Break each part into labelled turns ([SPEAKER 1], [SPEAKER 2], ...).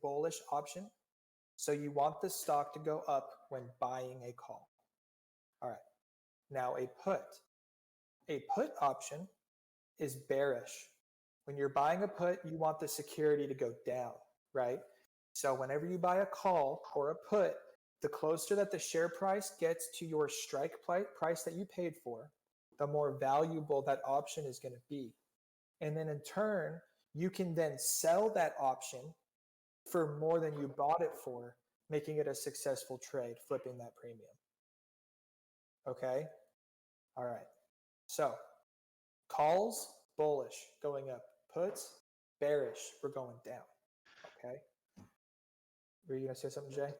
[SPEAKER 1] bullish option. So you want the stock to go up when buying a call. All right. Now a put option is bearish. When you're buying a put, you want the security to go down, right? So whenever you buy a call or a put, the closer that the share price gets to your strike price that you paid for, the more valuable that option is going to be. And then in turn, you can then sell that option for more than you bought it for, making it a successful trade, flipping that premium. Okay? All right. So calls, bullish, going up. Puts, bearish, we're going down. Okay? Were you going to say something, Jay?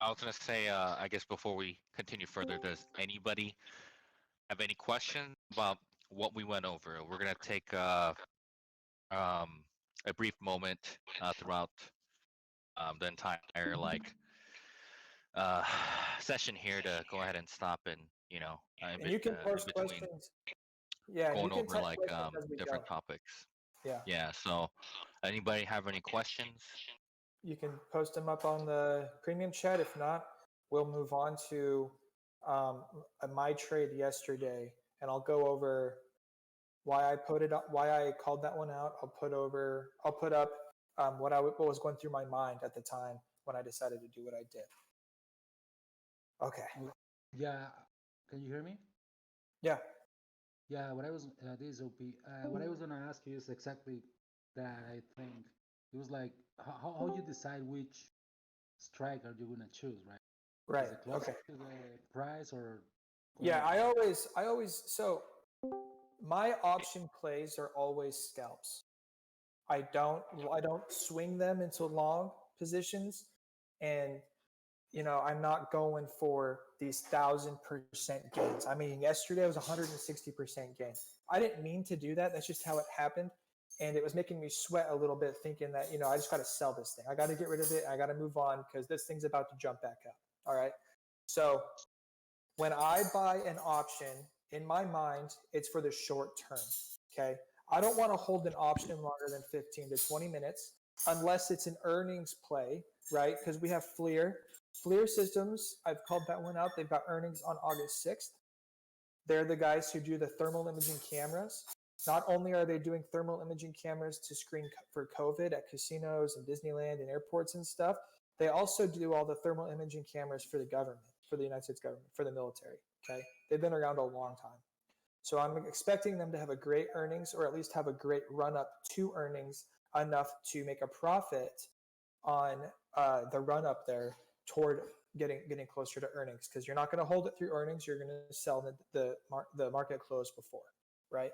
[SPEAKER 2] I was going to say, I guess before we continue further, does anybody have any questions about what we went over? We're going to take a brief moment throughout the entire session here to go ahead and stop and
[SPEAKER 1] And you can post
[SPEAKER 2] in between
[SPEAKER 1] questions. Yeah, and you
[SPEAKER 2] going
[SPEAKER 1] can
[SPEAKER 2] over
[SPEAKER 1] type questions as we go.
[SPEAKER 2] different topics.
[SPEAKER 1] Yeah.
[SPEAKER 2] Yeah. So, anybody have any questions?
[SPEAKER 1] You can post them up on the premium chat. If not, we'll move on to my trade yesterday, and I'll go over why I put it up, why I called that one out. I'll put up what was going through my mind at the time when I decided to do what I did. Okay.
[SPEAKER 3] Yeah. Can you hear me?
[SPEAKER 1] Yeah.
[SPEAKER 3] Yeah. What I was this is OP. What I was gonna ask you is exactly that. I think it was like how you decide which strike are you gonna choose, right?
[SPEAKER 1] Right.
[SPEAKER 3] Is it close
[SPEAKER 1] Okay.
[SPEAKER 3] to the price or?
[SPEAKER 1] Yeah, I always so my option plays are always scalps. I don't swing them into long positions, and I'm not going for these 1,000% gains. I mean, yesterday was 160% gain. I didn't mean to do that. That's just how it happened, and it was making me sweat a little bit, thinking that I just got to sell this thing. I got to get rid of it. I got to move on because this thing's about to jump back up. All right, so when I buy an option, in my mind, it's for the short term. Okay. I don't want to hold an option longer than 15 to 20 minutes unless it's an earnings play, right? Because we have FLIR. FLIR Systems, I've called that one out. They've got earnings on August 6th. They're the guys who do the thermal imaging cameras. Not only are they doing thermal imaging cameras to screen for COVID at casinos and Disneyland and airports and stuff, they also do all the thermal imaging cameras for the government, for the United States government, for the military. Okay, they've been around a long time. So I'm expecting them to have a great earnings, or at least have a great run up to earnings, enough to make a profit on the run up there toward getting closer to earnings. Because you're not going to hold it through earnings, you're going to sell the market close before, right?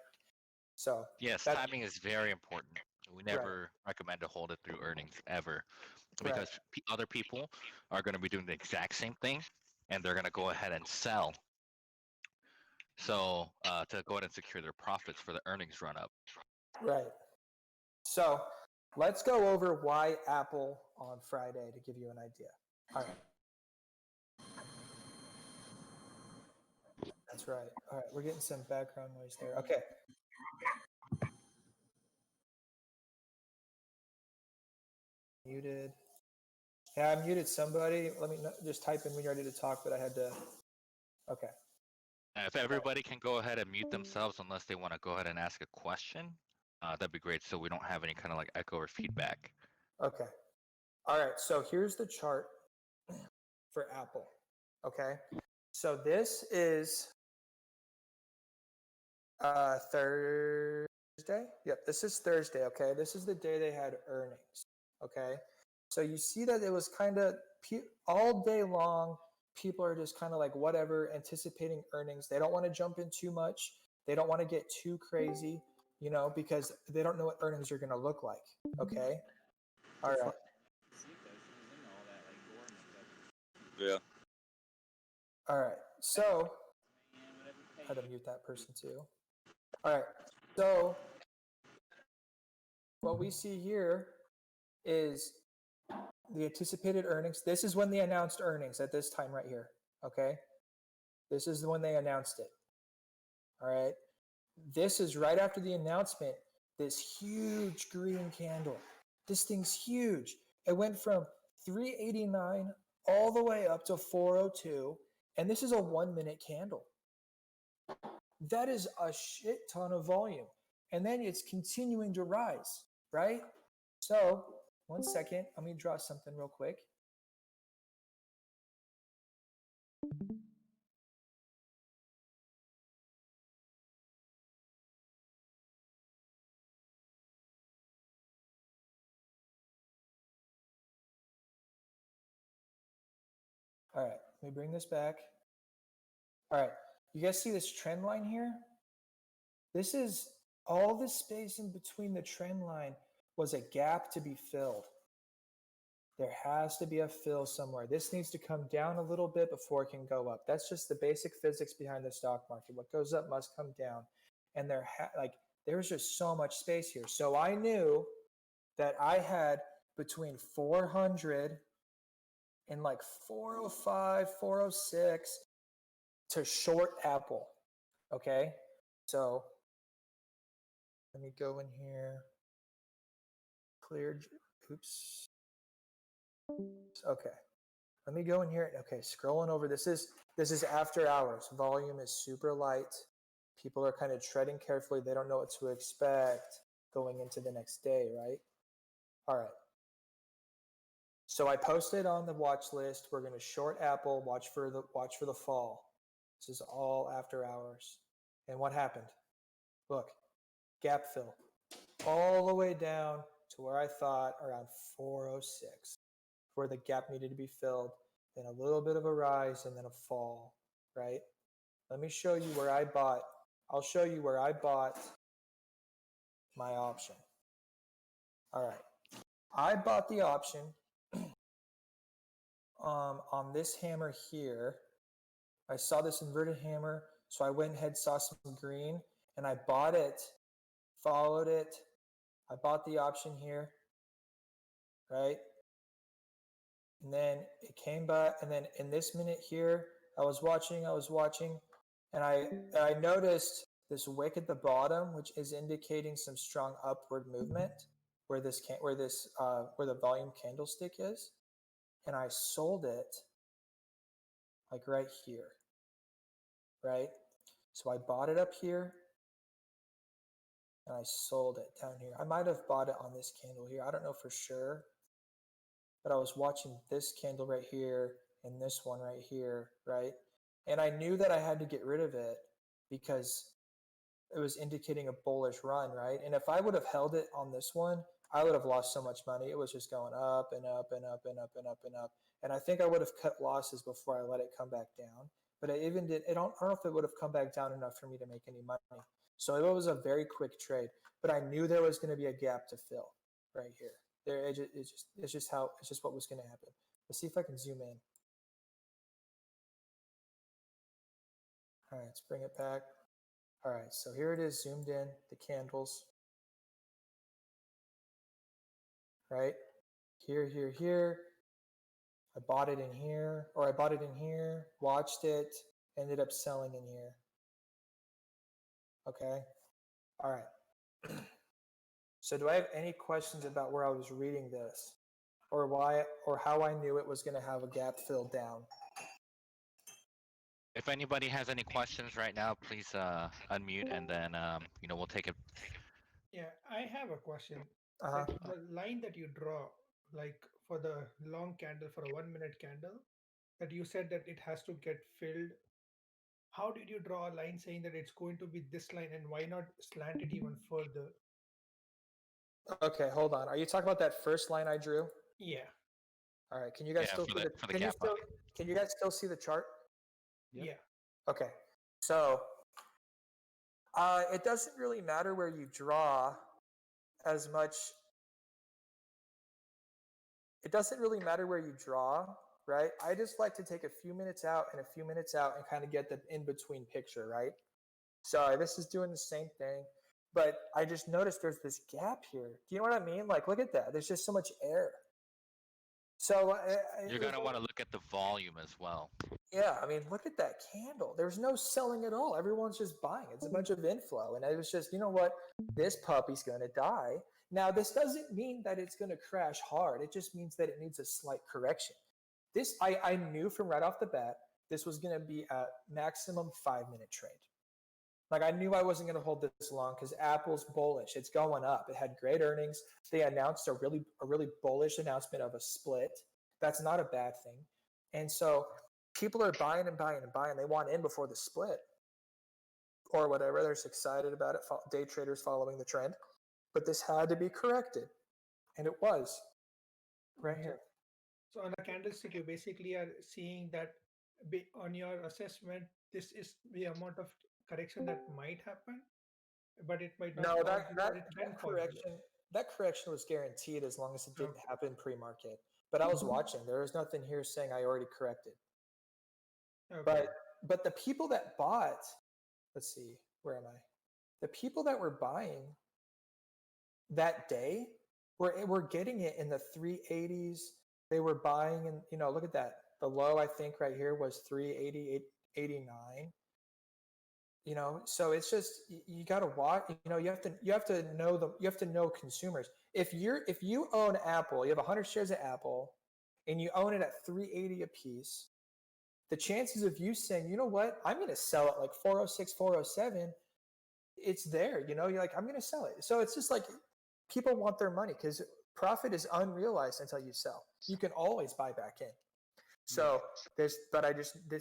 [SPEAKER 1] So
[SPEAKER 2] yes, timing is very important. We never recommend to hold it through earnings ever, because other people are going to be doing the exact same thing, and they're going to go ahead and sell. So to go ahead and secure their profits for the earnings run up.
[SPEAKER 1] Right. So let's go over why Apple on Friday to give you an idea. All right. That's right. All right, we're getting some background noise there. Okay. Muted. Yeah, I muted somebody. Let me just type in when you're ready to talk, but I had to. Okay.
[SPEAKER 2] If everybody can go ahead and mute themselves unless they want to go ahead and ask a question, that'd be great, so we don't have any kind of like echo or feedback.
[SPEAKER 1] Okay. All right, so here's the chart for Apple. Okay. So this is Thursday. Yep, this is Thursday. Okay. This is the day they had earnings. Okay. So you see that it was kind of all day long, people are just kind of like whatever, anticipating earnings. They don't want to jump in too much. They don't want to get too crazy, because they don't know what earnings are going to look like. Okay. All right.
[SPEAKER 4] Yeah.
[SPEAKER 1] All right. So I had to mute that person too. All right. So what we see here is the anticipated earnings. This is when they announced earnings at this time right here. Okay. This is when they announced it. All right. This is right after the announcement, this huge green candle. This thing's huge. It went from 389 all the way up to 402, and this is a 1 minute candle. That is a shit ton of volume. And then it's continuing to rise, right? So, 1 second, let me draw something real quick. All right, let me bring this back. All right, you guys see this trend line here? This is all the space in between the trend line was a gap to be filled. There has to be a fill somewhere. This needs to come down a little bit before it can go up. That's just the basic physics behind the stock market. What goes up must come down. And there's just so much space here. So I knew that I had between 400 and like 405, 406 to short Apple. Okay? So let me go in here. Clear. Oops. Okay. Let me go in here. Okay, scrolling over. This is after hours. Volume is super light. People are kind of treading carefully. They don't know what to expect going into the next day, right? All right. So I posted on the watch list. We're going to short Apple. Watch for the fall. This is all after hours. And what happened? Look, gap fill, all the way down to where I thought around 406, where the gap needed to be filled. Then a little bit of a rise and then a fall, right? Let me show you where I bought. I'll show you where I bought my option. All right. I bought the option on this hammer here. I saw this inverted hammer, so I went ahead, saw some green, and I bought it, followed it. I bought the option here, right? And then it came back, and then in this minute here, I was watching, and I noticed this wick at the bottom, which is indicating some strong upward movement where the volume candlestick is, and I sold it like right here, right? So I bought it up here, and I sold it down here. I might have bought it on this candle here. I don't know for sure, but I was watching this candle right here and this one right here, right? And I knew that I had to get rid of it because it was indicating a bullish run, right? And if I would have held it on this one, I would have lost so much money. It was just going up and up and up and up and up and up. And I think I would have cut losses before I let it come back down. But I don't know if it would have come back down enough for me to make any money. So it was a very quick trade. But I knew there was going to be a gap to fill right here. It's just what was going to happen. Let's see if I can zoom in. All right, let's bring it back. All right, so here it is zoomed in, the candles. Right? Here, here, here. I bought it in here, or I bought it in here, watched it, ended up selling in here. Okay? All right. So do I have any questions about where I was reading this? Or how I knew it was going to have a gap filled down?
[SPEAKER 2] If anybody has any questions right now, please unmute, and then we'll take it.
[SPEAKER 5] Yeah, I have a question.
[SPEAKER 1] Uh-huh.
[SPEAKER 5] Like the line that you draw, like for the long candle, for a 1 minute candle, that you said that it has to get filled. How did you draw a line saying that it's going to be this line, and why not slant it even further?
[SPEAKER 1] Okay, hold on. Are you talking about that first line I drew?
[SPEAKER 5] Yeah.
[SPEAKER 1] All right. Can you guys still can you guys still see the chart?
[SPEAKER 5] Yeah.
[SPEAKER 1] Okay. So it doesn't really matter where you draw as much. It doesn't really matter where you draw, right? I just like to take a few minutes out and a few minutes out and kind of get the in-between picture, right? So this is doing the same thing, but I just noticed there's this gap here. Do you know what I mean? Like, look at that. There's just so much air. So
[SPEAKER 2] you're going to want to look at the volume as well.
[SPEAKER 1] Yeah, I mean, look at that candle. There's no selling at all. Everyone's just buying. It's a bunch of inflow. And it was just, you know what? This puppy's going to die. Now, this doesn't mean that it's going to crash hard. It just means that it needs a slight correction. This I knew from right off the bat this was going to be a maximum 5-minute trade. Like I knew I wasn't going to hold this long because Apple's bullish. It's going up. It had great earnings. They announced a really bullish announcement of a split. That's not a bad thing. And so people are buying and buying and buying. They want in before the split or whatever. They're just excited about it. Day traders following the trend. But this had to be corrected. And it was right here.
[SPEAKER 5] So on a candlestick, you basically are seeing that on your assessment, this is the amount of correction that might happen, but it might not.
[SPEAKER 1] No,
[SPEAKER 5] fall
[SPEAKER 1] that
[SPEAKER 5] below, it can fall below.
[SPEAKER 1] correction was guaranteed as long as it didn't happen pre-market. But I was watching. There was nothing here saying I already corrected.
[SPEAKER 5] Okay.
[SPEAKER 1] But the people that bought, let's see, where am I? The people that were buying that day were getting it in the 380s. They were buying, and look at that. The low I think right here was 380.89. So it's just you got to watch. You have to know consumers. If you own Apple, you have 100 shares of Apple, and you own it at 380 a piece. The chances of you saying, you know what, I'm going to sell it like 406, 407, it's there. You're like, I'm going to sell it. So it's just like people want their money because profit is unrealized until you sell. You can always buy back in. So this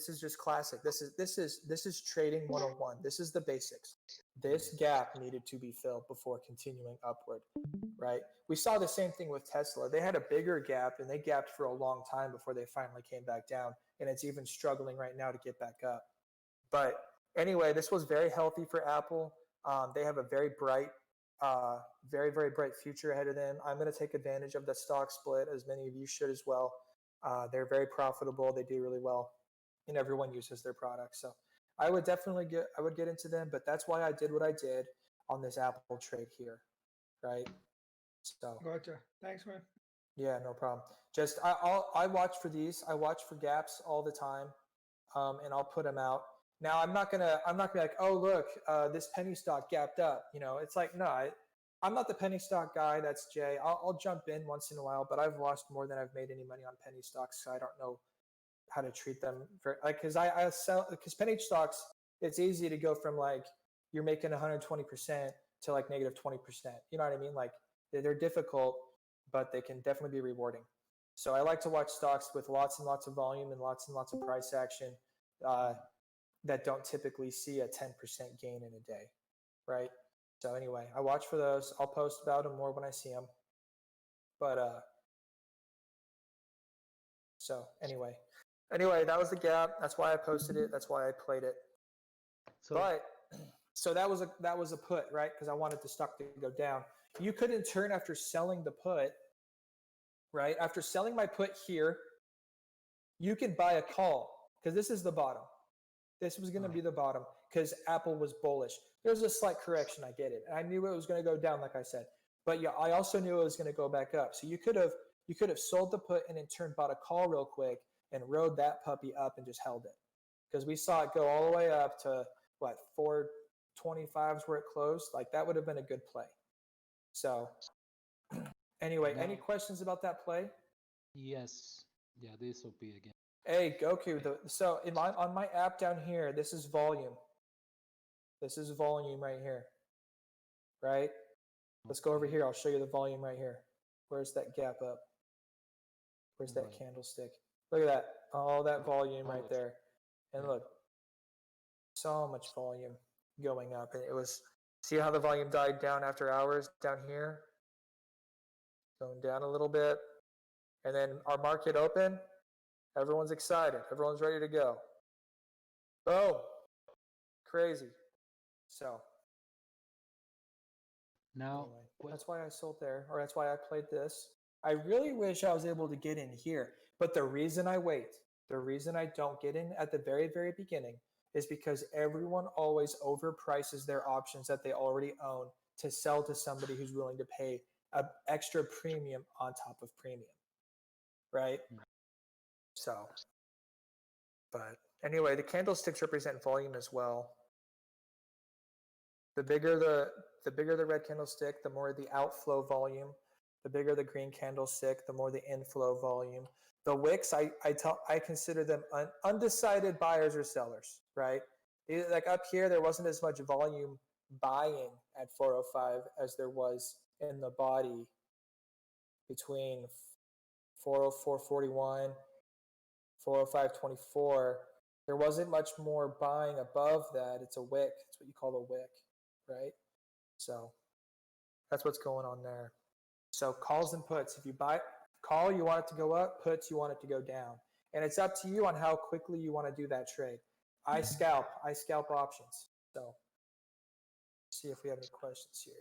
[SPEAKER 1] is just classic. This is trading 101. This is the basics. This gap needed to be filled before continuing upward, right? We saw the same thing with Tesla. They had a bigger gap and they gapped for a long time before they finally came back down. And it's even struggling right now to get back up. But anyway, this was very healthy for Apple. They have a very bright, very, very bright future ahead of them. I'm going to take advantage of the stock split, as many of you should as well. They're very profitable. They do really well, and everyone uses their products. So I would definitely get into them, but that's why I did what I did on this Apple trade here, right? So
[SPEAKER 5] Gotcha. Thanks, man.
[SPEAKER 1] yeah, no problem. Just I watch for these. I watch for gaps all the time, and I'll put them out. Now I'm not gonna be like, oh look, this penny stock gapped up. It's like no, I'm not the penny stock guy. That's Jay. I'll jump in once in a while, but I've lost more than I've made any money on penny stocks, so I don't know how to treat them. Because I sell because penny stocks, it's easy to go from like you're making 120% to like negative 20%. You know what I mean? Like they're difficult, but they can definitely be rewarding. So I like to watch stocks with lots and lots of volume and lots of price action that don't typically see a 10% gain in a day, right? So anyway, I watch for those. I'll post about them more when I see them. But so anyway, that was the gap. That's why I posted it. That's why I played it. So that was a put, right? Because I wanted the stock to go down. You could in turn, after selling the put, right? After selling my put here, you can buy a call because this is the bottom. This was going to be the bottom because Apple was bullish. There's a slight correction. I get it. I knew it was going to go down, like I said. But yeah, I also knew it was going to go back up. So you could have sold the put and in turn bought a call real quick and rode that puppy up and just held it. Because we saw it go all the way up to, 425 is where it closed. Like that would have been a good play. So anyway, any questions about that play?
[SPEAKER 3] Yes. Yeah, this will be again.
[SPEAKER 1] Hey, Goku, so on my app down here, this is volume. This is volume right here, right? Let's go over here. I'll show you the volume right here. Where's that gap up? Where's that candlestick? Look at that. All that volume right there. And look, so much volume going up. And it was, see how the volume died down after hours down here? Going down a little bit. And then our market open. Everyone's excited. Everyone's ready to go. Boom. Crazy. So
[SPEAKER 3] now
[SPEAKER 1] anyway, that's why I sold there, or that's why I played this. I really wish I was able to get in here, but the reason I wait, the reason I don't get in at the very, very beginning is because everyone always overprices their options that they already own to sell to somebody who's willing to pay an extra premium on top of premium, right? So, but anyway, the candlesticks represent volume as well. The bigger the red candlestick, the more the outflow volume. The bigger the green candlestick, the more the inflow volume. The wicks, I consider them undecided buyers or sellers, right? Like up here, there wasn't as much volume buying at 405 as there was in the body between 404.41, 405.24. There wasn't much more buying above that. It's a wick. It's what you call a wick, right? So that's what's going on there. So calls and puts. If you buy call, you want it to go up. Puts, you want it to go down. And it's up to you on how quickly you want to do that trade. I scalp options. So let's see if we have any questions here.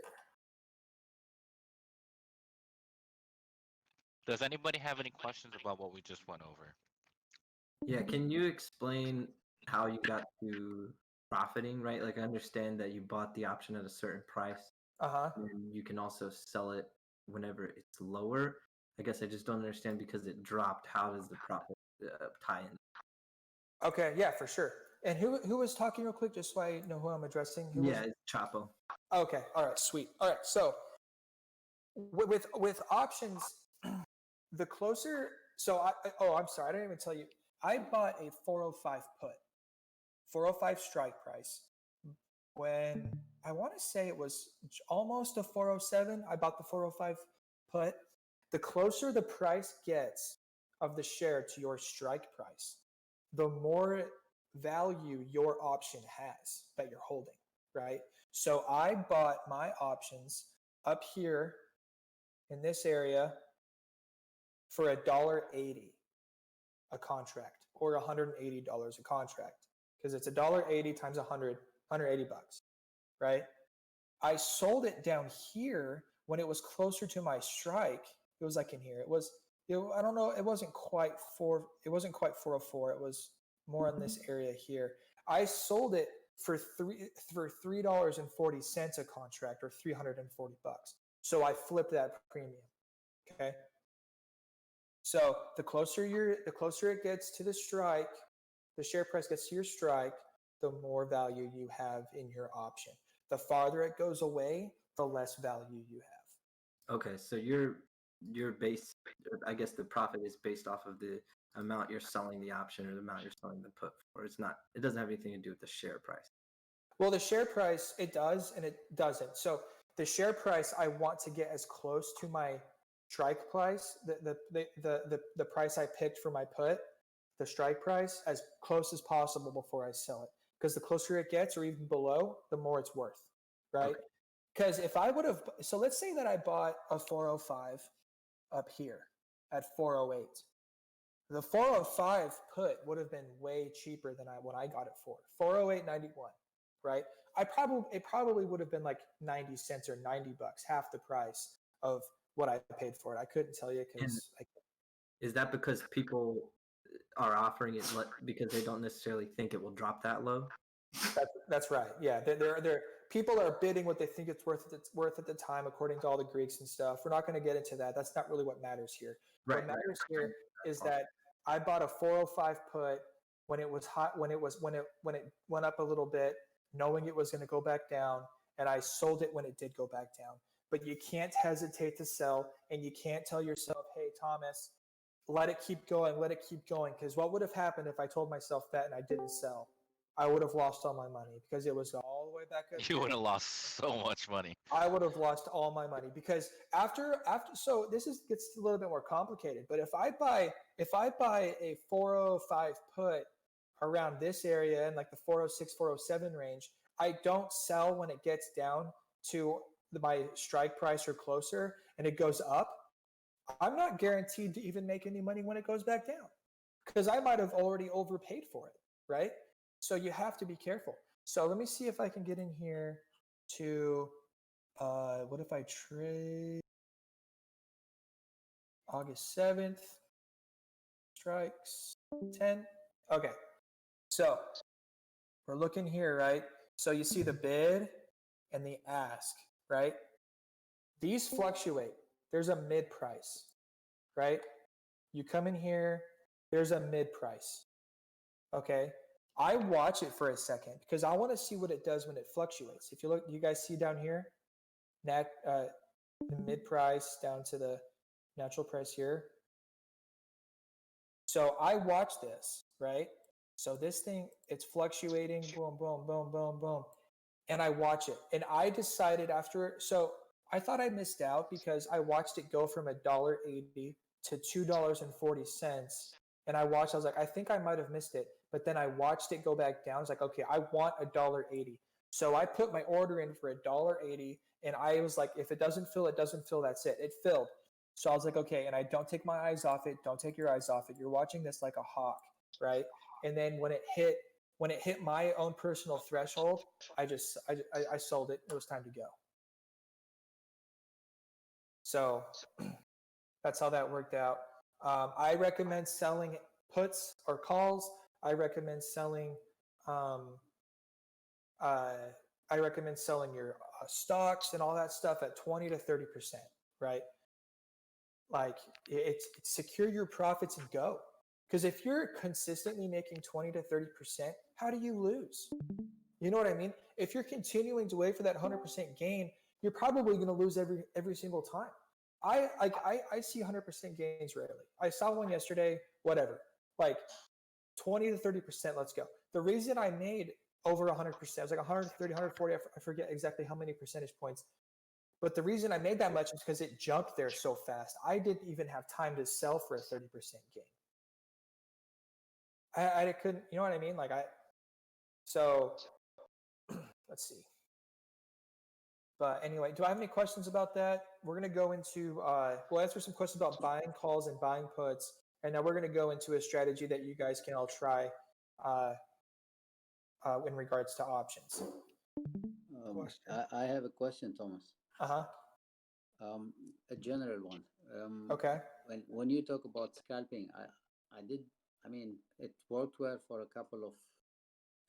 [SPEAKER 2] Does anybody have any questions about what we just went over?
[SPEAKER 6] Yeah, can you explain how you got to profiting, right? Like I understand that you bought the option at a certain price, and you can also sell it whenever it's lower. I guess I just don't understand because it dropped. How does the profit tie in?
[SPEAKER 1] Okay, yeah, for sure. And who was talking real quick, just so I know who I'm addressing?
[SPEAKER 6] It's Chapo.
[SPEAKER 1] Okay, all right, sweet. All right, so with options, the closer. So I'm sorry, I didn't even tell you. I bought a 405 put, 405 strike price. When I want to say it was almost a 407, I bought the 405 put. The closer the price gets of the share to your strike price, the more value your option has that you're holding, right? So I bought my options up here in this area for $1.80 a contract, or $180 a contract, because it's $1.80 times 100, $180, right? I sold it down here when it was closer to my strike. It was like in here. I don't know. It wasn't quite 404. It was more in this area here. I sold it for $3.40 a contract, or $340. So I flipped that premium. Okay. So the closer it gets to the strike, the share price gets to your strike, the more value you have in your option. The farther it goes away, the less value you have.
[SPEAKER 6] Okay, so your base, I guess the profit is based off of the amount you're selling the option or the amount you're selling the put for. It doesn't have anything to do with the share price.
[SPEAKER 1] Well, the share price, it does and it doesn't. So the share price, I want to get as close to my strike price, the price I picked for my put, the strike price, as close as possible before I sell it. Because the closer it gets, or even below, the more it's worth, right? Because if I would have, so let's say that I bought a 405 up here at 408. The 405 put would have been way cheaper than what I got it for. 408.91, right? It probably would have been like 90 cents or $90, half the price of what I paid for it. I couldn't tell you because.
[SPEAKER 6] Is that because people are offering it because they don't necessarily think it will drop that low?
[SPEAKER 1] That's right. Yeah, they're people are bidding what they think it's worth at the time, according to all the Greeks and stuff. We're not going to get into that. That's not really what matters here.
[SPEAKER 6] Right.
[SPEAKER 1] What matters here is that I bought a 405 put when it was hot, when it went up a little bit, knowing it was going to go back down, and I sold it when it did go back down. But you can't hesitate to sell, and you can't tell yourself, "Hey, Thomas, let it keep going, because what would have happened if I told myself that and I didn't sell? I would have lost all my money because it was all the way back up.
[SPEAKER 2] You would have lost so much money.
[SPEAKER 1] I would have lost all my money because after so this gets a little bit more complicated. But if I buy a 405 put around this area in like the 406, 407 range, I don't sell when it gets down to my strike price or closer and it goes up. I'm not guaranteed to even make any money when it goes back down because I might have already overpaid for it, right? So you have to be careful. So let me see if I can get in here to, what if I trade August 7th, strikes 10. Okay, so we're looking here, right? So you see the bid and the ask, right? These fluctuate. There's a mid price, right? You come in here, there's a mid price, okay? I watch it for a second because I want to see what it does when it fluctuates. If you look, you guys see down here, the mid price down to the natural price here. So I watch this, right? So this thing, it's fluctuating, boom, boom, boom, boom, boom. And I watch it. And I decided after, so I thought I missed out because I watched it go from $1.80 to $2.40. And I watched, I was like, I think I might have missed it. But then I watched it go back down. I was like, okay, I want $1.80. So I put my order in for $1.80. And I was like, if it doesn't fill, it doesn't fill. That's it. It filled. So I was like, okay. And I don't take my eyes off it. Don't take your eyes off it. You're watching this like a hawk, right? And then when it hit my own personal threshold, I sold it. It was time to go. So that's how that worked out. I recommend selling puts or calls. I recommend selling. I recommend selling your stocks and all that stuff at 20 to 30%, right? Like it's secure your profits and go. Because if you're consistently making 20 to 30%, how do you lose? You know what I mean? If you're continuing to wait for that 100% gain, you're probably going to lose every single time. I see 100% gains rarely. I saw one yesterday, whatever, like 20 to 30%, let's go. The reason I made over 100%, it was like 130, 140, I forget exactly how many percentage points. But the reason I made that much is because it jumped there so fast. I didn't even have time to sell for a 30% gain. I couldn't, you know what I mean? So let's see. But anyway, do I have any questions about that? We're going to go into, we'll answer some questions about buying calls and buying puts. And then we're going to go into a strategy that you guys can all try in regards to options.
[SPEAKER 7] I have a question, Thomas.
[SPEAKER 1] Uh-huh.
[SPEAKER 7] A general one.
[SPEAKER 1] Okay.
[SPEAKER 7] When you talk about scalping, I mean, it worked well for a couple of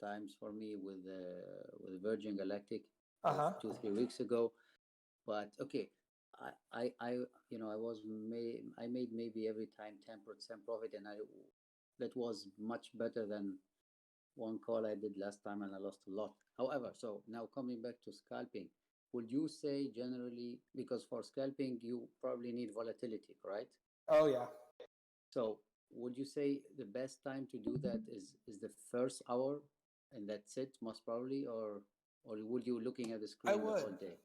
[SPEAKER 7] times for me with Virgin Galactic, 2-3 weeks ago. But okay, I made maybe every time 10% profit, and that was much better than one call I did last time, and I lost a lot. However, so now coming back to scalping, would you say generally, because for scalping you probably need volatility, right?
[SPEAKER 1] Oh yeah.
[SPEAKER 7] So would you say the best time to do that is the first hour, and that's it, most probably, or would you looking at the screen the whole day?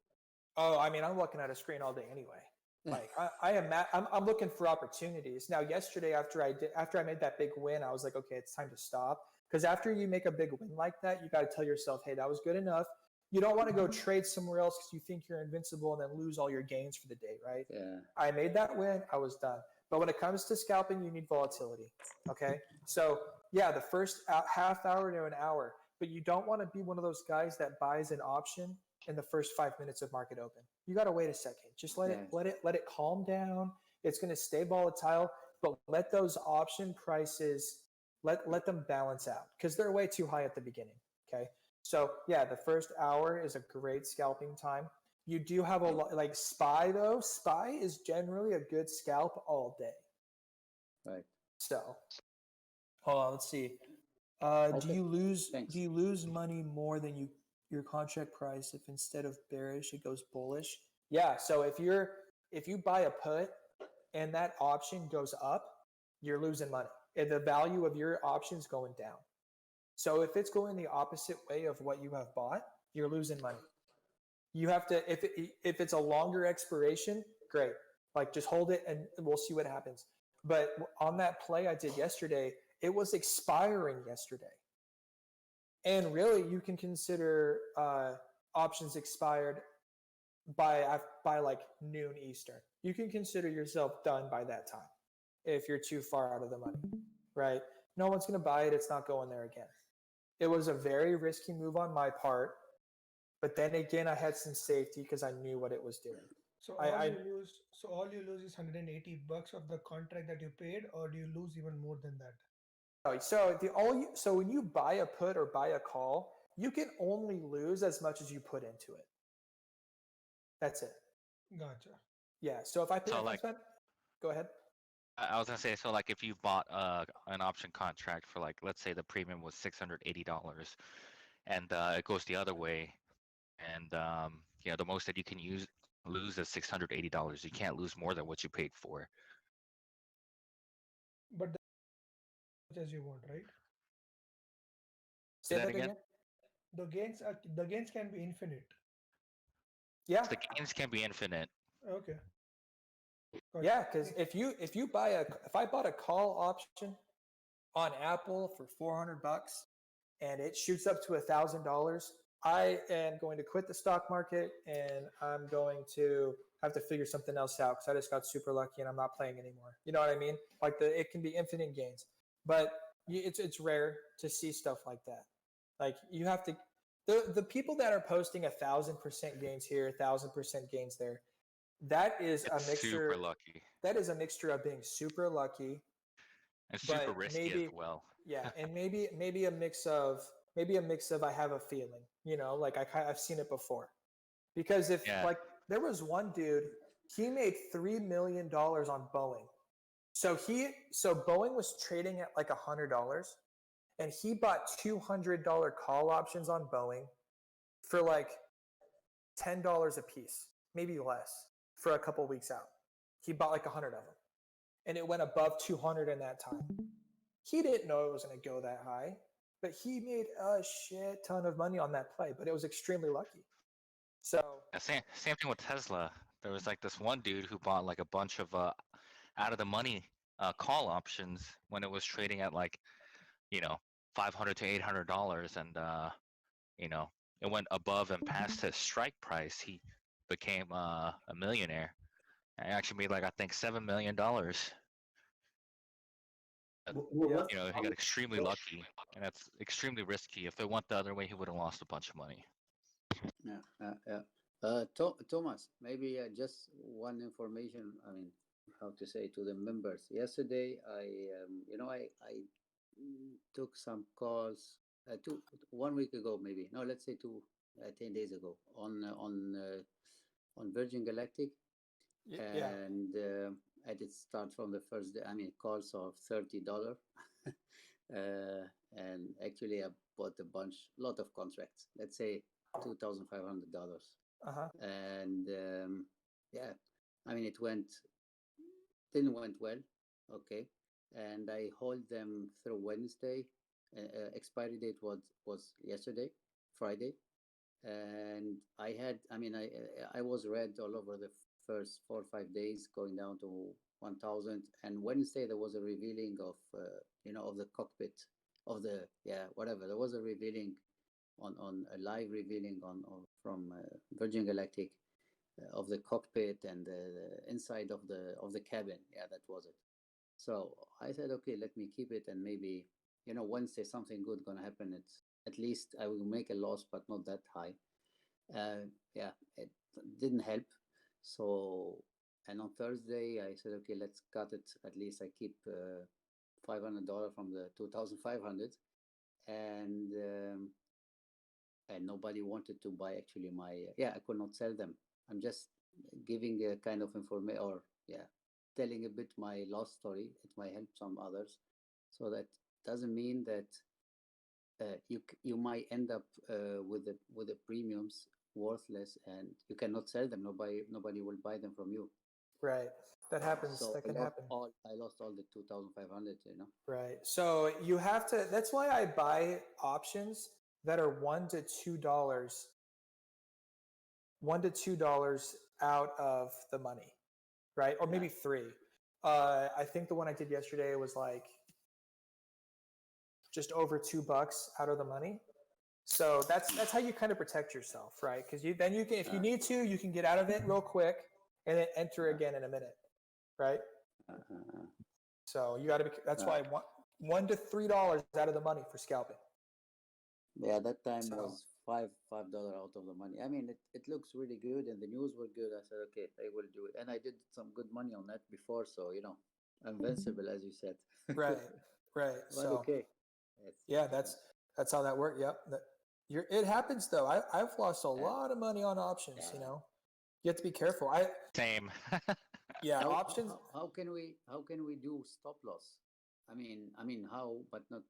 [SPEAKER 1] Oh, I mean, I'm looking at a screen all day anyway. Like I'm looking for opportunities. Now, yesterday after I made that big win, I was like, okay, it's time to stop. Because after you make a big win like that, you got to tell yourself, hey, that was good enough. You don't want to go trade somewhere else because you think you're invincible and then lose all your gains for the day, right?
[SPEAKER 7] Yeah.
[SPEAKER 1] I made that win. I was done. But when it comes to scalping, you need volatility. Okay. So yeah, the first half hour to an hour, but you don't want to be one of those guys that buys an option in the first 5 minutes of market open. You got to wait a second. Just let it calm down. It's going to stay volatile, but let those option prices, let them balance out because they're way too high at the beginning. Okay. So yeah, the first hour is a great scalping time. You do have a lot, like SPY though. SPY is generally a good scalp all day.
[SPEAKER 7] Right.
[SPEAKER 1] So, hold on, let's see. Do you lose money more than your contract price if instead of bearish it goes bullish? Yeah. So if you buy a put and that option goes up, you're losing money. And the value of your option is going down. So if it's going the opposite way of what you have bought, you're losing money. You have to, if it's a longer expiration, great. Like just hold it and we'll see what happens. But on that play I did yesterday, it was expiring yesterday. And really you can consider options expired by like noon Eastern. You can consider yourself done by that time if you're too far out of the money, right? No one's going to buy it. It's not going there again. It was a very risky move on my part, but then again, I had some safety because I knew what it was doing.
[SPEAKER 5] So all you lose is $180 of the contract that you paid, or do you lose even more than that?
[SPEAKER 1] So when you buy a put or buy a call, you can only lose as much as you put into it. That's it.
[SPEAKER 5] Gotcha.
[SPEAKER 1] Yeah. So if I put, go ahead.
[SPEAKER 2] I was gonna say, so like if you bought an option contract for like, let's say the premium was $680, and it goes the other way, and you know, the most that you can lose is $680. You can't lose more than what you paid for.
[SPEAKER 5] But much as you want, right?
[SPEAKER 1] Say that again?
[SPEAKER 5] The gains can be infinite.
[SPEAKER 1] Yeah.
[SPEAKER 2] The gains can be infinite.
[SPEAKER 5] Okay. Got
[SPEAKER 1] Yeah,
[SPEAKER 5] it.
[SPEAKER 1] because if I bought a call option on Apple for $400 and it shoots up to $1,000, I am going to quit the stock market and I'm going to have to figure something else out because I just got super lucky and I'm not playing anymore. You know what I mean? Like it can be infinite gains, but it's rare to see stuff like that. Like you have to, the people that are posting 1,000% gains here, 1,000% gains there, that is a mixture.
[SPEAKER 2] Super lucky.
[SPEAKER 1] That is a mixture of being super lucky
[SPEAKER 2] And super
[SPEAKER 1] but
[SPEAKER 2] risky
[SPEAKER 1] maybe,
[SPEAKER 2] as well.
[SPEAKER 1] Yeah, and maybe a mix of I have a feeling, you know, like I've seen it before. Because if like there was one dude, he made $3 million on Boeing. So Boeing was trading at like $100, and he bought $200 call options on Boeing for like $10 a piece, maybe less, for a couple weeks out. He bought like 100 of them, and it went above 200 in that time. He didn't know it was going to go that high, but he made a shit ton of money on that play, but it was extremely lucky. So
[SPEAKER 2] same thing with Tesla. There was like this one dude who bought like a bunch of out of the money call options when it was trading at like, you know, $500 to $800, and you know, it went above and past his strike price. He became a millionaire. I actually made like, I think, $7 million. You know, he got extremely lucky, and that's extremely risky. If it went the other way, he would have lost a bunch of money.
[SPEAKER 7] Yeah. Thomas, maybe just one information. I mean, how to say to the members. Yesterday, I took some calls. 1 week ago, maybe. No, let's say 10 days ago on Virgin Galactic.
[SPEAKER 1] Yeah.
[SPEAKER 7] And I did start from the first day. I mean, calls of $30, and actually I bought lot of contracts. Let's say $2,500. And yeah, I mean, didn't went well. Okay, and I hold them through Wednesday. Expiry date was yesterday, Friday, and I was red all over the first 4 or 5 days, going down to 1,000. And Wednesday there was a revealing of of the cockpit of the whatever. There was a revealing on a live revealing from Virgin Galactic of the cockpit and the inside of the cabin. Yeah, that was it. So I said, okay, let me keep it, and maybe Wednesday something good gonna happen. It's at least I will make a loss, but not that high. It didn't help. So, and on Thursday I said, okay, let's cut it. At least I keep $500 from the 2,500, and nobody wanted to buy actually my. I could not sell them. I'm just giving a kind of information, or telling a bit my lost story. It might help some others. So that doesn't mean that you might end up with the premiums worthless, and you cannot sell them. Nobody will buy them from you.
[SPEAKER 1] Right. That happens.
[SPEAKER 7] So
[SPEAKER 1] that can happen.
[SPEAKER 7] I lost all the 2,500.
[SPEAKER 1] Right. So you have to. That's why I buy options that are $1 to $2. $1 to $2 out of the money, right? Or maybe $3. I think the one I did yesterday was like just over $2 out of the money. So that's how you kind of protect yourself, right? Because you can, if you need to, you can get out of it real quick and then enter again in a minute, right? So you got to be. That's why $1 to $3 out of the money for scalping.
[SPEAKER 7] Yeah, that time was $5 out of the money. I mean, it looks really good, and the news were good. I said, okay, I will do it, and I did some good money on that before. So invincible, as you said.
[SPEAKER 1] Right.
[SPEAKER 7] But
[SPEAKER 1] so
[SPEAKER 7] okay.
[SPEAKER 1] That's how that worked. Yep. It happens though. I've lost a lot of money on options. You have to be careful.
[SPEAKER 2] Same.
[SPEAKER 1] Yeah,
[SPEAKER 7] How,
[SPEAKER 1] options.
[SPEAKER 7] how can we do stop loss? I mean how, but not.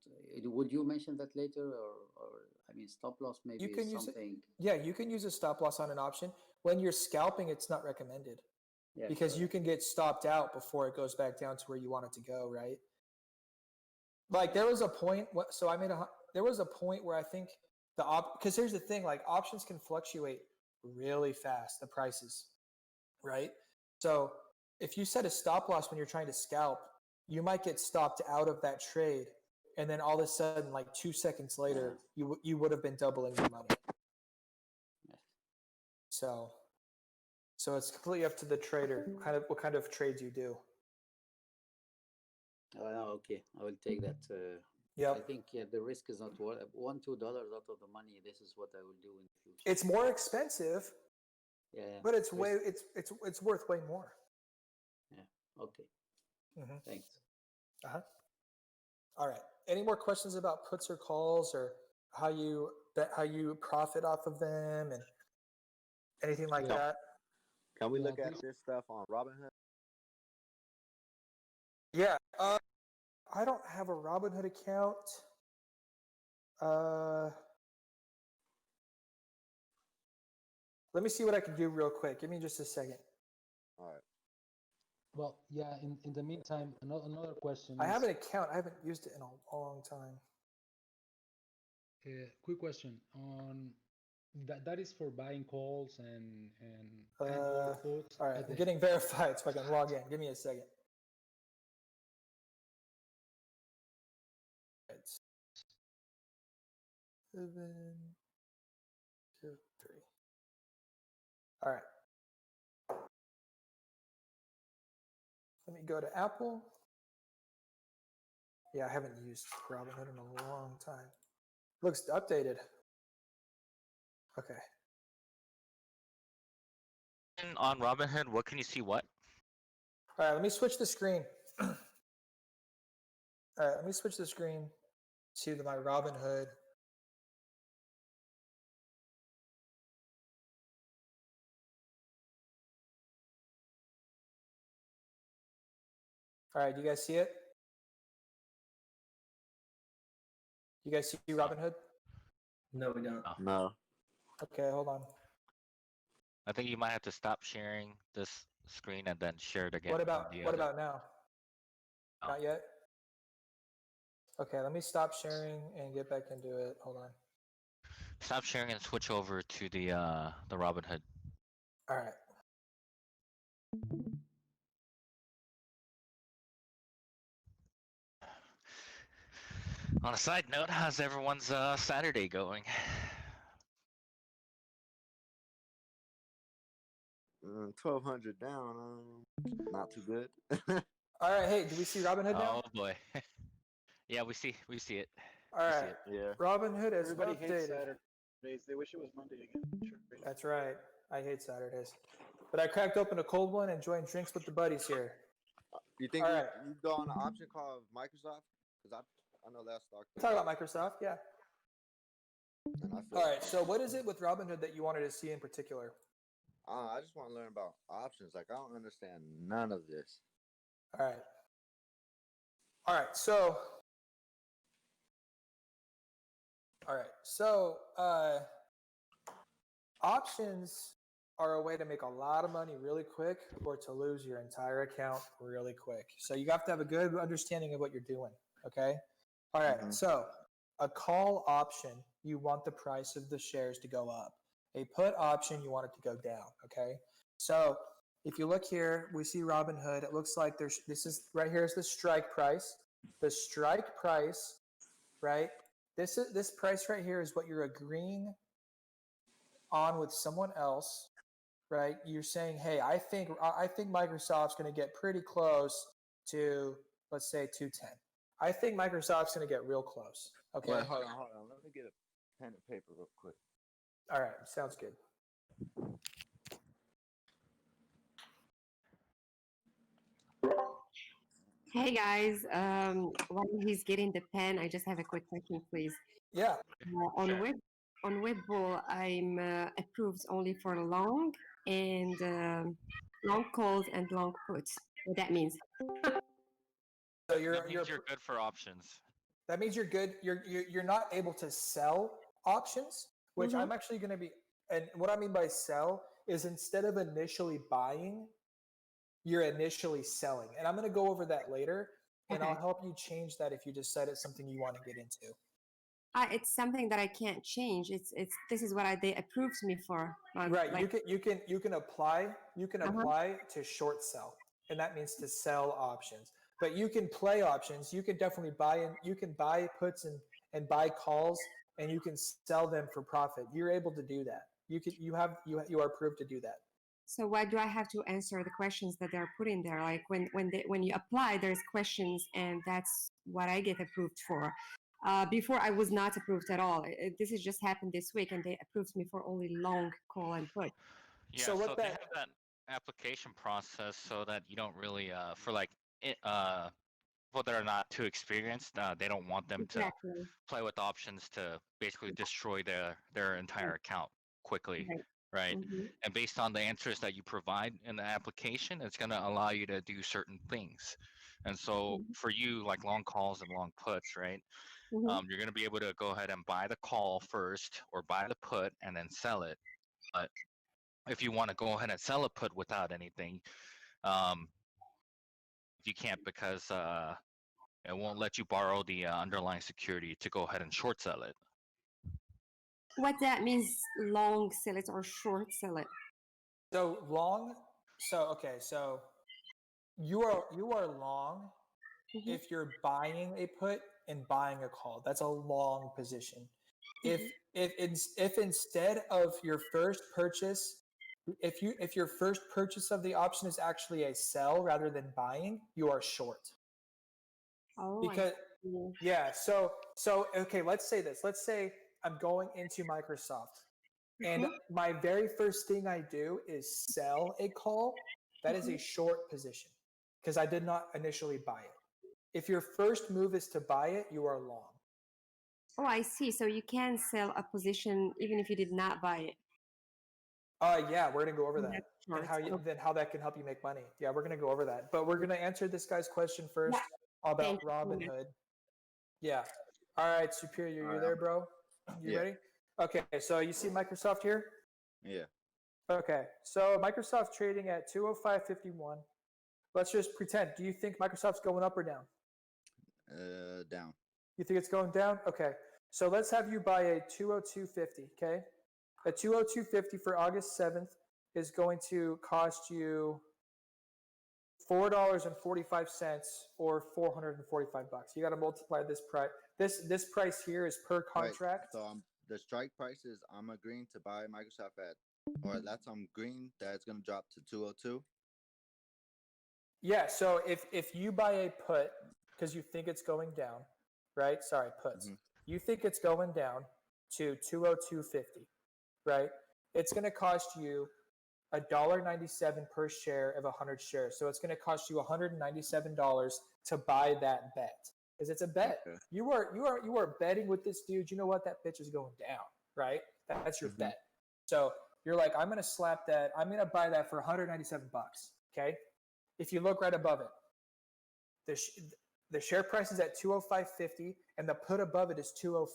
[SPEAKER 7] Would you mention that later, or I mean stop loss maybe
[SPEAKER 1] You
[SPEAKER 7] is
[SPEAKER 1] can use it.
[SPEAKER 7] something.
[SPEAKER 1] Yeah, you can use a stop loss on an option. When you're scalping, it's not recommended
[SPEAKER 7] Yeah,
[SPEAKER 1] because you
[SPEAKER 7] correct.
[SPEAKER 1] can get stopped out before it goes back down to where you want it to go, right? Like there was a point. So I made a. There was a point where I think because here's the thing, like options can fluctuate really fast, the prices, right? So if you set a stop loss when you're trying to scalp, you might get stopped out of that trade, and then all of a sudden, like 2 seconds later, you would have been doubling your money.
[SPEAKER 7] Yes.
[SPEAKER 1] So it's completely up to the trader, what kind of trades you do.
[SPEAKER 7] Okay, I will take that.
[SPEAKER 1] Yep.
[SPEAKER 7] I think the risk is not worth $1-2 out of the money. This is what I will do in the future.
[SPEAKER 1] It's more expensive,
[SPEAKER 7] Yeah,
[SPEAKER 1] but it's
[SPEAKER 7] risk.
[SPEAKER 1] it's worth way more.
[SPEAKER 7] Yeah. Okay. Thanks.
[SPEAKER 1] All right. Any more questions about puts or calls, or how you profit off of them, and anything like
[SPEAKER 3] Yeah.
[SPEAKER 1] that?
[SPEAKER 4] Can we
[SPEAKER 3] Yeah,
[SPEAKER 4] look at
[SPEAKER 3] this-
[SPEAKER 4] this stuff on Robinhood?
[SPEAKER 1] Yeah. I don't have a Robinhood account. Let me see what I can do real quick. Give me just a second.
[SPEAKER 4] All right.
[SPEAKER 3] Well, yeah. In the meantime, another question.
[SPEAKER 1] I have
[SPEAKER 3] is,
[SPEAKER 1] an account. I haven't used it in a long time.
[SPEAKER 3] quick question on that is for buying calls and
[SPEAKER 1] Uh,
[SPEAKER 3] all puts.
[SPEAKER 1] All right.
[SPEAKER 3] at
[SPEAKER 1] I'm
[SPEAKER 3] the-
[SPEAKER 1] getting verified so I can log in. Give me a second. It's 7, 2, 3. All right. Let me go to Apple. Yeah, I haven't used Robinhood in a long time. Looks updated. Okay.
[SPEAKER 2] And on Robinhood, what can you see? What?
[SPEAKER 1] All right, let me switch the screen. All right, let me switch the screen to my Robinhood. All right, do you guys see it? You guys see Robinhood?
[SPEAKER 6] No, we don't.
[SPEAKER 4] No.
[SPEAKER 1] Okay, hold on.
[SPEAKER 2] I think you might have to stop sharing this screen and then share it again.
[SPEAKER 1] What
[SPEAKER 2] on
[SPEAKER 1] about
[SPEAKER 2] the
[SPEAKER 1] what
[SPEAKER 2] other.
[SPEAKER 1] about now?
[SPEAKER 2] Oh.
[SPEAKER 1] Not yet. Okay, let me stop sharing and get back into it. Hold on.
[SPEAKER 2] Stop sharing and switch over to the Robinhood.
[SPEAKER 1] All right.
[SPEAKER 2] On a side note, how's everyone's Saturday going?
[SPEAKER 4] 1,200 down. Not too good.
[SPEAKER 1] All right. Hey, do we see Robinhood now?
[SPEAKER 2] Oh boy. Yeah, we see it.
[SPEAKER 1] All
[SPEAKER 2] We see
[SPEAKER 1] right.
[SPEAKER 2] it.
[SPEAKER 4] Yeah.
[SPEAKER 1] Robinhood is
[SPEAKER 8] Everybody hates
[SPEAKER 1] updated.
[SPEAKER 8] Saturdays. They wish it was Monday again. Sure.
[SPEAKER 1] That's right. I hate Saturdays. But I cracked open a cold one and joined drinks with the buddies here.
[SPEAKER 4] You think
[SPEAKER 1] All
[SPEAKER 4] you,
[SPEAKER 1] right.
[SPEAKER 4] you go on an option called Microsoft? Because I know that stock.
[SPEAKER 1] Talk about Microsoft, yeah.
[SPEAKER 4] And I feel
[SPEAKER 1] All right. So, what is it with Robinhood that you wanted to see in particular?
[SPEAKER 4] I just want to learn about options. Like I don't understand none of this.
[SPEAKER 1] All right. All right. So, options are a way to make a lot of money really quick or to lose your entire account really quick. So you have to have a good understanding of what you're doing. Okay. All right.
[SPEAKER 4] Mhm.
[SPEAKER 1] So a call option, you want the price of the shares to go up. A put option, you want it to go down. Okay. So if you look here, we see Robinhood. It looks like this is right here is the strike price. The strike price, right? This price right here is what you're agreeing on with someone else, right? You're saying, hey, I think Microsoft's going to get pretty close to, let's say, 210. I think Microsoft's going to get real close. Okay.
[SPEAKER 4] Wait, hold on. Let me get a pen and paper real quick.
[SPEAKER 1] All right. Sounds good.
[SPEAKER 9] Hey guys, while he's getting the pen, I just have a quick question, please.
[SPEAKER 1] Yeah.
[SPEAKER 9] On
[SPEAKER 2] Sure.
[SPEAKER 9] Webbull, I'm approved only for long and long calls and long puts. What that means?
[SPEAKER 1] So
[SPEAKER 2] That means you're good for options.
[SPEAKER 1] that means you're good. You're not able to sell options, which I'm actually going to be. And what I mean by sell is instead of initially buying, you're initially selling. And I'm going to go over that later, and I'll help you change that if you decide it's something you want to get into.
[SPEAKER 9] It's something that I can't change. It's this is what they approved me for.
[SPEAKER 1] Right.
[SPEAKER 9] Like,
[SPEAKER 1] You can apply to short sell, and that means to sell options. But you can play options. You can definitely you can buy puts and buy calls, and you can sell them for profit. You're able to do that. You are approved to do that.
[SPEAKER 9] so why do I have to answer the questions that they're putting there? Like when you apply, there's questions, and that's what I get approved for. Before I was not approved at all. This has just happened this week, and they approved me for only long call and put.
[SPEAKER 2] Yeah, so they have that application process so that you don't really for like people that are not too experienced, they don't want them to play with options to basically destroy their entire account quickly, right? And based on the answers that you provide in the application, it's going to allow you to do certain things. And so for you, like long calls and long puts, right? You're going to be able to go ahead and buy the call first or buy the put and then sell it. But if you want to go ahead and sell a put without anything, you can't because it won't let you borrow the underlying security to go ahead and short sell it.
[SPEAKER 9] What that means, long sell it or short sell it?
[SPEAKER 1] So long. So you are long if you're buying a put and buying a call. That's a long position. If instead of your first purchase, if your first purchase of the option is actually a sell rather than buying, you are short.
[SPEAKER 9] Oh,
[SPEAKER 1] because okay, let's say this. Let's say I'm going into Microsoft, and my very first thing I do is sell a call. That is a short position because I did not initially buy it. If your first move is to buy it, you are long.
[SPEAKER 9] Oh, I see. So you can sell a position even if you did not buy it.
[SPEAKER 1] Yeah, we're gonna go over that and how that can help you make money. Yeah, we're gonna go over that, but we're gonna answer this guy's question first about Robinhood. Yeah. All right, Superior, you there, bro? You ready? Okay, so you see Microsoft here?
[SPEAKER 4] Yeah.
[SPEAKER 1] Okay, so Microsoft's trading at 205.51. Let's just pretend. Do you think Microsoft's going up or down?
[SPEAKER 4] Down.
[SPEAKER 1] You think it's going down? Okay. So let's have you buy a 202.50, okay? A 202.50 for August 7th is going to cost you $4.45 or $445. You got to multiply this price. This price here is per contract.
[SPEAKER 4] Right. So the strike price is I'm agreeing to buy Microsoft I'm agreeing that it's going to drop to 202.
[SPEAKER 1] Yeah, so if you buy a put because you think it's going down, right? Sorry, puts. You think it's going down to 202.50, right? It's going to cost you $1.97 per share of 100 shares. So it's going to cost you $197 to buy that bet because it's a bet. Okay. You are betting with this dude. You know what? That bitch is going down, right? That's your bet. So you're like, I'm going to slap that. I'm going to buy that for $197. Okay. If you look right above it, the share price is at 205.50 and the put above it is $205.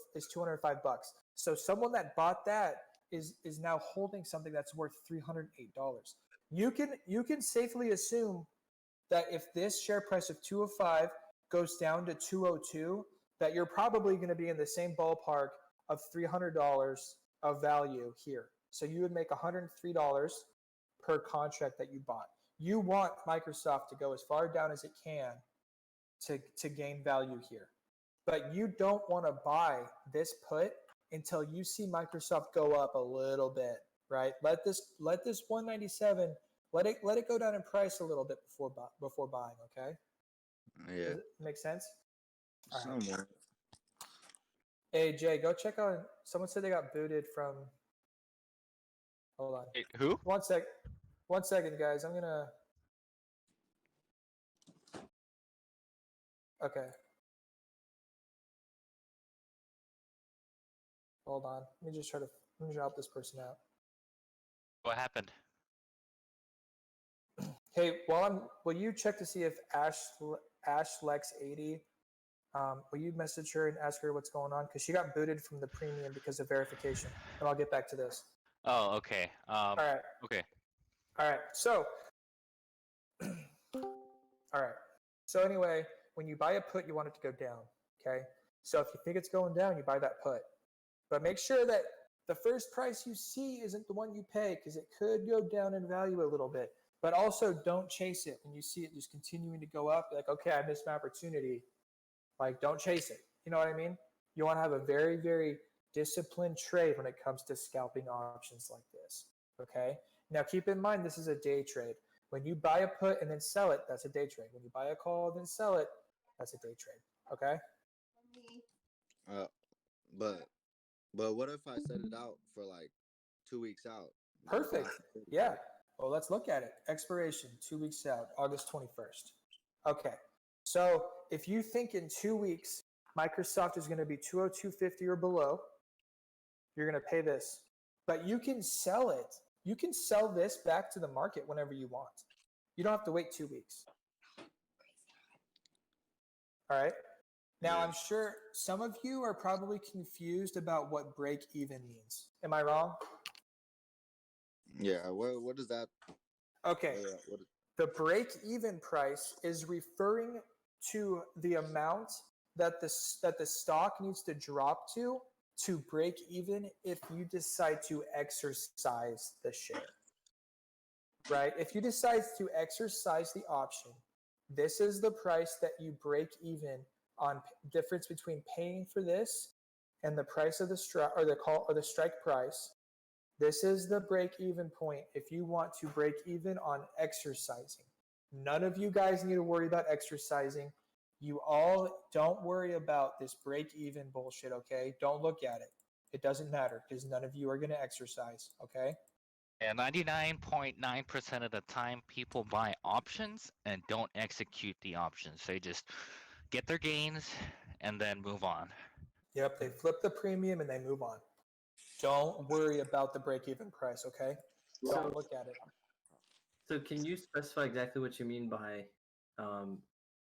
[SPEAKER 1] So someone that bought that is now holding something that's worth $308. You can safely assume that if this share price of 205 goes down to 202, that you're probably going to be in the same ballpark of $300 of value here. So you would make $103 per contract that you bought. You want Microsoft to go as far down as it can to gain value here. But you don't want to buy this put until you see Microsoft go up a little bit, right? Let this 197 let it go down in price a little bit before buying, okay?
[SPEAKER 4] Yeah.
[SPEAKER 1] Does it make sense?
[SPEAKER 4] Somewhat.
[SPEAKER 1] Right. Hey Jay, go check out. Someone said they got booted from. Hold on.
[SPEAKER 2] Wait, who?
[SPEAKER 1] 1 second, guys. I'm gonna. Okay. Hold on. Let me help this person out.
[SPEAKER 2] What happened?
[SPEAKER 1] Hey, will you check to see if Ashlex80, will you message her and ask her what's going on? Because she got booted from the premium because of verification. And I'll get back to this.
[SPEAKER 2] Oh, okay.
[SPEAKER 1] All right.
[SPEAKER 2] Okay.
[SPEAKER 1] All right. So, all right. So anyway, when you buy a put, you want it to go down. Okay. So if you think it's going down, you buy that put. But make sure that the first price you see isn't the one you pay, because it could go down in value a little bit. But also don't chase it when you see it just continuing to go up. Like, okay, I missed my opportunity. Like, don't chase it. You know what I mean? You want to have a very, very disciplined trade when it comes to scalping options like this. Okay? Now, keep in mind, this is a day trade. When you buy a put and then sell it, that's a day trade. When you buy a call and then sell it, that's a day trade. Okay?
[SPEAKER 4] But what if I set it out for like 2 weeks out?
[SPEAKER 1] Perfect. Yeah. Well, let's look at it. Expiration 2 weeks out, August 21st. Okay. So if you think in 2 weeks Microsoft is going to be 202.50 or below, you're going to pay this. But you can sell it. You can sell this back to the market whenever you want. You don't have to wait 2 weeks. All right. Now, I'm sure some of you are probably confused about what break even means. Am I wrong?
[SPEAKER 4] Yeah. What is that?
[SPEAKER 1] Okay. The break even price is referring to the amount that the stock needs to drop to break even if you decide to exercise the share. Right? If you decide to exercise the option, this is the price that you break even on. Difference between paying for this and the price of the strike or the strike price. This is the break even point if you want to break even on exercising. None of you guys need to worry about exercising. You all don't worry about this break even bullshit, okay? Don't look at it. It doesn't matter because none of you are going to exercise, okay?
[SPEAKER 2] And 99.9% of the time, people buy options and don't execute the options. They just get their gains and then move on.
[SPEAKER 1] Yep, they flip the premium and they move on. Don't worry about the break-even price, okay? Don't look at it.
[SPEAKER 6] So can you specify exactly what you mean by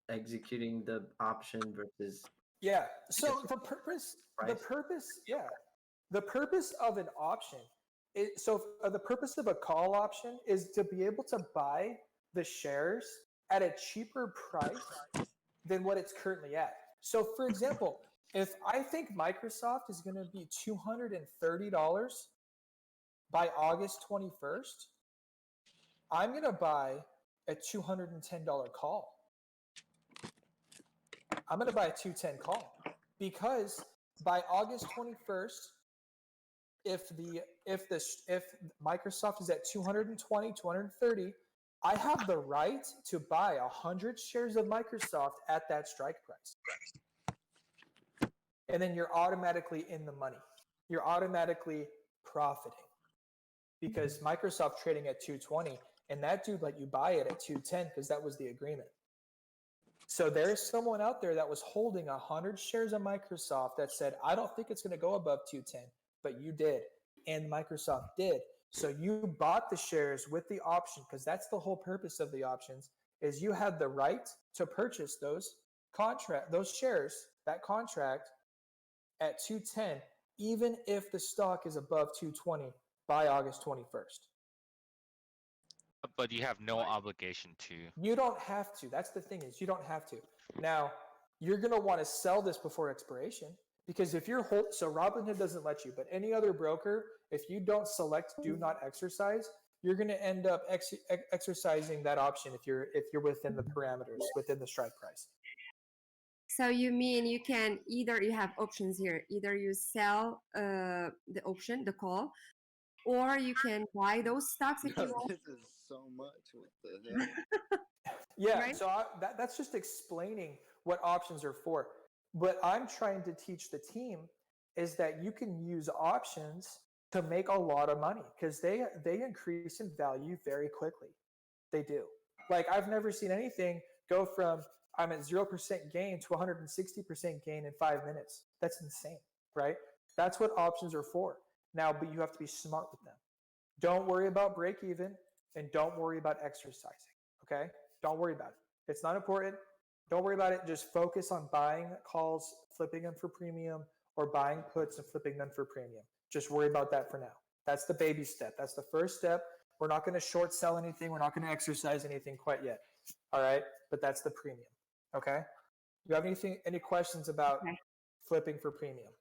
[SPEAKER 6] executing the option versus?
[SPEAKER 1] Yeah. So the purpose of an option the purpose of a call option is to be able to buy the shares at a cheaper price than what it's currently at. So for example, if I think Microsoft is going to be $230 by August 21st, I'm going to buy a $210 call. I'm going to buy a 210 call because by August 21st, if Microsoft is at 220, 230, I have the right to buy 100 shares of Microsoft at that strike price. And then you're automatically in the money. You're automatically profiting because Microsoft trading at 220 and that dude let you buy it at 210 because that was the agreement. So there's someone out there that was holding 100 shares of Microsoft that said, I don't think it's going to go above 210, but you did. And Microsoft did. So you bought the shares with the option because that's the whole purpose of the options is you had the right to purchase those shares, that contract at 210, even if the stock is above 220 by August 21st.
[SPEAKER 2] But you have no obligation to.
[SPEAKER 1] You don't have to. That's the thing is you don't have to. Now, you're going to want to sell this before expiration because if you're so Robinhood doesn't let you, but any other broker, if you don't select do not exercise, you're going to end up exercising that option if you're within the parameters, within the strike price.
[SPEAKER 9] So you mean you can you have options here. Either you sell the option, the call, or you can buy those stocks if you want.
[SPEAKER 4] This is so much. What the hell?
[SPEAKER 1] Yeah,
[SPEAKER 9] Right?
[SPEAKER 1] so that's just explaining what options are for. What I'm trying to teach the team is that you can use options to make a lot of money because they increase in value very quickly. They do. Like I've never seen anything go from I'm at 0% gain to 160% gain in 5 minutes. That's insane, right? That's what options are for. Now, but you have to be smart with them. Don't worry about break even and don't worry about exercising, Okay, don't worry about it. It's not important. Don't worry about it. Just focus on buying calls, flipping them for premium, or buying puts and flipping them for premium. Just worry about that for now. That's the baby step. That's the first step. We're not going to short sell anything. We're not going to exercise anything quite yet. All right, but that's the premium. Okay. You have any questions about flipping for premium?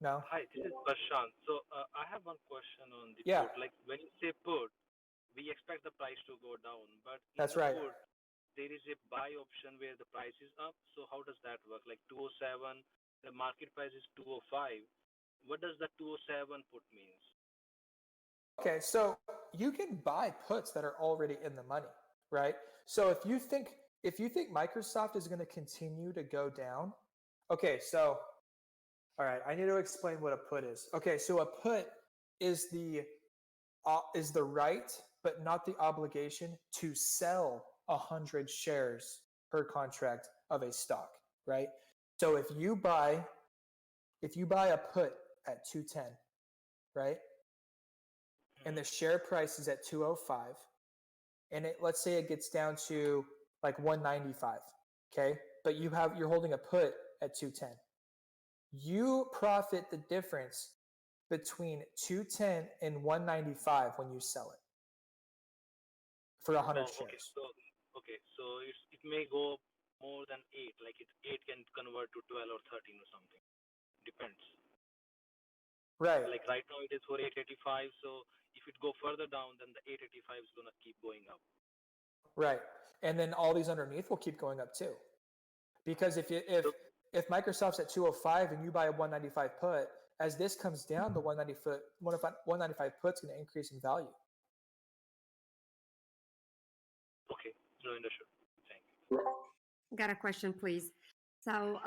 [SPEAKER 1] No.
[SPEAKER 10] Hi, this is Prashant. So I have one question on the
[SPEAKER 1] Yeah.
[SPEAKER 10] put. Like when you say put, we expect the price to go down, but in
[SPEAKER 1] That's
[SPEAKER 10] the
[SPEAKER 1] right.
[SPEAKER 10] put, there is a buy option where the price is up. So how does that work? Like 207, the market price is 205. What does the 207 put means?
[SPEAKER 1] Okay, so you can buy puts that are already in the money, right? So if you think Microsoft is going to continue to go down, okay, so all right, I need to explain what a put is. Okay, so a put is the right but not the obligation to sell 100 shares per contract of a stock, right? So if you buy a put at 210, right? And the share price is at 205, and let's say it gets down to like 195, okay? But you're holding a put at 210. You profit the difference between 210 and 195 when you sell it for 100 shares.
[SPEAKER 10] Okay, so it may go more than 8, like 8 can convert to 12 or 13 or something. Depends.
[SPEAKER 1] Right.
[SPEAKER 10] Like right now it is for 885, so if it go further down, then the 885 is gonna keep going up.
[SPEAKER 1] Right, and then all these underneath will keep going up too, because if Microsoft's at 205 and you buy a 195 put, as this comes down, the 195 put's going to increase in value.
[SPEAKER 10] Okay, so understood. Thank you.
[SPEAKER 9] Got a question, please. So,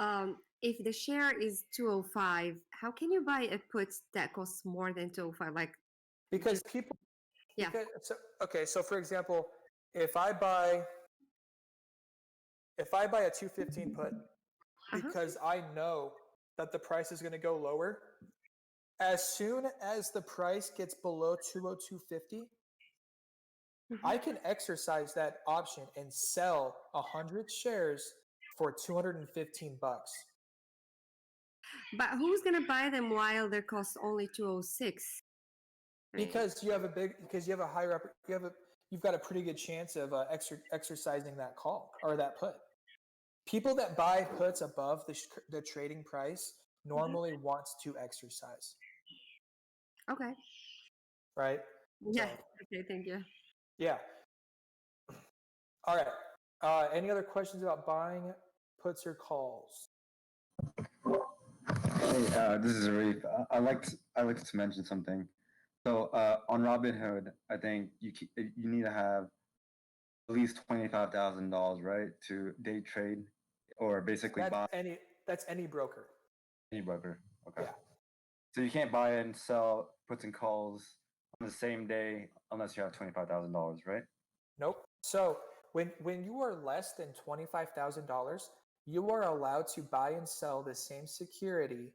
[SPEAKER 9] if the share is 205, how can you buy a put that costs more than 205? Like,
[SPEAKER 1] because people,
[SPEAKER 9] yeah.
[SPEAKER 1] So for example, if I buy a 215 put, because I know that the price is going to go lower, as soon as the price gets below 202.50, I can exercise that option and sell 100 shares for $215.
[SPEAKER 9] But who's going to buy them while their cost only 206?
[SPEAKER 1] Because you have a higher up, you've got a pretty good chance of exercising that call or that put. People that buy puts above the trading price normally wants to exercise.
[SPEAKER 9] Okay.
[SPEAKER 1] Right?
[SPEAKER 9] Yeah. Okay, thank you.
[SPEAKER 1] Yeah. All right. Any other questions about buying puts or calls?
[SPEAKER 11] Hey, this is Arif. I like to mention something. So on Robinhood, I think you need to have at least $25,000, right, to day trade or basically buy.
[SPEAKER 1] That's any broker.
[SPEAKER 11] Any broker. Okay.
[SPEAKER 1] Yeah.
[SPEAKER 11] So you can't buy and sell puts and calls on the same day unless you have $25,000, right?
[SPEAKER 1] Nope. So when you are less than $25,000, you are allowed to buy and sell the same security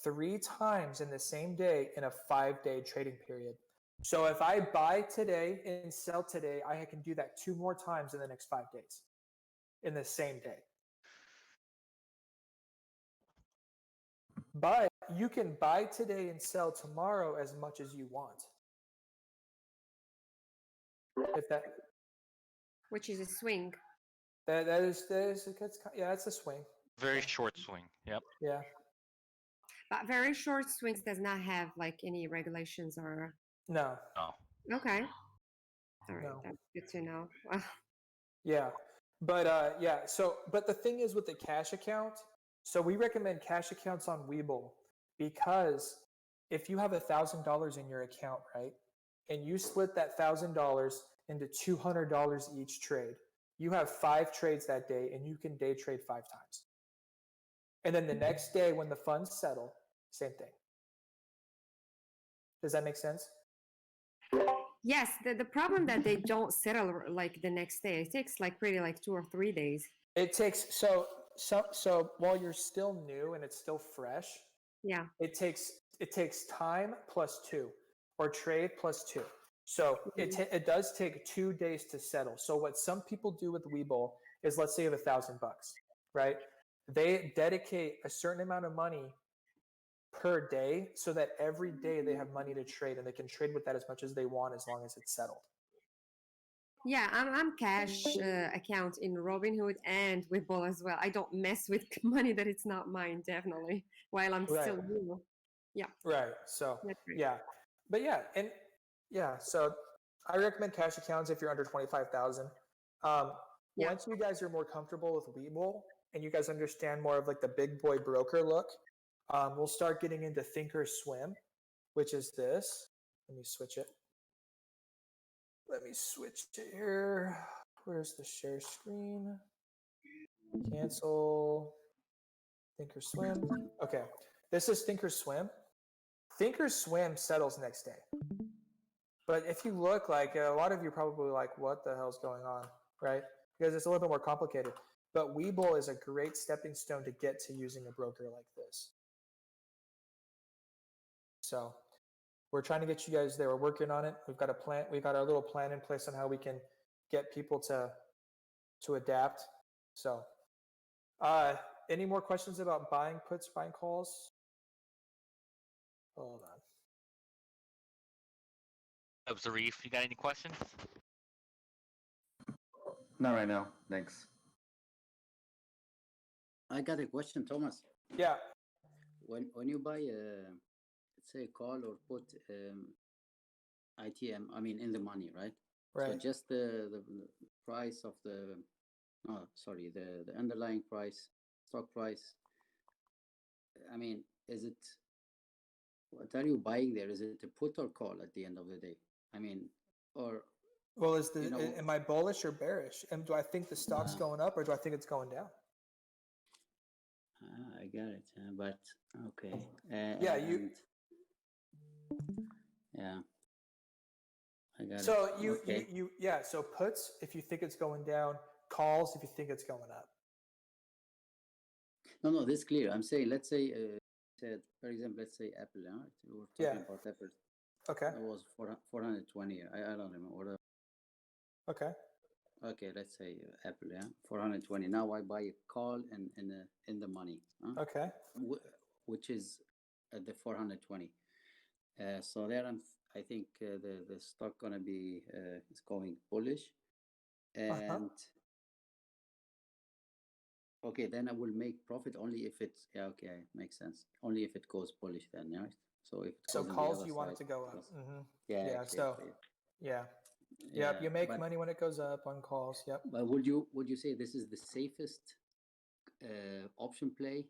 [SPEAKER 1] 3 times in the same day in a 5-day trading period. So if I buy today and sell today, I can do that 2 more times in the next 5 days in the same day. But you can buy today and sell tomorrow as much as you want.
[SPEAKER 9] Which is a swing.
[SPEAKER 1] That's a swing.
[SPEAKER 2] Very short swing. Yep.
[SPEAKER 1] Yeah.
[SPEAKER 9] But very short swings does not have like any regulations or.
[SPEAKER 1] No.
[SPEAKER 2] No.
[SPEAKER 9] Okay. All right,
[SPEAKER 1] No.
[SPEAKER 9] that's good to know.
[SPEAKER 1] Yeah, but but the thing is with the cash account, so we recommend cash accounts on Webull because if you have $1,000 in your account, right, and you split that $1,000 into $200 each trade, you have 5 trades that day, and you can day trade 5 times. And then the next day when the funds settle, same thing. Does that make sense?
[SPEAKER 9] Yes, the problem that they don't settle like the next day. It takes like 2 or 3 days.
[SPEAKER 1] It takes so while you're still new and it's still fresh.
[SPEAKER 9] Yeah.
[SPEAKER 1] It takes time plus 2 or trade plus 2. So it does take 2 days to settle. So what some people do with Webull is, let's say you have $1,000, right? They dedicate a certain amount of money per day so that every day they have money to trade, and they can trade with that as much as they want as long as it's settled.
[SPEAKER 9] Yeah, I'm cash account in Robinhood and Webull as well. I don't mess with money that it's not mine, definitely, while I'm still new. Yeah.
[SPEAKER 1] Right. So yeah, but yeah, and yeah, so I recommend cash accounts if you're under 25,000. Once you guys are more comfortable with Webull and you guys understand more of like the big boy broker look, we'll start getting into Thinkorswim, which is this. Let me switch it. Let me switch it here. Where's the share screen? Cancel. Thinkorswim. Okay, this is Thinkorswim. Thinkorswim settles next day. But if you look, like a lot of you are probably like, what the hell's going on, right? Because it's a little bit more complicated. But Webull is a great stepping stone to get to using a broker like this. So we're trying to get you guys there. We're working on it. We've got a plan. We've got our little plan in place on how we can get people to adapt. So any more questions about buying puts, buying calls? Hold on.
[SPEAKER 2] Zarif, you got any questions?
[SPEAKER 11] Not right now. Thanks.
[SPEAKER 7] I got a question, Thomas.
[SPEAKER 1] Yeah.
[SPEAKER 7] When you buy let's say a call or put ITM, I mean in the money, right?
[SPEAKER 1] Right.
[SPEAKER 7] So just the price of the the underlying price, stock price. I mean, is it, what are you buying there? Is it a put or call at the end of the day? I mean, or
[SPEAKER 1] well, am I bullish or bearish? And do I think the stock's going up or do I think it's going down?
[SPEAKER 7] I got it, but okay.
[SPEAKER 1] Yeah,
[SPEAKER 7] I got it.
[SPEAKER 1] So so puts if you think it's going down, calls if you think it's going up.
[SPEAKER 7] No, this is clear. I'm saying, let's say, for example, let's say Apple. We're talking about Apple.
[SPEAKER 1] Okay.
[SPEAKER 7] It was 420. I don't remember.
[SPEAKER 1] Okay.
[SPEAKER 7] Okay, let's say Apple, 420. Now I buy a call in the money.
[SPEAKER 1] Okay.
[SPEAKER 7] Which is at the 420. So there, I think the stock gonna be is going bullish, and okay, then I will make profit only if it's makes sense. Only if it goes bullish, then right. So if it goes
[SPEAKER 1] calls, you want it to go up. Yep, you make money when it goes up on calls. Yep.
[SPEAKER 7] But would you say this is the safest option play?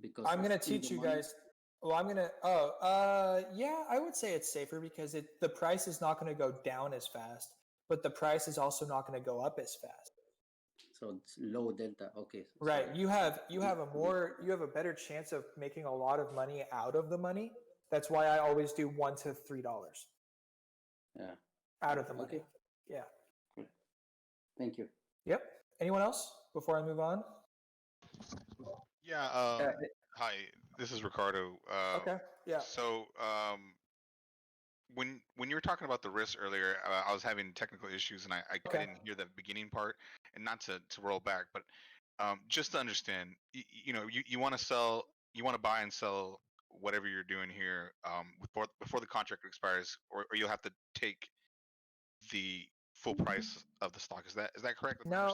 [SPEAKER 7] Because
[SPEAKER 1] I'm going to teach you guys. Well, I'm going to. I would say it's safer because the price is not going to go down as fast, but the price is also not going to go up as fast.
[SPEAKER 7] So it's low delta. Okay.
[SPEAKER 1] Right. You have a better chance of making a lot of money out of the money. That's why I always do $1 to $3.
[SPEAKER 7] Yeah.
[SPEAKER 1] Out of the money.
[SPEAKER 7] Okay.
[SPEAKER 1] Yeah.
[SPEAKER 7] Thank you.
[SPEAKER 1] Yep. Anyone else before I move on?
[SPEAKER 12] Yeah. Hi, this is Ricardo.
[SPEAKER 1] Okay. Yeah.
[SPEAKER 12] So, when you were talking about the risk earlier, I was having technical issues and I didn't hear the beginning part. And not to roll back, but just to understand, you want to sell, you want to buy and sell whatever you're doing here before the contract expires, or you'll have to take the full price of the stock. Is that correct?
[SPEAKER 1] No.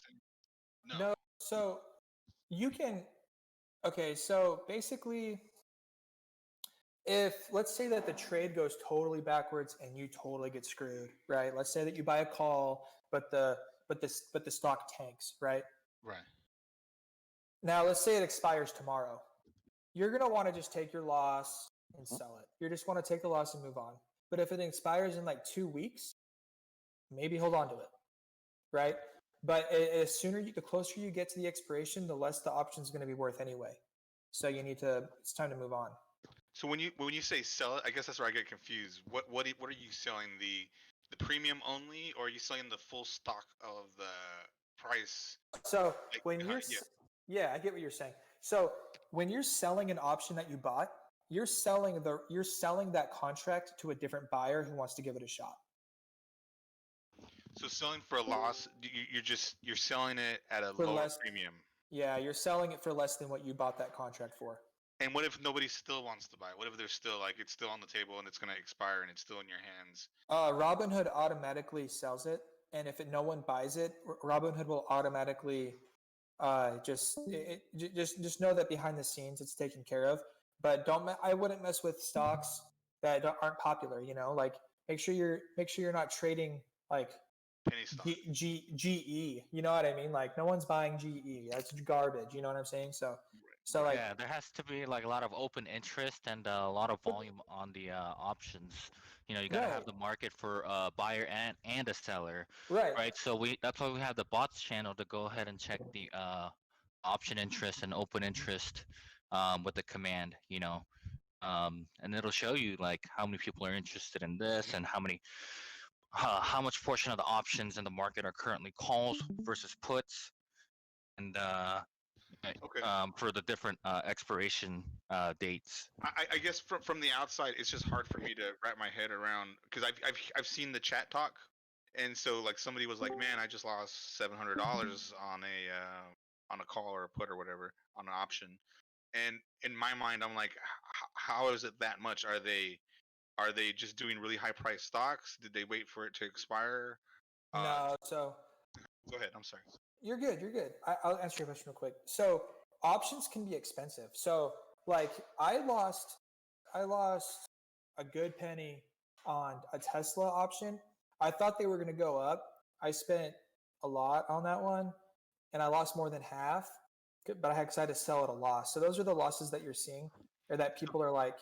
[SPEAKER 1] So you can. Okay, so basically, if let's say that the trade goes totally backwards and you totally get screwed, right? Let's say that you buy a call, but the stock tanks, right?
[SPEAKER 12] Right.
[SPEAKER 1] Now let's say it expires tomorrow. You're gonna want to just take your loss and sell it. You just want to take the loss and move on. But if it expires in like 2 weeks, maybe hold on to it, right? But the closer you get to the expiration, the less the option is going to be worth anyway. So it's time to move on.
[SPEAKER 12] So when you say sell it, I guess that's where I get confused. What are you selling, the premium only, or are you selling the full stock of the price?
[SPEAKER 1] So when I get what you're saying. So when you're selling an option that you bought, you're selling that contract to a different buyer who wants to give it a shot.
[SPEAKER 12] So selling for a loss, you're selling it at a
[SPEAKER 1] For
[SPEAKER 12] lower
[SPEAKER 1] less.
[SPEAKER 12] premium.
[SPEAKER 1] Yeah, you're selling it for less than what you bought that contract for.
[SPEAKER 12] And what if nobody still wants to buy it? What if there's still like it's still on the table and it's gonna expire and it's still in your hands?
[SPEAKER 1] Robinhood automatically sells it, and if no one buys it, Robinhood will automatically just know that behind the scenes it's taken care of. But I wouldn't mess with stocks that aren't popular. You know, like make sure you're not trading like
[SPEAKER 12] penny stock.
[SPEAKER 1] GE. You know what I mean? Like no one's buying GE. That's garbage. You know what I'm saying? So like
[SPEAKER 2] yeah, there has to be like a lot of open interest and a lot of volume on the options. You know, you gotta have
[SPEAKER 1] Right.
[SPEAKER 2] the market for a buyer and a seller.
[SPEAKER 1] Right.
[SPEAKER 2] So that's why we have the bots channel to go ahead and check the option interest and open interest with the command. You know, and it'll show you like how many people are interested in this and how much portion of the options in the market are currently calls versus puts, and
[SPEAKER 12] Okay.
[SPEAKER 2] for the different expiration dates.
[SPEAKER 12] I guess from the outside, it's just hard for me to wrap my head around because I've seen the chat talk, and so like somebody was like, "Man, I just lost $700 on a call or a put or whatever on an option," and in my mind, I'm like, "How is it that much? Are they just doing really high price stocks? Did they wait for it to expire?"
[SPEAKER 1] No. So
[SPEAKER 12] Go ahead. I'm sorry.
[SPEAKER 1] you're good. You're good. I'll answer your question real quick. So options can be expensive. So like I lost a good penny on a Tesla option. I thought they were going to go up. I spent a lot on that one, and I lost more than half. But I had to sell at a loss. So those are the losses that you're seeing, or that people are like,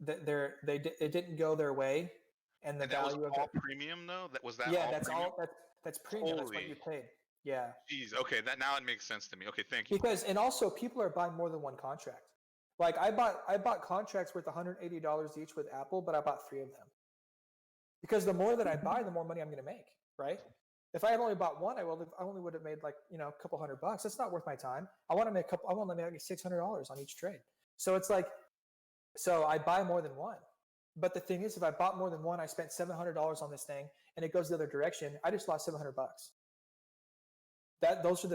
[SPEAKER 1] it didn't go their way, and the
[SPEAKER 12] And that was
[SPEAKER 1] value of
[SPEAKER 12] all
[SPEAKER 1] it.
[SPEAKER 12] premium though. That was that.
[SPEAKER 1] Yeah,
[SPEAKER 12] all
[SPEAKER 1] that's
[SPEAKER 12] premium?
[SPEAKER 1] all. That's premium. That's what you paid. Yeah.
[SPEAKER 12] Jeez. Okay. That now it makes sense to me. Okay. Thank you.
[SPEAKER 1] Because and also people are buying more than one contract. Like I bought contracts worth $180 each with Apple, but I bought 3 of them. Because the more that I buy, the more money I'm going to make, right? If I had only bought one, I only would have made like a couple $100. That's not worth my time. I want to make $600 on each trade. So it's like, so I buy more than one. But the thing is, if I bought more than one, I spent $700 on this thing, and it goes the other direction. I just lost $700. Those are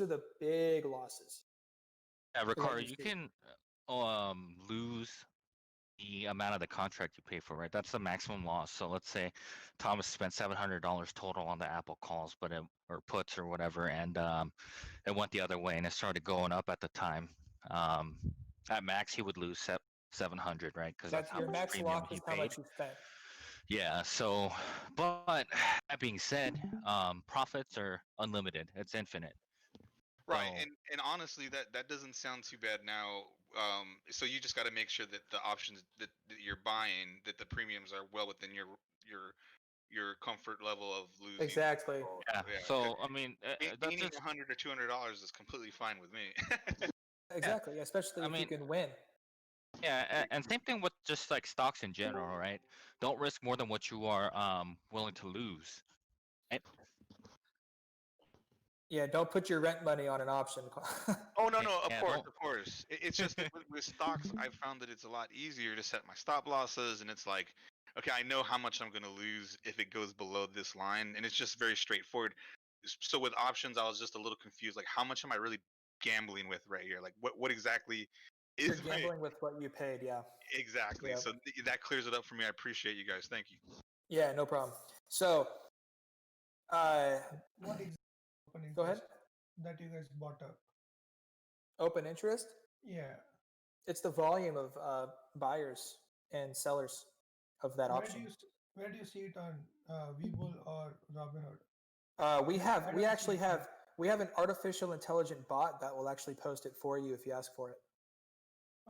[SPEAKER 1] the big losses.
[SPEAKER 2] Yeah, Ricardo, you can lose the amount of the contract you pay for, right? That's the maximum loss. So let's say Thomas spent $700 total on the Apple calls, or puts or whatever, and it went the other way, and it started going up at the time. At max, he would lose 700, right? Because that's how
[SPEAKER 1] your
[SPEAKER 2] much
[SPEAKER 1] max
[SPEAKER 2] premium
[SPEAKER 1] loss
[SPEAKER 2] he
[SPEAKER 1] is how
[SPEAKER 2] paid.
[SPEAKER 1] much you spent.
[SPEAKER 2] Yeah. So, but that being said, profits are unlimited. It's infinite.
[SPEAKER 12] Right,
[SPEAKER 2] So-
[SPEAKER 12] and honestly, that doesn't sound too bad now. So you just got to make sure that the options that you're buying, that the premiums are well within your comfort level of losing.
[SPEAKER 1] Exactly.
[SPEAKER 2] Yeah. So I mean, that's
[SPEAKER 12] gaining
[SPEAKER 2] just
[SPEAKER 12] $100 or $200 is completely fine with me.
[SPEAKER 1] Exactly, especially if you can win.
[SPEAKER 2] Yeah, and same thing with just like stocks in general, right? Don't risk more than what you are willing to lose. Right?
[SPEAKER 1] Yeah, don't put your rent money on an option.
[SPEAKER 12] Oh no, of
[SPEAKER 2] Yeah,
[SPEAKER 12] course,
[SPEAKER 2] don't-
[SPEAKER 12] of course. It's just that with stocks, I've found that it's a lot easier to set my stop losses, and it's like, okay, I know how much I'm going to lose if it goes below this line, and it's just very straightforward. So with options, I was just a little confused. Like, how much am I really gambling with right here? Like, what exactly
[SPEAKER 1] You're
[SPEAKER 12] is my
[SPEAKER 1] gambling with what you paid. Yeah.
[SPEAKER 12] exactly?
[SPEAKER 1] Yeah.
[SPEAKER 12] So that clears it up for me. I appreciate you guys. Thank you.
[SPEAKER 1] Yeah, no problem. So,
[SPEAKER 5] What is open
[SPEAKER 1] go ahead.
[SPEAKER 5] interest that you guys bought up?
[SPEAKER 1] Open interest.
[SPEAKER 5] Yeah.
[SPEAKER 1] It's the volume of buyers and sellers of that option.
[SPEAKER 5] Where do you see it on Webull or Robinhood?
[SPEAKER 1] We have an artificial intelligent bot that will actually post it for you if you ask for it.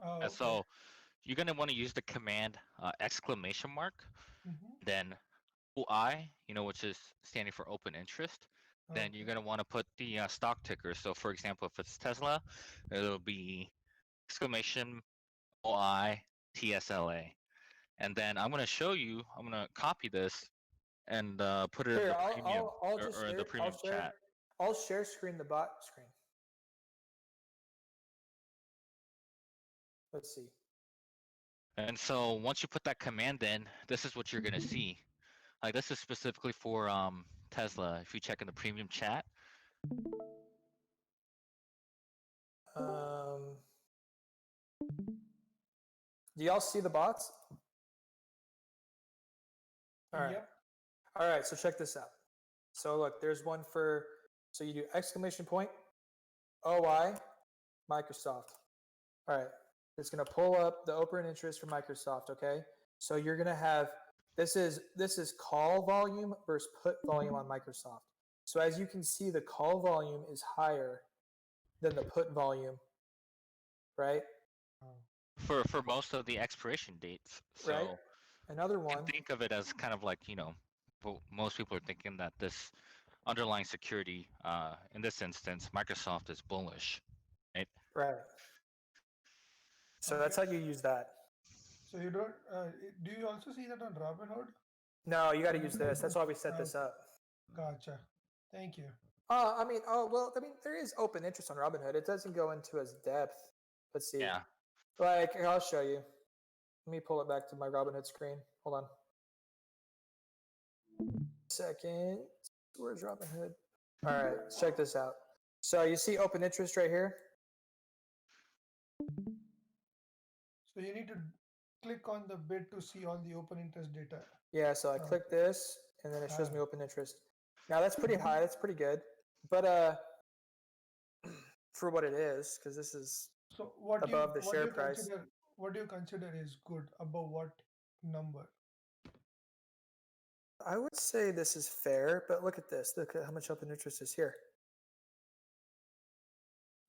[SPEAKER 5] Oh,
[SPEAKER 2] And so you're gonna want to use the command exclamation mark, then OI, which is standing for open interest. Then you're gonna want to put the stock ticker. So for example, if it's Tesla, it'll be exclamation OI TSLA. And then I'm gonna show you. I'm gonna copy this and put it in the premium or in the premium chat.
[SPEAKER 1] I'll share screen the bot screen. Let's see.
[SPEAKER 2] And so once you put that command in, this is what you're gonna see. Like this is specifically for Tesla, if you check in the premium chat,
[SPEAKER 1] do y'all see the bots? All right.
[SPEAKER 5] Yep.
[SPEAKER 1] All right, so check this out. So look, there's one for, so you do exclamation point, OI, Microsoft. All right, it's gonna pull up the open interest for Microsoft, okay? So you're gonna have, this is call volume versus put volume on Microsoft. So as you can see, the call volume is higher than the put volume, right?
[SPEAKER 2] for most of the expiration dates. So
[SPEAKER 1] Right. Another
[SPEAKER 2] you
[SPEAKER 1] one.
[SPEAKER 2] can think of it as kind of like, most people are thinking that this underlying security, in this instance, Microsoft is bullish, right?
[SPEAKER 1] Right. So that's how you use that.
[SPEAKER 5] So you don't. Do you also see that on Robinhood?
[SPEAKER 1] No, you got to use this. That's why we set this up.
[SPEAKER 5] Gotcha. Thank you.
[SPEAKER 1] There is open interest on Robinhood. It doesn't go into as depth. Let's see.
[SPEAKER 2] Yeah.
[SPEAKER 1] Like, I'll show you. Let me pull it back to my Robinhood screen. Hold on. Second. Where's Robinhood? All right, let's check this out. So you see open interest right here?
[SPEAKER 5] So you need to click on the bid to see all the open interest data.
[SPEAKER 1] Yeah, so I click this, and then it shows me open interest. Now that's pretty high. That's pretty good. But for what it is, because this is
[SPEAKER 5] So what
[SPEAKER 1] above the share price.
[SPEAKER 5] What do you consider is good? Above what number?
[SPEAKER 1] I would say this is fair, but look at this. Look at how much open interest is here.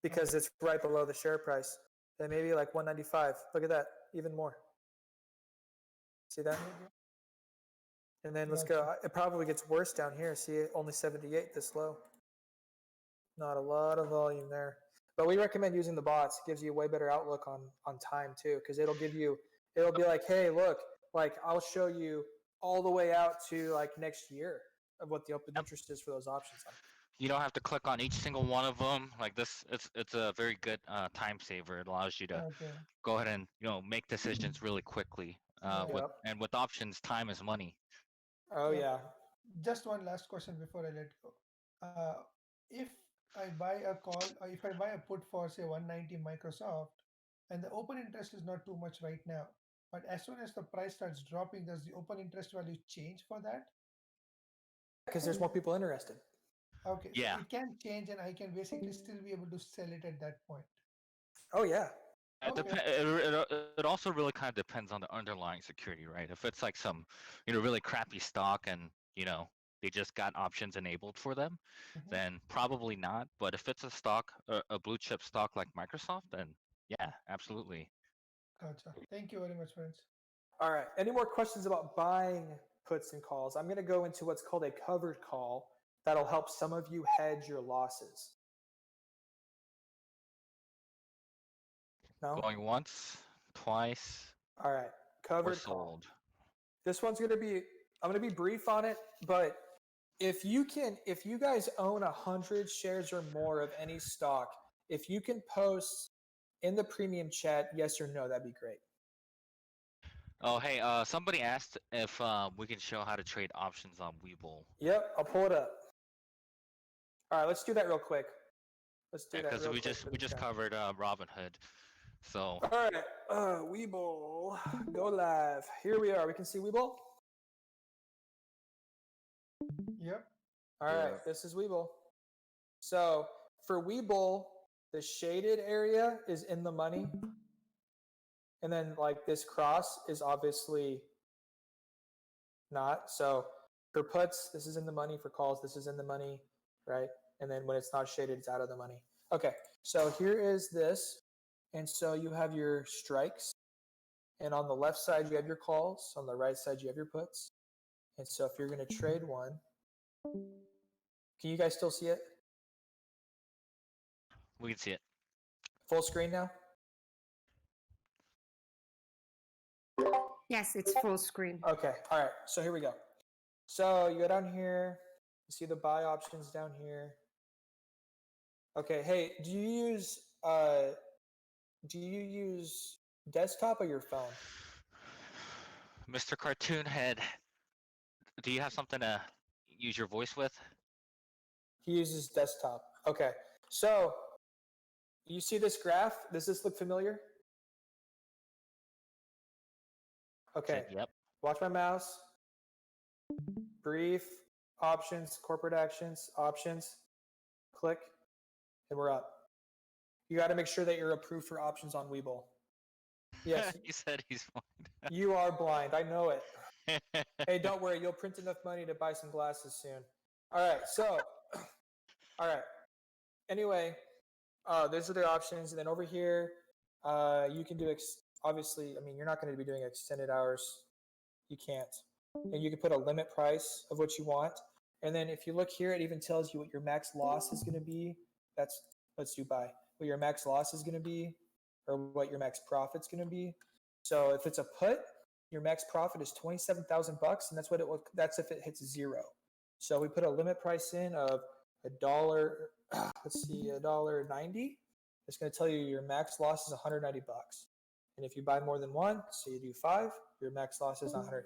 [SPEAKER 1] Because it's right below the share price. And maybe like 195. Look at that. Even more. See that? And then let's go. It probably gets worse down here. See, only 78 this low. Not a lot of volume there. But we recommend using the bots. It gives you a way better outlook on time too, because it'll be like, hey, look, like I'll show you all the way out to like next year of what the open interest is for those options.
[SPEAKER 2] You don't have to click on each single one of them. Like this, it's a very good time saver. It allows you to go ahead and make decisions really quickly. With options, time is money.
[SPEAKER 1] Oh yeah.
[SPEAKER 5] Just one last question before I let go. If I buy a call, or if I buy a put for say 190 Microsoft, and the open interest is not too much right now, but as soon as the price starts dropping, does the open interest value change for that?
[SPEAKER 1] Because there's more people interested.
[SPEAKER 5] Okay.
[SPEAKER 2] Yeah.
[SPEAKER 5] So it can change, and I can basically still be able to sell it at that point.
[SPEAKER 1] Oh yeah.
[SPEAKER 2] It also really kind of depends on the underlying security, right? If it's like some, really crappy stock and, they just got options enabled for them, then probably not. But if it's a stock, a blue chip stock like Microsoft, then yeah, absolutely.
[SPEAKER 5] Gotcha. Thank you very much, friends.
[SPEAKER 1] All right. Any more questions about buying puts and calls? I'm going to go into what's called a covered call. That'll help some of you hedge your losses. No?
[SPEAKER 2] Going once, twice.
[SPEAKER 1] All right. Covered call. This one's going to be, I'm going to be brief on it, but if you guys own 100 shares or more of any stock, if you can post in the premium chat yes or no, that'd be great.
[SPEAKER 2] Oh, hey, somebody asked if we can show how to trade options on Webull.
[SPEAKER 1] Yep, I'll pull it up. All right, let's do that real quick. Let's do that
[SPEAKER 2] because
[SPEAKER 1] real
[SPEAKER 2] we
[SPEAKER 1] quick
[SPEAKER 2] just covered Robinhood. So
[SPEAKER 1] all right, Webull, go live. Here we are. We can see Webull.
[SPEAKER 5] Yep.
[SPEAKER 1] All right, this is Webull. So for Webull, the shaded area is in the money. And then like this cross is obviously not. So for puts, this is in the money. For calls, this is in the money, right? And then when it's not shaded, it's out of the money. Okay, so here is this. And so you have your strikes. And on the left side, you have your calls. On the right side, you have your puts. And so if you're going to trade one, can you guys still see it?
[SPEAKER 2] We can see it.
[SPEAKER 1] Full screen now?
[SPEAKER 9] Yes, it's full screen.
[SPEAKER 1] Okay, all right. So here we go. So you go down here. You see the buy options down here. Okay, hey, do you use desktop or your phone?
[SPEAKER 2] Mr. Cartoon Head, do you have something to, use your voice with?
[SPEAKER 1] He uses desktop. Okay. So you see this graph? Does this look familiar? Okay.
[SPEAKER 2] Yep.
[SPEAKER 1] Watch my mouse. Brief, options, corporate actions, options. Click, and we're up. You got to make sure that you're approved for options on Webull. Yes.
[SPEAKER 2] He said he's blind.
[SPEAKER 1] You are blind. I know it. Hey, don't worry. You'll print enough money to buy some glasses soon. All right. So, all right. Anyway, those are the options. And then over here, you can do, obviously, I mean, you're not going to be doing extended hours. You can't. And you can put a limit price of what you want. And then if you look here, it even tells you what your max loss is going to be. Let's do buy. What your max loss is going to be, or what your max profit's going to be. So if it's a put, your max profit is $27,000, and that's what it will. That's if it hits zero. So we put a limit price in of $1. Let's see, $1.90. It's going to tell you your max loss is $190. And if you buy more than one, so you do 5, your max loss is $150.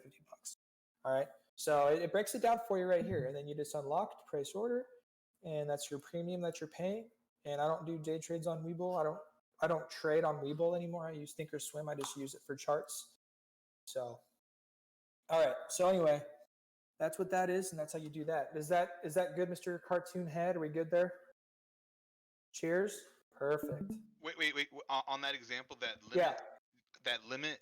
[SPEAKER 1] All right. So it breaks it down for you right here, and then you just unlock price order, and that's your premium that you're paying. And I don't do day trades on Webull. I don't trade on Webull anymore. I use Thinkorswim. I just use it for charts. So, all right. So anyway, that's what that is, and that's how you do that. Is that good, Mr. Cartoon Head? Are we good there? Cheers. Perfect.
[SPEAKER 12] Wait. On that example, that limit.
[SPEAKER 1] Yeah.
[SPEAKER 12] That limit.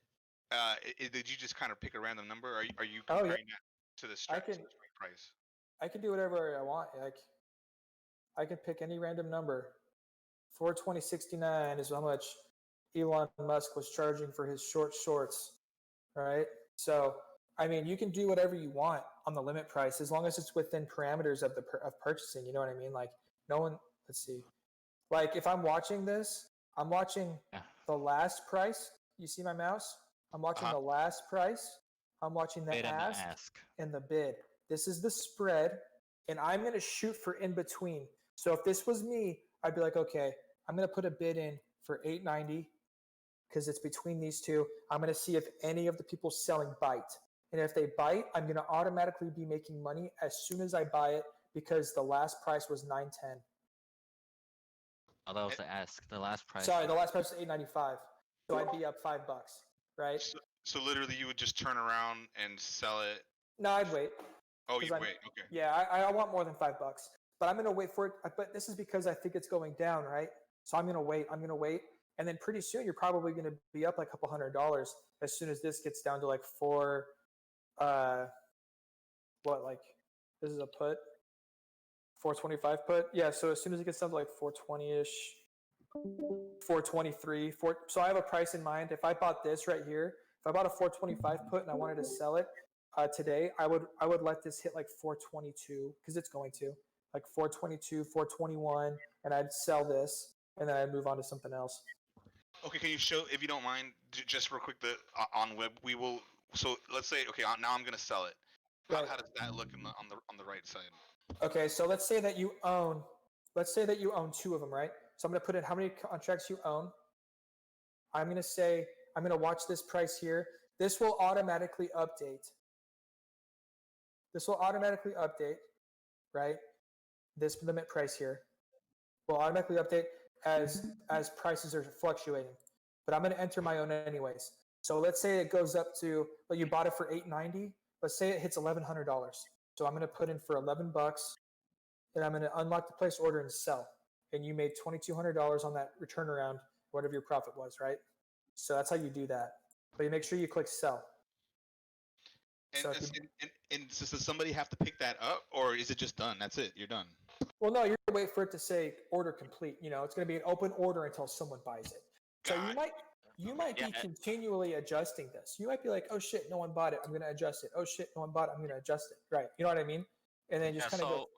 [SPEAKER 12] Did you just kind of pick a random number? Are you comparing that to the strike price?
[SPEAKER 1] I can do whatever I want. Like, I can pick any random number. 420.69 is how much Elon Musk was charging for his shorts. Right? So, I mean, you can do whatever you want on the limit price as long as it's within parameters of purchasing. You know what I mean? Like, no one. Let's see. Like, if I'm watching this, I'm watching the last price. You see my mouse? I'm watching the last price. I'm watching the ask and the bid. This is the spread, and I'm going to shoot for in between. So if this was me, I'd be like, okay, I'm going to put a bid in for $8.90 because it's between these two. I'm going to see if any of the people selling bite. And if they bite, I'm going to automatically be making money as soon as I buy it because the last price was $9.10.
[SPEAKER 2] Oh, that was the ask. The last price.
[SPEAKER 1] Sorry, the last price was $8.95. So I'd be up $5, right?
[SPEAKER 12] So literally, you would just turn around and sell it.
[SPEAKER 1] No, I'd wait.
[SPEAKER 12] Oh, you wait. Okay.
[SPEAKER 1] Yeah, I want more than $5, but I'm gonna wait for it. But this is because I think it's going down, right? So I'm gonna wait. And then pretty soon you're probably gonna be up like a couple $100 as soon as this gets down to like this is a put. 425 put. Yeah, so as soon as it gets down to like 420-ish, 423, so I have a price in mind. If I bought this right here, if I bought a 425 put and I wanted to sell it today, I would let this hit like 422 because it's going to like 422, 421, and I'd sell this and then I'd move on to something else.
[SPEAKER 12] Okay, can you show, if you don't mind, just real quick, on web we will. So let's say, okay, now I'm gonna sell it. How does that look on the right side?
[SPEAKER 1] Okay, so let's say that you own 2 of them, right? So I'm going to put in how many contracts you own. I'm going to say, I'm going to watch this price here. This will automatically update. Right? This limit price here will automatically update as prices are fluctuating. But I'm going to enter my own anyways. So let's say it goes up to, well, you bought it for $8.90. Let's say it hits $1,100. So I'm going to put in for $11, and I'm going to unlock the place order and sell. And you made $2,200 on that return around, whatever your profit was, right? So that's how you do that. But you make sure you click sell.
[SPEAKER 12] And so does somebody have to pick that up, or is it just done? That's it. You're done.
[SPEAKER 1] Well, no, you're going to wait for it to say order complete. You know, it's going to be an open order until someone buys it. So you might be continually adjusting this. You might be like, oh shit, no one bought it. I'm going to adjust it. Oh shit, no one bought it. I'm going to adjust it. Right. You know what I mean? And then just kind of go.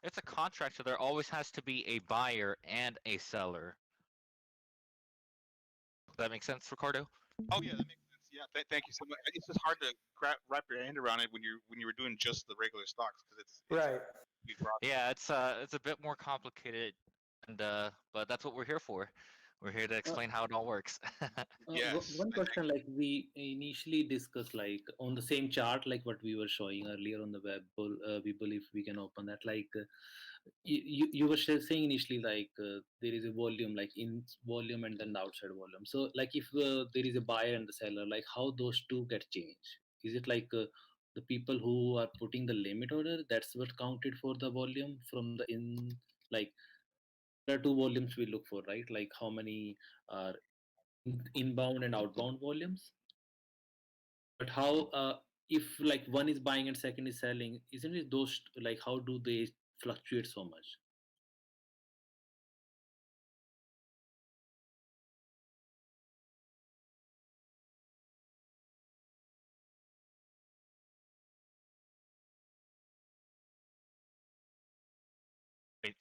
[SPEAKER 2] It's a contract, so there always has to be a buyer and a seller. Does that make sense, Ricardo?
[SPEAKER 12] Oh yeah, that makes sense. Yeah, thank you so much. It's just hard to wrap your hand around it when you were doing just the regular stocks because it's
[SPEAKER 1] right.
[SPEAKER 2] Yeah, it's a bit more complicated, and but that's what we're here for. We're here to explain how it all works.
[SPEAKER 13] One question, like we initially discussed, like on the same chart, like what we were showing earlier on the web, we believe we can open that. Like you were saying initially, like there is a volume, like in volume and then the outside volume. So, like if there is a buyer and the seller, like how those two get changed? Is it like the people who are putting the limit order, that's what counted for the volume from the in, like there are two volumes we look for, right? Like how many are inbound and outbound volumes. But how if like one is buying and second is selling, isn't it those, like how do they fluctuate so much?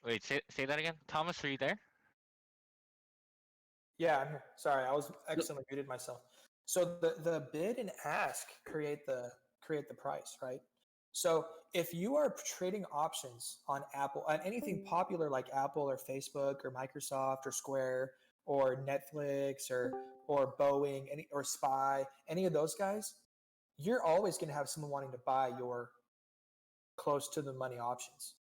[SPEAKER 2] Wait, say that again. Thomas, are you there?
[SPEAKER 1] Yeah, I'm here. Sorry, I was accidentally muted myself. So the bid and ask create the price, right? So if you are trading options on Apple, on anything popular like Apple or Facebook or Microsoft or Square or Netflix or Boeing, or Spy, any of those guys, you're always going to have someone wanting to buy your close to the money options.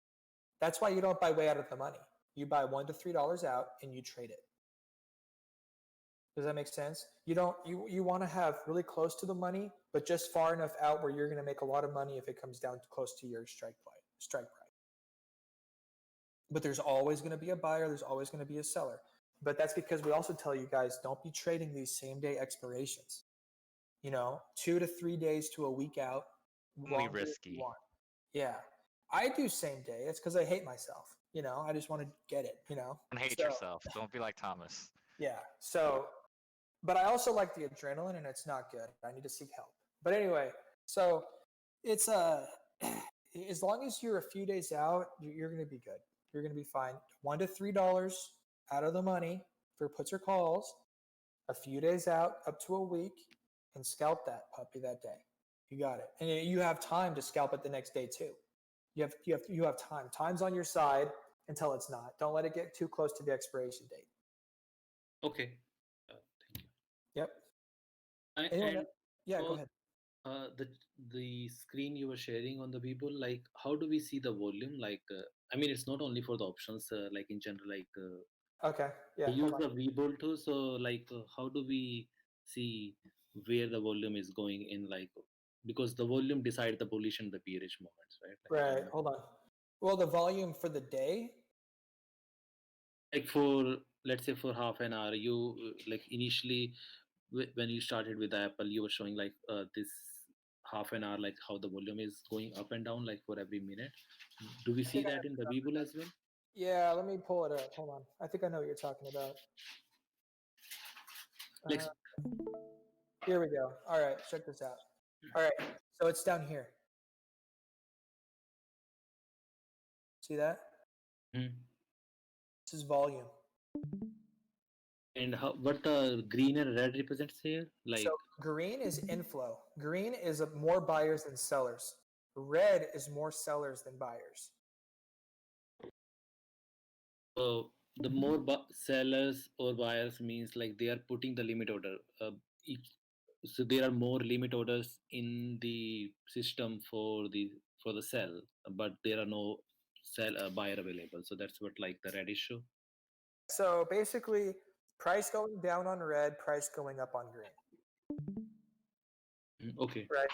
[SPEAKER 1] That's why you don't buy way out of the money. You buy $1 to $3 out and you trade it. Does that make sense? You don't you want to have really close to the money, but just far enough out where you're going to make a lot of money if it comes down to close to your strike price. But there's always going to be a buyer, there's always going to be a seller. But that's because we also tell you guys, don't be trading these same day expirations. 2 to 3 days to a week out.
[SPEAKER 2] Only risky.
[SPEAKER 1] Yeah. I do same day. It's because I hate myself. I just want to get it,
[SPEAKER 2] Don't hate yourself. Don't be like Thomas.
[SPEAKER 1] Yeah. So, but I also like the adrenaline, and it's not good. I need to seek help. But anyway, so it's as long as you're a few days out, you're going to be good. You're going to be fine. $1 to $3 out of the money for puts or calls, a few days out, up to a week, and scalp that puppy that day. You got it. And you have time to scalp it the next day too. You have time. Time's on your side until it's not. Don't let it get too close to the expiration date.
[SPEAKER 13] Okay. Thank you.
[SPEAKER 1] Yep. Go ahead.
[SPEAKER 13] The screen you were sharing on the people, like how do we see the volume? Like I mean, it's not only for the options, like in general, like
[SPEAKER 1] okay, yeah.
[SPEAKER 13] We use the Webull too, so like how do we see where the volume is going in, like because the volume decides the bullish and the bearish moments, right? Like,
[SPEAKER 1] right. Hold on. Well, the volume for the day,
[SPEAKER 13] like for let's say for half an hour, you like initially when you started with Apple, you were showing like this half an hour, like how the volume is going up and down, like for every minute. Do we see that in the Webull as well?
[SPEAKER 1] Yeah, let me pull it up. Hold on. I think I know what you're talking about. Here we go. All right, check this out. All right, so it's down here. See that? This is volume.
[SPEAKER 13] And what the green and red represents here? Like,
[SPEAKER 1] so green is inflow. Green is more buyers than sellers. Red is more sellers than buyers.
[SPEAKER 13] So the more sellers or buyers means like they are putting the limit order. So there are more limit orders in the system for the sell, but there are no buyer available. So that's what like the red issue.
[SPEAKER 1] So basically, price going down on red, price going up on green.
[SPEAKER 13] Okay.
[SPEAKER 1] Right.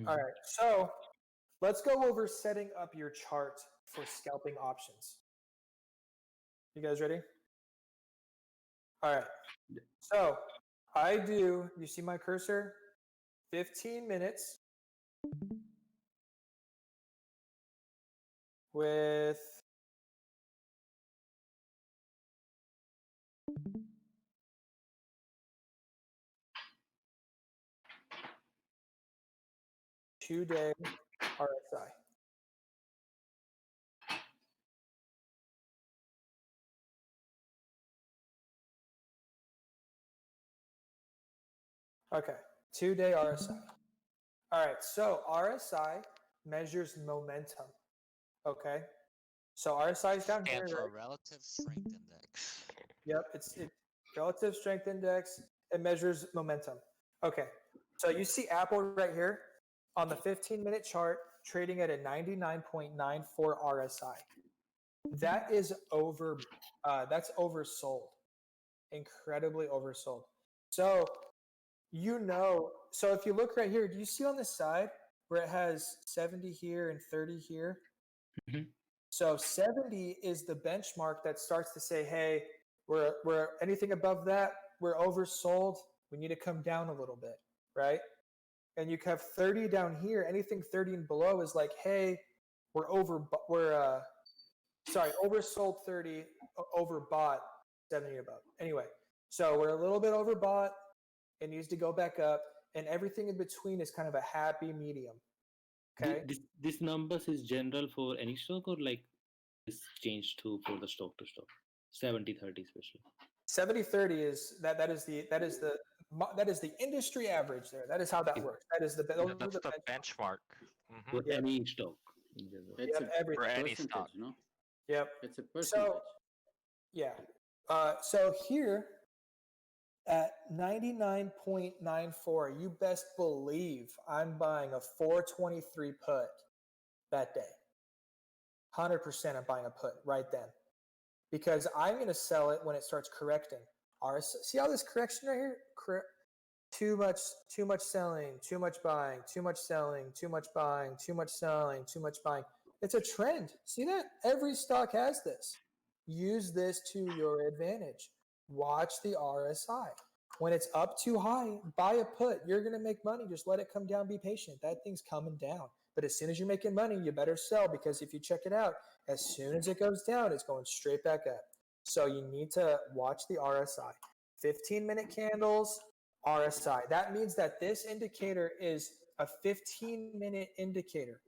[SPEAKER 1] All right. So let's go over setting up your chart for scalping options. You guys ready? All right. So I do, you see my cursor? 15 minutes with two-day RSI. Okay, 2-day RSI. All right, so RSI measures momentum. Okay, so RSI is down here.
[SPEAKER 14] For relative strength index.
[SPEAKER 1] Yep, Relative strength index. It measures momentum. Okay. So you see Apple right here on the 15-minute chart trading at a 99.94 RSI. That is that's oversold. Incredibly oversold. So so if you look right here, do you see on the side where it has 70 here and 30 here?
[SPEAKER 13] Mhm.
[SPEAKER 1] So 70 is the benchmark that starts to say, hey, we're anything above that, we're oversold. We need to come down a little bit, right? And you have 30 down here. Anything 30 and below is like, hey, we're oversold 30, overbought 70 above. Anyway, so we're a little bit overbought. It needs to go back up, and everything in between is kind of a happy medium. Okay.
[SPEAKER 13] This numbers is general for any stock, or like this changed to for the stock to stock 70-30 especially.
[SPEAKER 1] 70-30 is that is the industry average there. That is how that works. That is
[SPEAKER 2] That's the benchmark.
[SPEAKER 13] For
[SPEAKER 1] Yep.
[SPEAKER 13] any stock in general.
[SPEAKER 7] It's
[SPEAKER 1] Yep,
[SPEAKER 7] a
[SPEAKER 1] everything.
[SPEAKER 2] For any
[SPEAKER 7] percentage,
[SPEAKER 2] stock.
[SPEAKER 7] no?
[SPEAKER 1] Yep.
[SPEAKER 7] It's a percentage.
[SPEAKER 1] So yeah. So here at 99.94, you best believe I'm buying a 423 put that day. 100% I'm buying a put right then, because I'm going to sell it when it starts correcting. See how this correction right here? Too much selling, too much buying, too much selling, too much buying, too much selling, too much buying. It's a trend. See that? Every stock has this. Use this to your advantage. Watch the RSI. When it's up too high, buy a put. You're going to make money. Just let it come down. Be patient. That thing's coming down. But as soon as you're making money, you better sell, because if you check it out, as soon as it goes down, it's going straight back up. So you need to watch the RSI. 15-minute candles, RSI. That means that this indicator is a 15-minute indicator.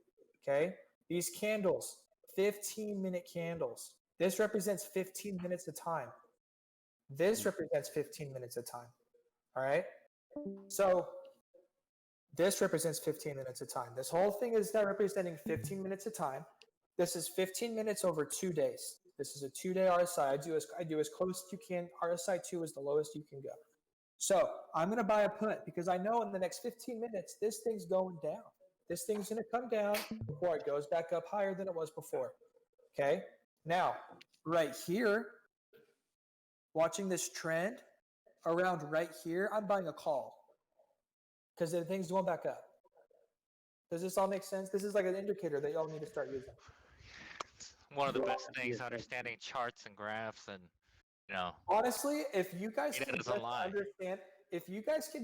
[SPEAKER 1] Okay? These candles, 15-minute candles. This represents 15 minutes of time. This represents 15 minutes of time. All right? So this represents 15 minutes of time. This whole thing is representing 15 minutes of time. This is 15 minutes over 2 days. This is a 2-day RSI. I do as close as you can. RSI 2 is the lowest you can go. So I'm going to buy a put, because I know in the next 15 minutes, this thing's going down. This thing's going to come down before it goes back up higher than it was before. Okay? Now, right here, watching this trend around right here, I'm buying a call, because the thing's going back up. Does this all make sense? This is like an indicator that y'all need to start using.
[SPEAKER 2] One of the best things, understanding charts and graphs, and
[SPEAKER 1] honestly, if you guys can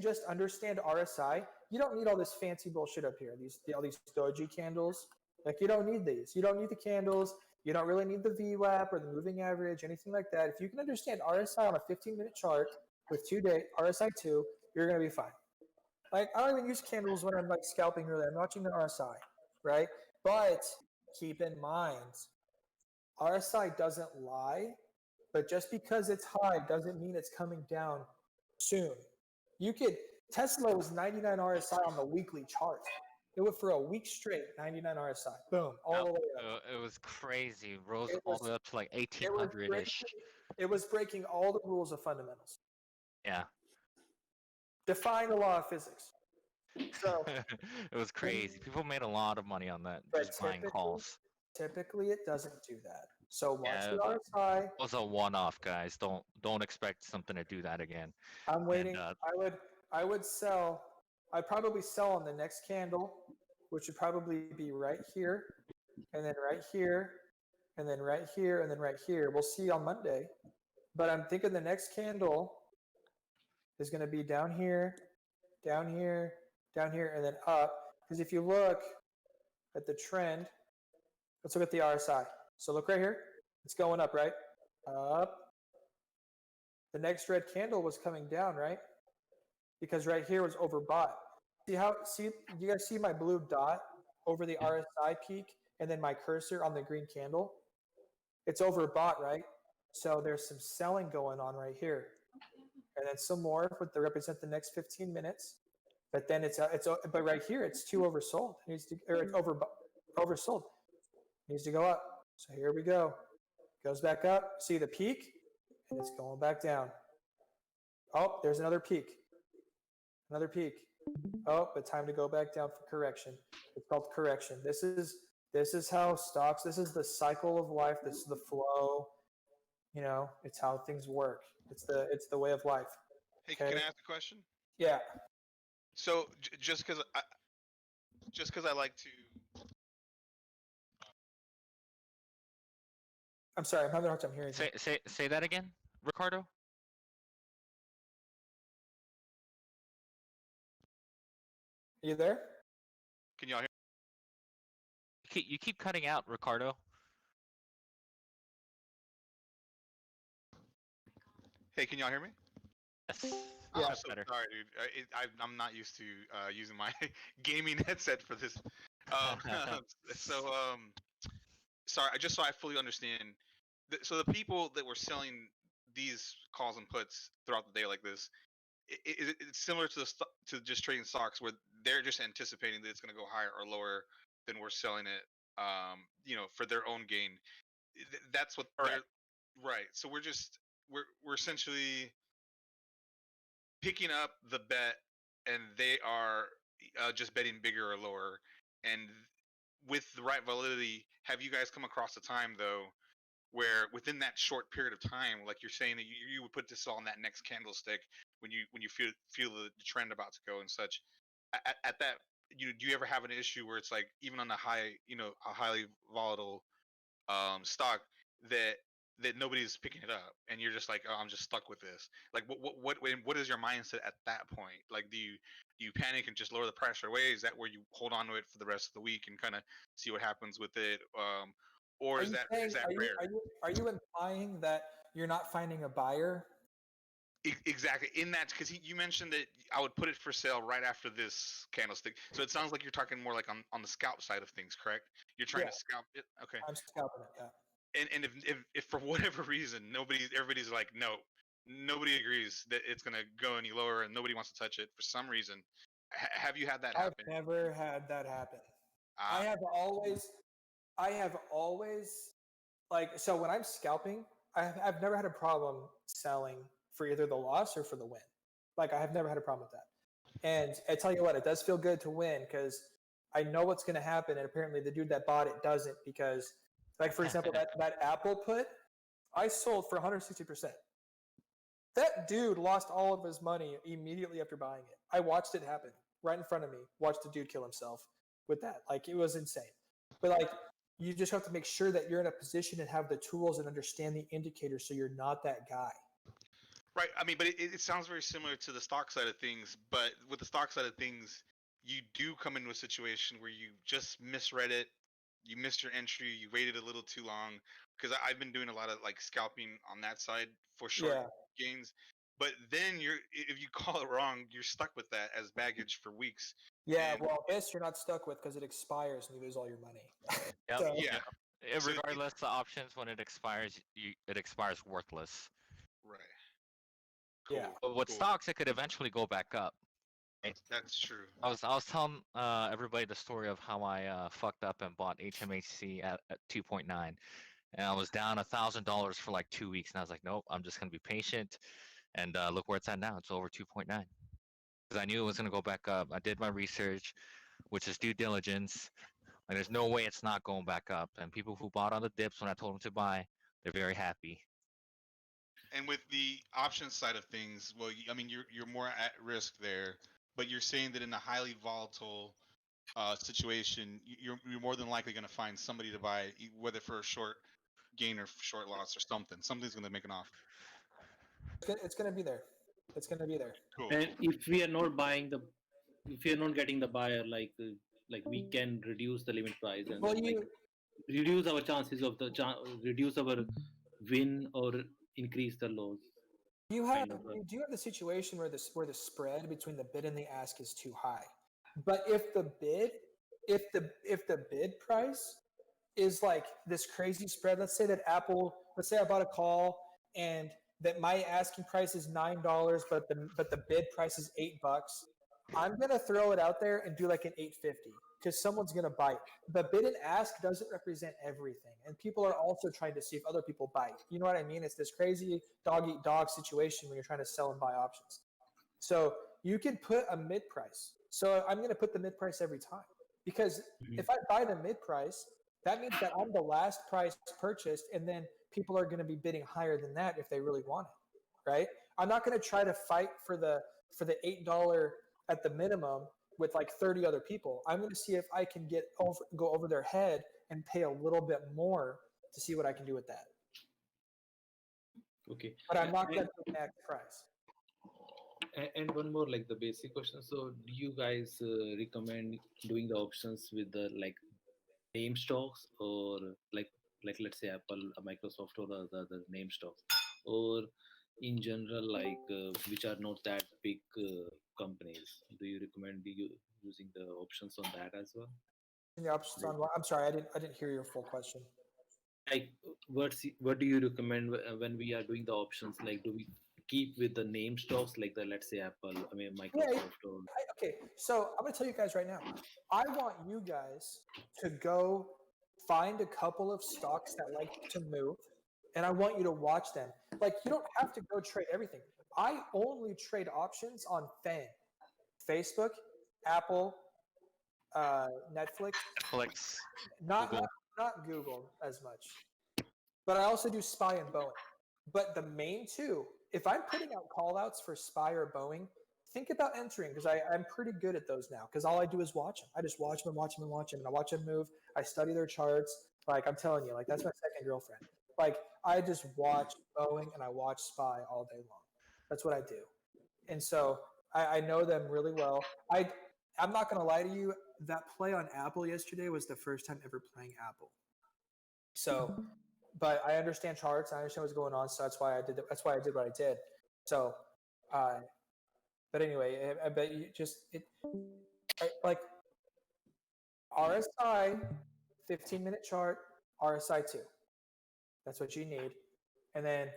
[SPEAKER 1] just
[SPEAKER 2] understand,
[SPEAKER 1] RSI, you don't need all this fancy bullshit up here. All these doji candles, like, you don't need these. You don't need the candles. You don't really need the VWAP or the moving average, anything like that. If you can understand RSI on a 15-minute chart with 2-day RSI 2, you're gonna be fine. Like, I don't even use candles when I'm like scalping really. I'm watching the RSI, right? But keep in mind, RSI doesn't lie, but just because it's high doesn't mean it's coming down soon. Tesla was 99 RSI on the weekly chart. It went for a week straight, 99 RSI. Boom, all the way up.
[SPEAKER 2] It was crazy. Rose all the way up to like 1800-ish.
[SPEAKER 1] It was breaking all the rules of fundamentals.
[SPEAKER 2] Yeah.
[SPEAKER 1] Defying the law of physics. So
[SPEAKER 2] it was crazy. People made a lot of money on that, just buying calls.
[SPEAKER 1] Typically, it doesn't do that. So watch the RSI.
[SPEAKER 2] It was a one-off, guys. Don't expect something to do that again.
[SPEAKER 1] I'm waiting. I would sell. I'd probably sell on the next candle, which would probably be right here, and then right here, and then right here, and then right here. We'll see on Monday. But I'm thinking the next candle is going to be down here, down here, down here, and then up. Because if you look at the trend, let's look at the RSI. So look right here. It's going up, right? Up. The next red candle was coming down, right? Because right here was overbought. You guys see my blue dot over the RSI peak and then my cursor on the green candle? It's overbought, right? So there's some selling going on right here. And then some more to represent the next 15 minutes. But then but right here it's too oversold. It's oversold. It needs to go up. So here we go. Goes back up. See the peak? And it's going back down. Oh, there's another peak. Another peak. Oh, but time to go back down for correction. It's called correction. This is how stocks. This is the cycle of life. This is the flow. You know, it's how things work. It's the way of life.
[SPEAKER 12] Hey,
[SPEAKER 1] Okay?
[SPEAKER 12] can I ask a question?
[SPEAKER 1] Yeah.
[SPEAKER 12] So just because I like to.
[SPEAKER 1] I'm sorry. I'm having a hard time hearing you.
[SPEAKER 2] Say that again, Ricardo.
[SPEAKER 1] You there?
[SPEAKER 12] Can y'all hear?
[SPEAKER 2] You keep cutting out, Ricardo.
[SPEAKER 12] Hey, can y'all hear me?
[SPEAKER 2] Yes.
[SPEAKER 12] Yeah, I'm so sorry, dude. I'm not used to using my gaming headset for this. Sorry. Just so I fully understand. So the people that were selling these calls and puts throughout the day like this, it's similar to just trading stocks where they're just anticipating that it's going to go higher or lower than we're selling it, for their own gain. That's what they're right. So we're essentially picking up the bet, and they are just betting bigger or lower. And with the right validity, have you guys come across a time though where within that short period of time, like you're saying that you would put this on that next candlestick when you feel the trend about to go and such, at that, do you ever have an issue where it's like even on a highly volatile stock that nobody's picking it up and you're just like, oh, I'm just stuck with this? Like what is your mindset at that point? Like do you panic and just lower the price right away? Is that where you hold on to it for the rest of the week and kind of see what happens with it? Or is that rare?
[SPEAKER 1] Are you implying that you're not finding a buyer?
[SPEAKER 12] Exactly. In that, because you mentioned that I would put it for sale right after this candlestick. So it sounds like you're talking more like on the scalp side of things, correct? You're trying to scalp it. Okay.
[SPEAKER 1] I'm scalping it. Yeah.
[SPEAKER 12] And if for whatever reason everybody's like, no, nobody agrees that it's gonna go any lower and nobody wants to touch it for some reason, have you had that happen?
[SPEAKER 1] I've never had that happen. I have always like, so when I'm scalping, I've never had a problem selling for either the loss or for the win. Like I have never had a problem with that. And I tell you what, it does feel good to win because I know what's going to happen. And apparently the dude that bought it doesn't, because like, for example, that Apple put, I sold for 160%. That dude lost all of his money immediately after buying it. I watched it happen right in front of me. Watched the dude kill himself with that. Like, it was insane. But like, you just have to make sure that you're in a position and have the tools and understand the indicators so you're not that guy.
[SPEAKER 12] Right. I mean, but it sounds very similar to the stock side of things. But with the stock side of things, you do come into a situation where you just misread it. You missed your entry. You waited a little too long. Because I've been doing a lot of like scalping on that side for short gains. But then if you call it wrong, you're stuck with that as baggage for weeks.
[SPEAKER 1] Yeah, well, this you're not stuck with because it expires and you lose all your money.
[SPEAKER 2] Yep.
[SPEAKER 1] So-
[SPEAKER 2] Yeah. Regardless the options, when it expires, it expires worthless.
[SPEAKER 12] Right.
[SPEAKER 1] Cool. Yeah.
[SPEAKER 2] But with stocks, it could eventually go back up.
[SPEAKER 12] That's true.
[SPEAKER 2] I was telling everybody the story of how I fucked up and bought HMHC at 2.9, and I was down $1,000 for like 2 weeks, and I was like, nope, I'm just gonna be patient, and look where it's at now. It's over 2.9 because I knew it was gonna go back up. I did my research, which is due diligence, and there's no way it's not going back up. And people who bought on the dips when I told them to buy, they're very happy.
[SPEAKER 12] And with the options side of things, well, I mean, you're more at risk there, but you're saying that in a highly volatile situation, you're more than likely going to find somebody to buy, whether for a short gain or short loss or something. Something's going to make an offer.
[SPEAKER 1] It's going to be there. It's going to be there.
[SPEAKER 12] Cool.
[SPEAKER 13] And if we are not getting the buyer, like we can reduce the limit price and reduce our chances of reduce our win or increase the loss.
[SPEAKER 1] You do have the situation where the spread between the bid and the ask is too high. But if the bid price is like this crazy spread, let's say I bought a call and that my asking price is $9, but the bid price is $8. I'm gonna throw it out there and do like an $8.50 because someone's going to bite. The bid and ask doesn't represent everything. And people are also trying to see if other people bite. You know what I mean? It's this crazy dog eat dog situation when you're trying to sell and buy options. So you can put a mid price. So I'm going to put the mid price every time, because if I buy the mid price, that means that I'm the last price purchased, and then people are going to be bidding higher than that if they really want it, right? I'm not going to try to fight for the $8 at the minimum with like 30 other people. I'm going to see if I can go over their head and pay a little bit more to see what I can do with that.
[SPEAKER 13] Okay.
[SPEAKER 1] But I'm not going to do max price.
[SPEAKER 13] And one more, like the basic question. So do you guys recommend doing the options with the like name stocks, or like let's say Apple, Microsoft, or the name stocks, or in general, like which are not that big companies? Do you recommend using the options on that as well?
[SPEAKER 1] The options on what? I'm sorry, I didn't hear your full question.
[SPEAKER 13] Like what do you recommend when we are doing the options? Like, do we keep with the name stocks, like the, let's say Apple, I mean Microsoft?
[SPEAKER 1] Okay, so I'm going to tell you guys right now. I want you guys to go find a couple of stocks that like to move, and I want you to watch them. Like, you don't have to go trade everything. I only trade options on FANG, Facebook, Apple, Netflix. Not Google as much. But I also do SPY and Boeing. But the main two, if I'm putting out call outs for SPY or Boeing, think about entering, because I'm pretty good at those now, because all I do is watch them. I just watch them and watch them and watch them, and I watch them move. I study their charts. Like, I'm telling you, like, that's my second girlfriend. Like, I just watch Boeing and I watch SPY all day long. That's what I do. And so I know them really well. I'm not going to lie to you. That play on Apple yesterday was the first time ever playing Apple. So, but I understand charts. I understand what's going on. So that's why I did. That's why I did what I did. So, but anyway, I bet you like RSI, 15-minute chart, RSI 2. That's what you need, and then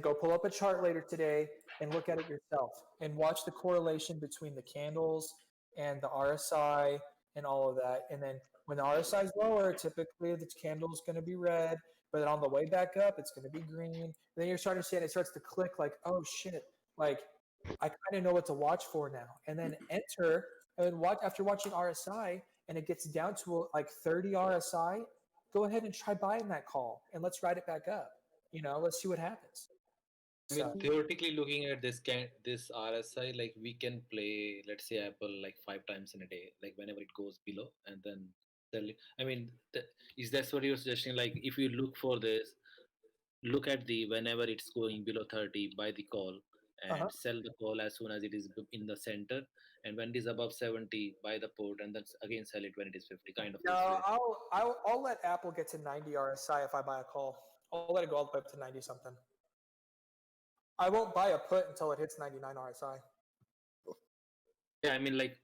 [SPEAKER 1] go pull up a chart later today and look at it yourself and watch the correlation between the candles and the RSI and all of that. And then when the RSI is lower, typically the candle is going to be red, but then on the way back up, it's going to be green. And then you're starting to see it starts to click like, oh shit, like I kind of know what to watch for now. And then enter and watch after watching RSI, and it gets down to like 30 RSI. Go ahead and try buying that call, and let's ride it back up. You know, let's see what happens.
[SPEAKER 13] I mean, theoretically looking at this RSI, like we can play, let's say Apple, like 5 times in a day, like whenever it goes below, and then sell it. I mean, is that what you're suggesting? Like, if you look for this, look at the whenever it's going below 30, buy the call and sell the call as soon as it is in the center, and when it is above 70, buy the put, and then again sell it when it is 50. Kind of.
[SPEAKER 1] No, I'll let Apple get to 90 RSI if I buy a call. I'll let it go all the way up to 90 something. I won't buy a put until it hits 99 RSI.
[SPEAKER 13] Yeah, I mean, like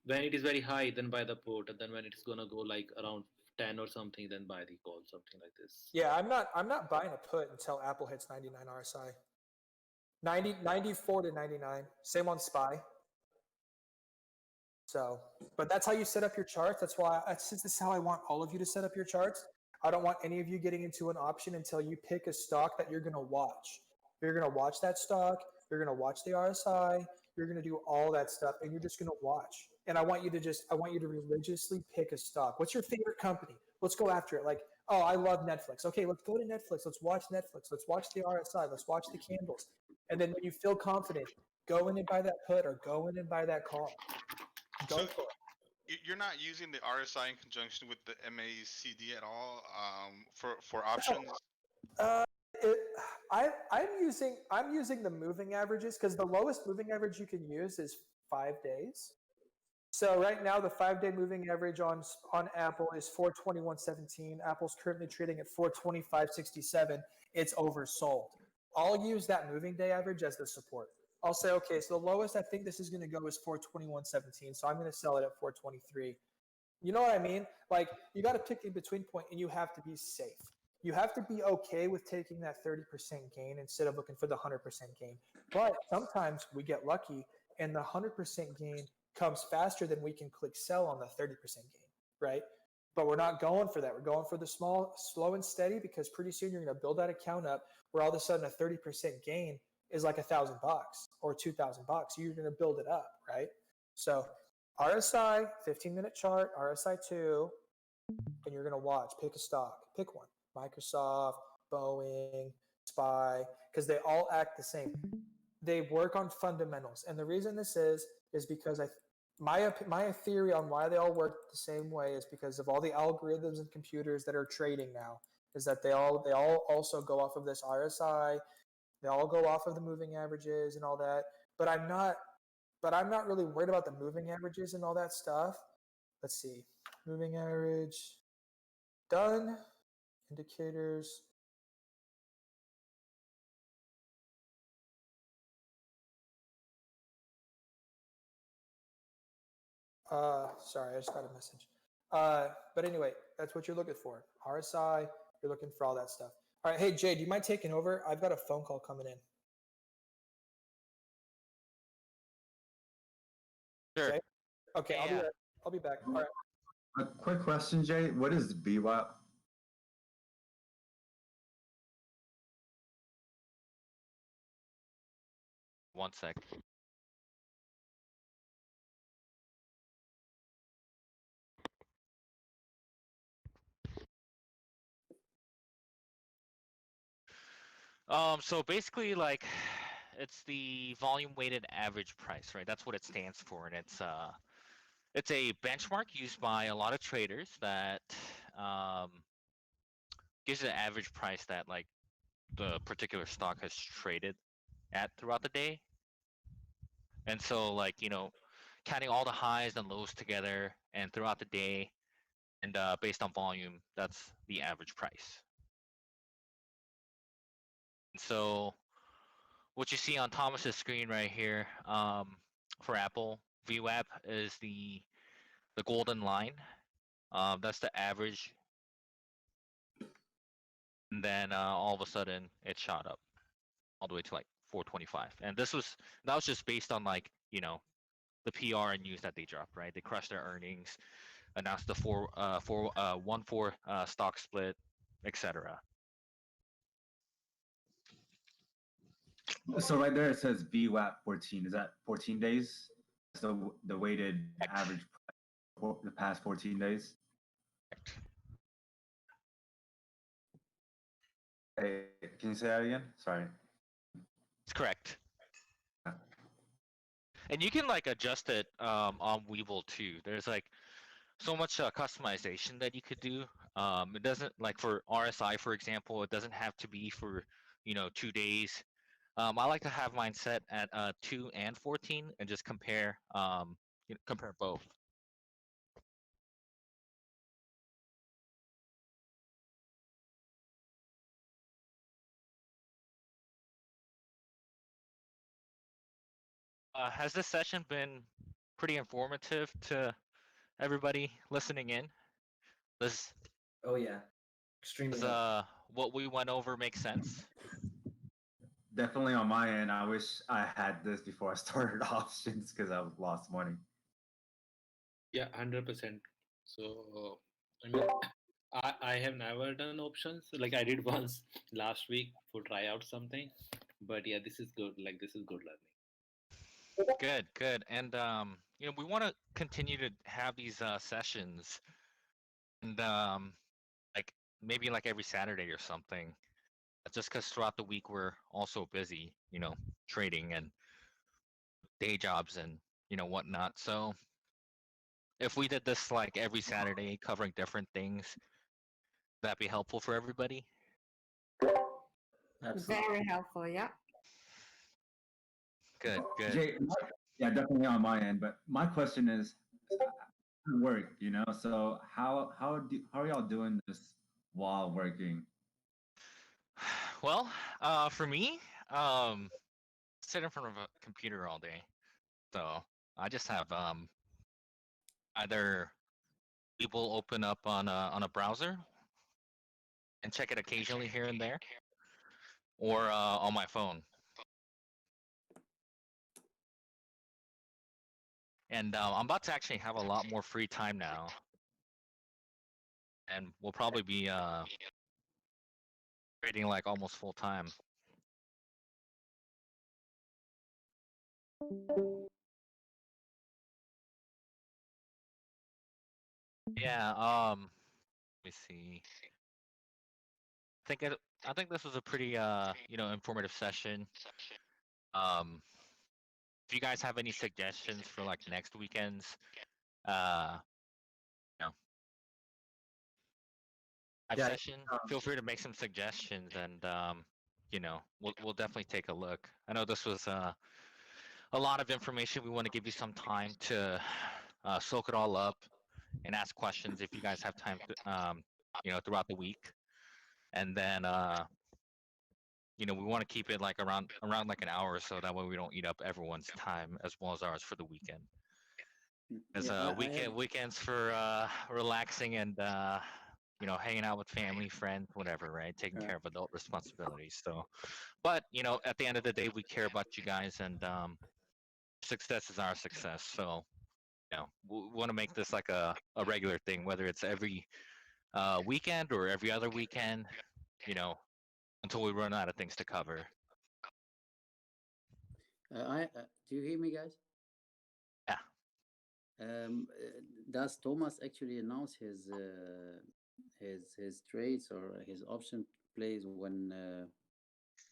[SPEAKER 13] when it is very high, then buy the put, and then when it's gonna go like around 10 or something, then buy the call, something like this.
[SPEAKER 1] Yeah, I'm not buying a put until Apple hits 99 RSI. 94 to 99. Same on SPY. So, but that's how you set up your charts. This is how I want all of you to set up your charts. I don't want any of you getting into an option until you pick a stock that you're going to watch. You're going to watch that stock. You're going to watch the RSI. You're going to do all that stuff, and you're just going to watch. And I want you to religiously pick a stock. What's your favorite company? Let's go after it. Like, oh, I love Netflix. Okay, let's go to Netflix. Let's watch Netflix. Let's watch the RSI. Let's watch the candles. And then when you feel confident, go in and buy that put or go in and buy that call. Go for it.
[SPEAKER 12] You're not using the RSI in conjunction with the MACD at all for options?
[SPEAKER 1] I'm using the moving averages, because the lowest moving average you can use is 5 days. So right now the 5-day moving average on Apple is 421.17. Apple's currently trading at 425.67. It's oversold. I'll use that moving day average as the support. I'll say, okay, so the lowest I think this is going to go is 421.17, so I'm going to sell it at 423. You know what I mean? Like, you got to pick in between point, and you have to be safe. You have to be okay with taking that 30% gain instead of looking for the 100% gain. But sometimes we get lucky, and the 100% gain comes faster, then we can click sell on the 30% gain, right? But we're not going for that. We're going for the small, slow and steady, because pretty soon you're going to build that account up where all of a sudden a 30% gain is like $1,000 or $2,000. You're going to build it up, right? So RSI, 15-minute chart, RSI 2, and you're going to watch. Pick a stock. Pick one. Microsoft, Boeing, SPY, because they all act the same. They work on fundamentals. And the reason this is because my theory on why they all work the same way is because of all the algorithms and computers that are trading now, is that they all also go off of this RSI. They all go off of the moving averages and all that. But I'm not really worried about the moving averages and all that stuff. Let's see. Moving average. Done. Indicators. Sorry, I just got a message. But anyway, that's what you're looking for. RSI, you're looking for all that stuff. All right, hey Jay, do you mind taking over? I've got a phone call coming in.
[SPEAKER 2] Sure.
[SPEAKER 1] Jay? Okay,
[SPEAKER 2] Yeah.
[SPEAKER 1] I'll be back. All right.
[SPEAKER 11] A quick question, Jay. What is VWAP?
[SPEAKER 2] One sec. So basically, like, it's the volume weighted average price, right? That's what it stands for, and it's a benchmark used by a lot of traders that gives an average price that like the particular stock has traded at throughout the day. And so, like, counting all the highs and lows together and throughout the day, and based on volume, that's the average price. And so what you see on Thomas's screen right here, for Apple, VWAP is the golden line. That's the average. And then all of a sudden it shot up all the way to like 425. And that was just based on, like, the PR and news that they dropped, right? They crushed their earnings, announced the 1-4 stock split, etc.
[SPEAKER 11] So right there it says VWAP 14. Is that 14 days? So the weighted average for the past 14 days? Hey, can you say that again? Sorry.
[SPEAKER 2] It's correct. And you can like adjust it on Webull too. There's like so much customization that you could do. It doesn't, like for RSI, for example, it doesn't have to be for 2 days. I like to have mine set at 2 and 14 and just compare compare both. Has this session been pretty informative to everybody listening in?
[SPEAKER 6] Oh yeah, extremely.
[SPEAKER 2] Does what we went over make sense?
[SPEAKER 11] Definitely on my end. I wish I had this before I started options because I lost money.
[SPEAKER 13] Yeah, 100%. So, I mean, I have never done options. Like I did once last week for try out something, but yeah, this is good. Like this is good learning.
[SPEAKER 2] Good. And we want to continue to have these sessions, and like maybe like every Saturday or something. Just because throughout the week we're also busy, trading and day jobs and whatnot. So if we did this like every Saturday, covering different things, that'd be helpful for everybody.
[SPEAKER 6] Absolutely.
[SPEAKER 9] Very helpful. Yeah.
[SPEAKER 2] Good.
[SPEAKER 11] Jay, yeah, definitely on my end. But my question is, work, So how are y'all doing this while working?
[SPEAKER 2] Well, for me, sit in front of a computer all day, so I just have either Webull open up on a browser and check it occasionally here and there, or on my phone. And I'm about to actually have a lot more free time now, and we'll probably be trading like almost full time. Yeah. Let me see. I think this was a pretty informative session. If you guys have any suggestions for like next weekends, you know, session, feel free to make some suggestions, and we'll definitely take a look. I know this was a lot of information. We want to give you some time to soak it all up and ask questions if you guys have time to, throughout the week. And then we want to keep it like around like an hour or so, that way we don't eat up everyone's time as well as ours for the weekend. As weekends for relaxing and hanging out with family, friends, whatever, right? Taking care of adult responsibilities. So, but at the end of the day, we care about you guys, and success is our success. So, we want to make this like a regular thing, whether it's every weekend or every other weekend, until we run out of things to cover.
[SPEAKER 7] Do you hear me, guys?
[SPEAKER 2] Yeah.
[SPEAKER 7] Does Thomas actually announce his trades or his option plays when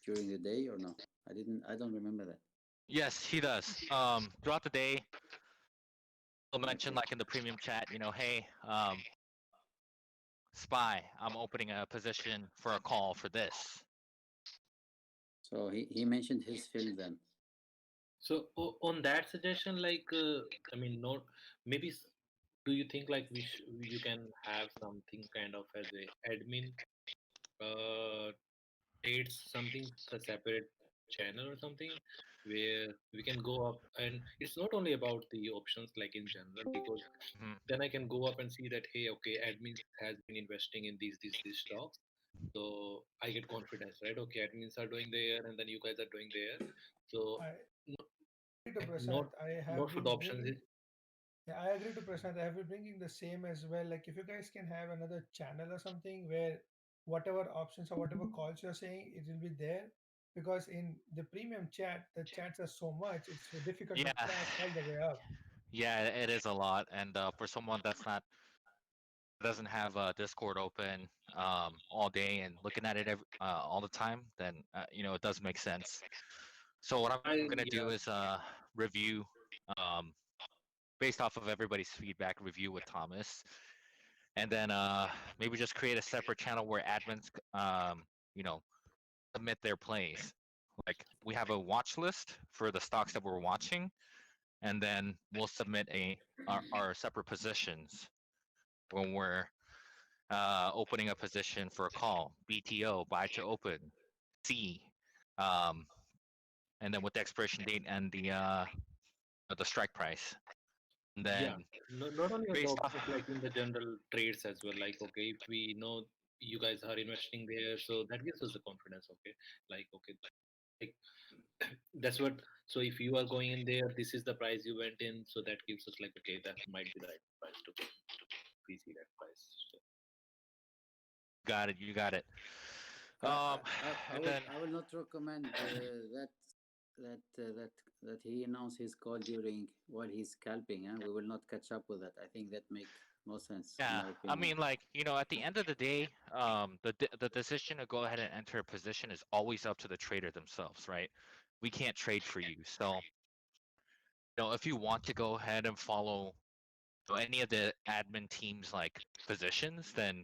[SPEAKER 7] during the day or no? I don't remember that.
[SPEAKER 2] Yes, he does. Throughout the day, he'll mention like in the premium chat, hey, Spy, I'm opening a position for a call for this.
[SPEAKER 7] So he mentioned his fill then.
[SPEAKER 13] So on that suggestion, like I mean, not maybe. Do you think like you can have something kind of as a admin trades, something, a separate channel or something where we can go up, and it's not only about the options like in general, because then I can go up and see that, hey, okay, admin has been investing in these stocks, so I get confidence, right? Okay, admins are doing there, and then you guys are doing there. So not for the options.
[SPEAKER 5] Yeah, I agree to Prashant. I have been bringing the same as well. Like, if you guys can have another channel or something where whatever options or whatever calls you're saying, it will be there. Because in the premium chat, the chats are so much, it's so difficult to track all the way up.
[SPEAKER 2] Yeah, it is a lot, and for someone doesn't have Discord open all day and looking at it all the time, then it does make sense. So what I'm gonna do is review, based off of everybody's feedback, review with Thomas, and then maybe just create a separate channel where admins submit their plays. Like, we have a watch list for the stocks that we're watching, and then we'll submit our separate positions when we're opening a position for a call. BTO, buy to open, C, and then with the expiration date and the strike price. And then
[SPEAKER 13] not only on the options, like in the general trades as well. Like, okay, if we know you guys are investing there, so that gives us the confidence. Okay, like, okay, like that's what. So if you are going in there, this is the price you went in, so that gives us like, okay, that might be the right price to we see that price. So.
[SPEAKER 2] Got it. You got it.
[SPEAKER 7] I will not recommend that he announce his call while he's scalping. We will not catch up with that. I think that makes no sense.
[SPEAKER 2] Yeah, I mean, like, at the end of the day, the decision to go ahead and enter a position is always up to the trader themselves, right? We can't trade for you. So, if you want to go ahead and follow any of the admin team's like positions, then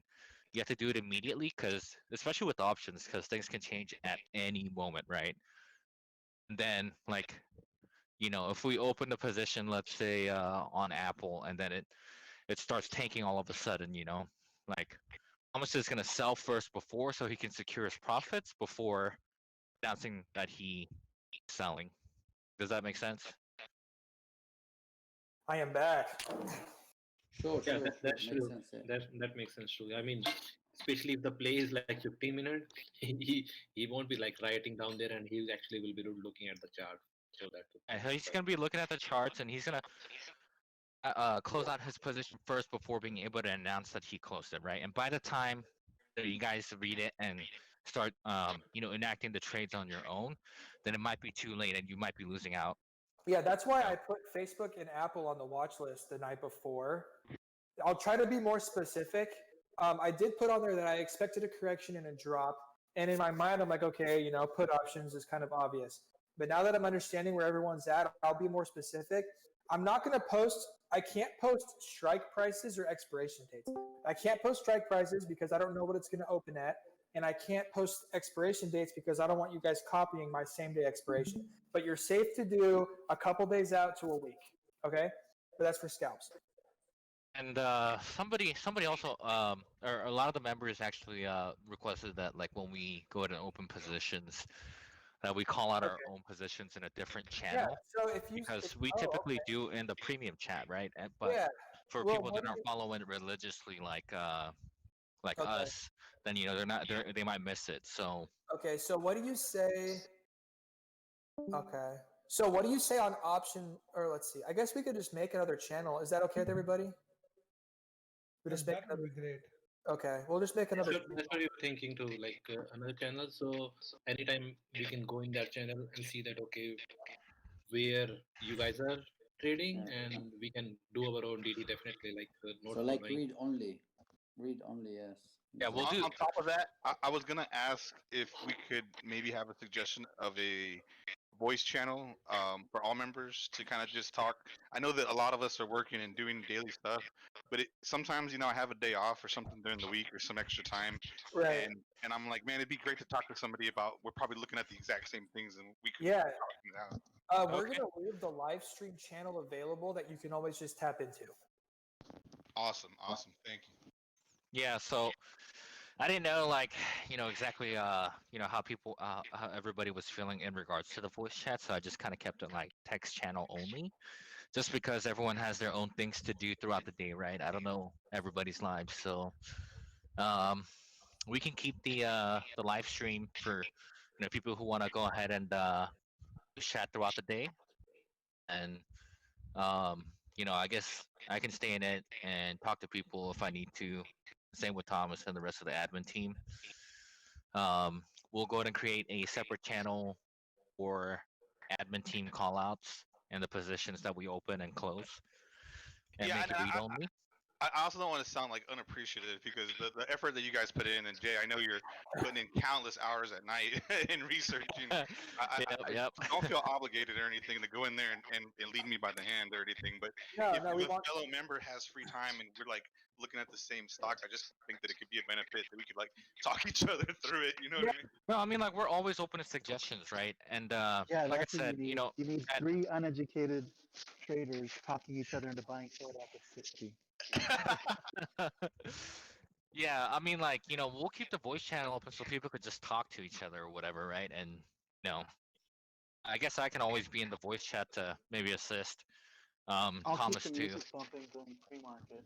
[SPEAKER 2] you have to do it immediately, because especially with options, because things can change at any moment, right? And then, like, if we open the position, let's say on Apple, and then it starts tanking all of a sudden, like, Thomas is going to sell first so he can secure his profits before announcing that he's selling. Does that make sense?
[SPEAKER 1] I am back.
[SPEAKER 7] Sure,
[SPEAKER 13] yeah,
[SPEAKER 7] sure,
[SPEAKER 13] that's
[SPEAKER 7] makes
[SPEAKER 13] true.
[SPEAKER 7] sense, yeah.
[SPEAKER 13] That makes sense too. I mean, especially if the play is like 15 minutes, he won't be like writing down there, and he actually will be looking at the chart. So that
[SPEAKER 2] he's gonna be looking at the charts, and he's gonna close out his position first before being able to announce that he closed it, right? And by the time that you guys read it and start, enacting the trades on your own, then it might be too late and you might be losing out.
[SPEAKER 1] Yeah, that's why I put Facebook and Apple on the watch list the night before. I'll try to be more specific. I did put on there that I expected a correction and a drop. And in my mind, I'm like, okay, put options is kind of obvious. But now that I'm understanding where everyone's at, I'll be more specific. I'm not going to I can't post strike prices or expiration dates. I can't post strike prices because I don't know what it's going to open at. And I can't post expiration dates because I don't want you guys copying my same day expiration. But you're safe to do a couple days out to a week, okay? But that's for scalps.
[SPEAKER 2] And somebody also, or a lot of the members actually requested that, like, when we go to open positions, that we call out our own positions in a different channel.
[SPEAKER 1] So
[SPEAKER 2] because we typically do in the premium chat, right? But for people that aren't following it religiously, like us, then they might miss it. So
[SPEAKER 1] okay, so what do you say? Okay, so what do you say on option? Or let's see. I guess we could just make another channel. Is that okay with everybody? We just make
[SPEAKER 5] That would be great.
[SPEAKER 1] Okay, we'll just make another.
[SPEAKER 13] That's what you're thinking to, like, another channel. So anytime we can go in that channel and see that, okay, where you guys are trading, and we can do our own DD definitely, like
[SPEAKER 7] so like read only, yes.
[SPEAKER 2] Yeah, we'll do.
[SPEAKER 12] On top of that, I was gonna ask if we could maybe have a suggestion of a voice channel for all members to kind of just talk. I know that a lot of us are working and doing daily stuff, but sometimes I have a day off or something during the week or some extra time,
[SPEAKER 1] right?
[SPEAKER 12] And I'm like, man, it'd be great to talk to somebody about. We're probably looking at the exact same things, and we could talk it out.
[SPEAKER 1] We're gonna leave the live stream channel available that you can always just tap into.
[SPEAKER 12] Awesome, thank you.
[SPEAKER 2] Yeah, so I didn't know, like, exactly, how people, how everybody was feeling in regards to the voice chat. So I just kind of kept it like text channel only, just because everyone has their own things to do throughout the day, right? I don't know everybody's lives, so we can keep the live stream for people who want to go ahead and chat throughout the day, and I guess I can stay in it and talk to people if I need to. Same with Thomas and the rest of the admin team. We'll go ahead and create a separate channel for admin team callouts and the positions that we open and close, and make it read only.
[SPEAKER 12] I also don't want to sound like unappreciative, because the effort that you guys put in, and Jay, I know you're putting in countless hours at night in researching. I don't feel obligated or anything to go in there and lead me by the hand or anything. But if a fellow member has free time and we're like looking at the same stock, I just think that it could be a benefit that we could like talk each other through it. You know what I mean?
[SPEAKER 2] No, I mean, like, we're always open to suggestions, right? And like I said,
[SPEAKER 8] you need 3 uneducated traders talking each other into buying soda at 60.
[SPEAKER 2] Yeah, I mean, like, we'll keep the voice channel open so people could just talk to each other or whatever, right? And I guess I can always be in the voice chat to maybe assist
[SPEAKER 8] I'll
[SPEAKER 2] Thomas
[SPEAKER 8] keep the
[SPEAKER 2] too.
[SPEAKER 8] music bumping during pre-market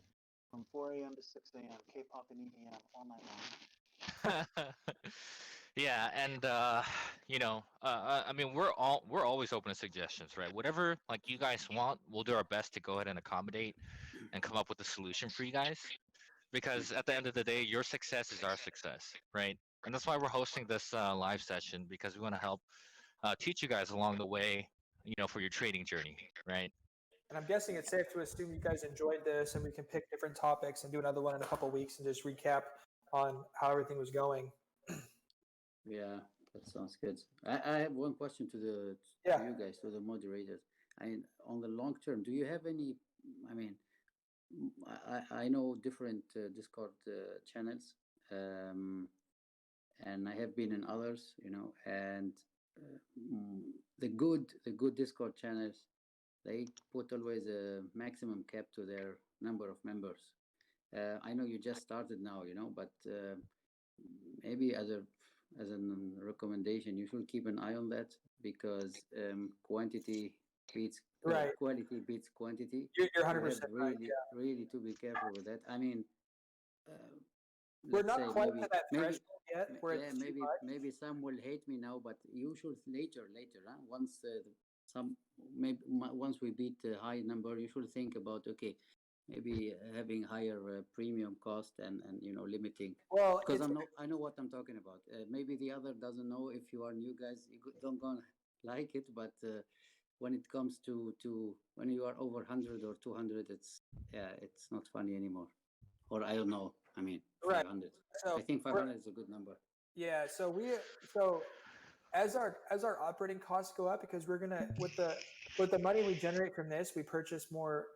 [SPEAKER 8] from 4 a.m. to 6 a.m. K-pop and EDM all night long.
[SPEAKER 2] Yeah, and I mean, we're always open to suggestions, right? Whatever like you guys want, we'll do our best to go ahead and accommodate and come up with a solution for you guys. Because at the end of the day, your success is our success, right? And that's why we're hosting this live session, because we want to help teach you guys along the way, for your trading journey, right?
[SPEAKER 1] And I'm guessing it's safe to assume you guys enjoyed this, and we can pick different topics and do another one in a couple of weeks and just recap on how everything was going.
[SPEAKER 7] Yeah, that sounds good. I have one question to you guys, to the moderators. On the long term, do you have any? I mean, I know different Discord channels, and I have been in others, and the good Discord channels, they put always a maximum cap to their number of members. I know you just started now, but maybe as a recommendation, you should keep an eye on that, because quantity beats quality beats quantity.
[SPEAKER 1] You're 100% right.
[SPEAKER 7] Really to be careful with that. I mean,
[SPEAKER 1] we're not quite to that threshold yet.
[SPEAKER 7] Maybe some will hate me now, but you should later, huh? Once some maybe once we beat the high number, you should think about okay, maybe having higher premium cost and limiting.
[SPEAKER 1] Well,
[SPEAKER 7] Because I know what I'm talking about. Maybe the other doesn't know. If you are new guys, you don't gonna like it, but when it comes to when you are over 100 or 200, it's not funny anymore. Or I don't know. I mean,
[SPEAKER 1] Right.
[SPEAKER 7] 500.
[SPEAKER 1] So
[SPEAKER 7] I think 500 is a good number.
[SPEAKER 1] yeah, so as our operating costs go up, because we're gonna with the money we generate from this, we purchase more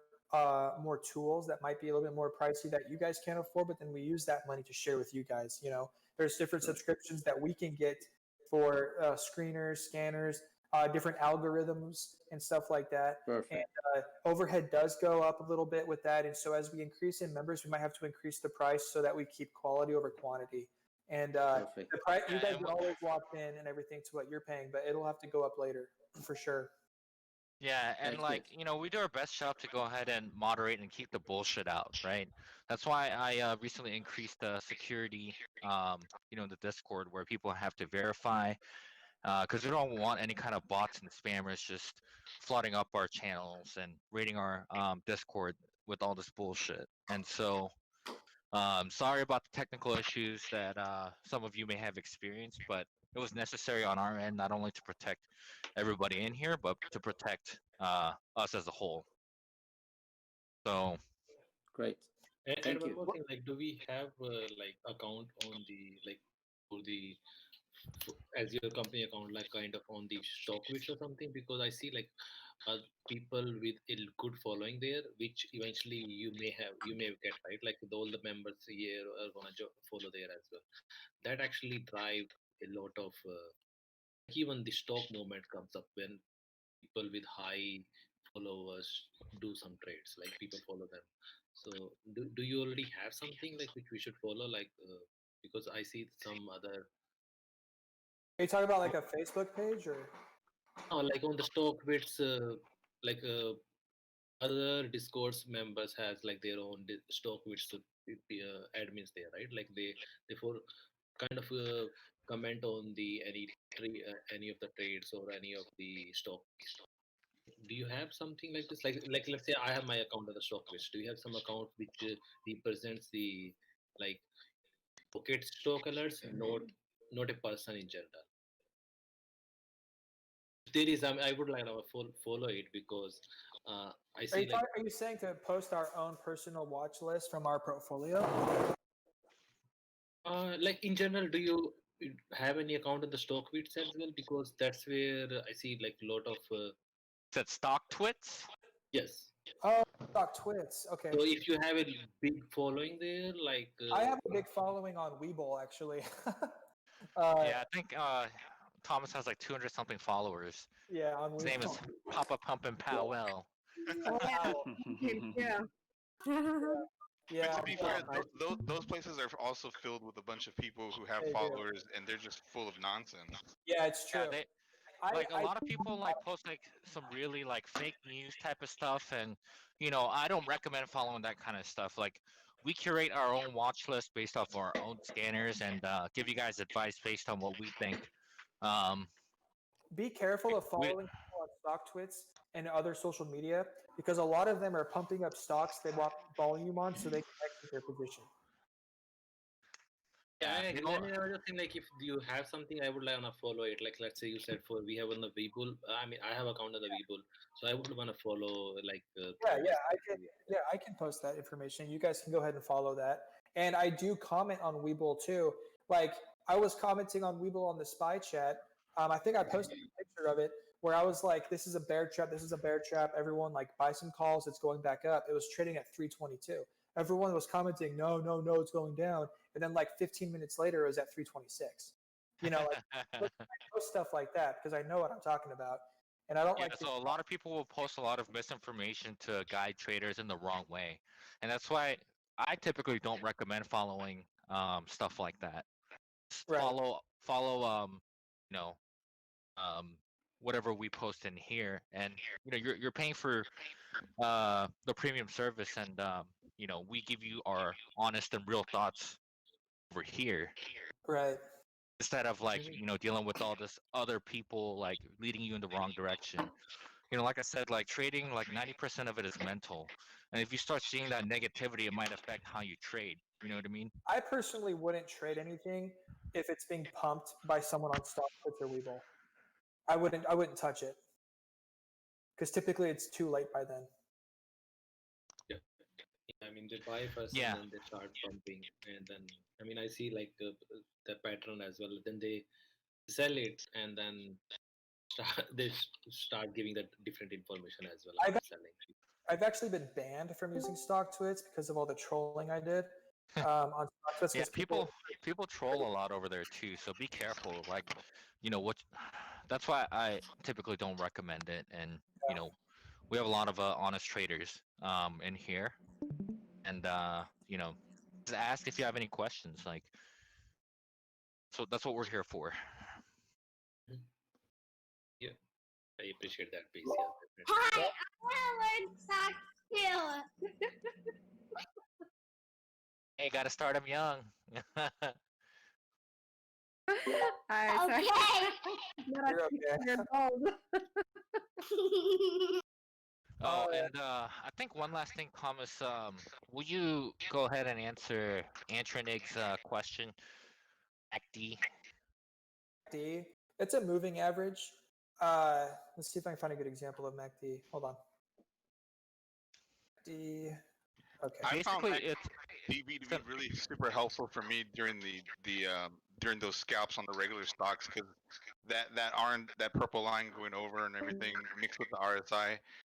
[SPEAKER 1] tools that might be a little bit more pricey that you guys can't afford, but then we use that money to share with you guys. There's different subscriptions that we can get for screeners, scanners, different algorithms and stuff like that.
[SPEAKER 7] Perfect.
[SPEAKER 1] And overhead does go up a little bit with that, and so as we increase in members, we might have to increase the price so that we keep quality over quantity. And the price, you guys are always locked in and everything to what you're paying, but it'll have to go up later for sure.
[SPEAKER 2] Yeah, and we do our best job to go ahead and moderate and keep the bullshit out, right? That's why I recently increased the security, in the Discord where people have to verify, because we don't want any kind of bots and spammers just flooding up our channels and raiding our Discord with all this bullshit. And so, sorry about the technical issues that some of you may have experienced, but it was necessary on our end, not only to protect everybody in here, but to protect us as a whole. So
[SPEAKER 7] great.
[SPEAKER 13] And one more thing, do we have account on the for the as your company account, kind of on the StockWitch or something? Because I see people with a good following there, which eventually you may get, right? Like all the members here are gonna follow there as well. That actually drive a lot of even the stock movement comes up when people with high followers do some trades, like people follow them. So do you already have something which we should follow, because I see some other.
[SPEAKER 1] Are you talking about like a Facebook page or?
[SPEAKER 13] No, like on the StockWitch, other Discord's members has their own StockWitch admins there, right? Like they for kind of comment on any of the trades or any of the stock. Do you have something like this? Like let's say I have my account at the StockWitch. Do you have some account which represents the pocket stock alerts, not a person in general? If there is, I would like to follow it because I see.
[SPEAKER 1] Are you saying to post our own personal watch list from our portfolio?
[SPEAKER 13] In general, do you have any account in the StockWitch as well? Because that's where I see a lot of.
[SPEAKER 2] Is that StockTwits?
[SPEAKER 13] Yes.
[SPEAKER 1] Oh, StockTwits. Okay.
[SPEAKER 13] So if you have a big following there,
[SPEAKER 1] I have a big following on Webull actually.
[SPEAKER 2] Yeah, I think Thomas has 200 something followers.
[SPEAKER 1] Yeah, on
[SPEAKER 2] his name is Papa Pumpin' Powell.
[SPEAKER 9] Yeah.
[SPEAKER 1] Yeah.
[SPEAKER 12] But to be fair, those places are also filled with a bunch of people who have followers, and they're just full of nonsense.
[SPEAKER 1] Yeah, it's true.
[SPEAKER 2] Yeah, a lot of people post some really fake news type of stuff, and I don't recommend following that kind of stuff. We curate our own watch list based off our own scanners and give you guys advice based on what we think.
[SPEAKER 1] Be careful of following people on StockTwits and other social media, because a lot of them are pumping up stocks they want volume on so they can exit their position.
[SPEAKER 13] Yeah, another thing, if you have something, I would like to follow it. Let's say you said we have on the Webull. I mean, I have account on the Webull, so I would want to follow
[SPEAKER 1] I can post that information. You guys can go ahead and follow that. And I do comment on Webull too. I was commenting on Webull on the spy chat. I think I posted a picture of it where I was like, "This is a bear trap. This is a bear trap. Everyone buy some calls. It's going back up." It was trading at 322. Everyone was commenting, no, it's going down. And then 15 minutes later, it was at 326. I post stuff like that because I know what I'm talking about. And I don't
[SPEAKER 2] So a lot of people will post a lot of misinformation to guide traders in the wrong way. And that's why I typically don't recommend following stuff like that.
[SPEAKER 1] Right.
[SPEAKER 2] Follow whatever we post in here, and you're paying for the premium service, and we give you our honest and real thoughts over here.
[SPEAKER 1] Right.
[SPEAKER 2] instead of like dealing with all this other people like leading you in the wrong direction. Like I said, like trading, like 90% of it is mental, and if you start seeing that negativity, it might affect how you trade. You know what I mean?
[SPEAKER 1] I personally wouldn't trade anything if it's being pumped by someone on StockTwits or Webull. I wouldn't touch it because typically it's too late by then.
[SPEAKER 13] Yeah, I mean they buy first and then they start pumping, and then I see like the pattern as well. Then they sell it and then they start giving that different information as well.
[SPEAKER 1] I've actually been banned from using StockTwits because of all the trolling I did on StockTwits.
[SPEAKER 2] Yeah, people troll a lot over there too, so be careful. Like, what? That's why I typically don't recommend it. And we have a lot of honest traders in here, and just ask if you have any questions. Like, so that's what we're here for.
[SPEAKER 13] Yeah, I appreciate that piece. Yeah,
[SPEAKER 14] Hi, I want to learn stock too.
[SPEAKER 2] Hey, gotta start them young.
[SPEAKER 14] Okay.
[SPEAKER 9] You're okay.
[SPEAKER 2] Oh, and I think one last thing, Thomas. Will you go ahead and answer Antronig's question? MACD.
[SPEAKER 1] MACD. It's a moving average. Let's see if I can find a good example of MACD. Hold on. MACD. Okay.
[SPEAKER 12] I found
[SPEAKER 2] Basically,
[SPEAKER 12] DB to be really super helpful for me during during those scalps on the regular stocks, because that purple line going over and everything mixed with the RSI,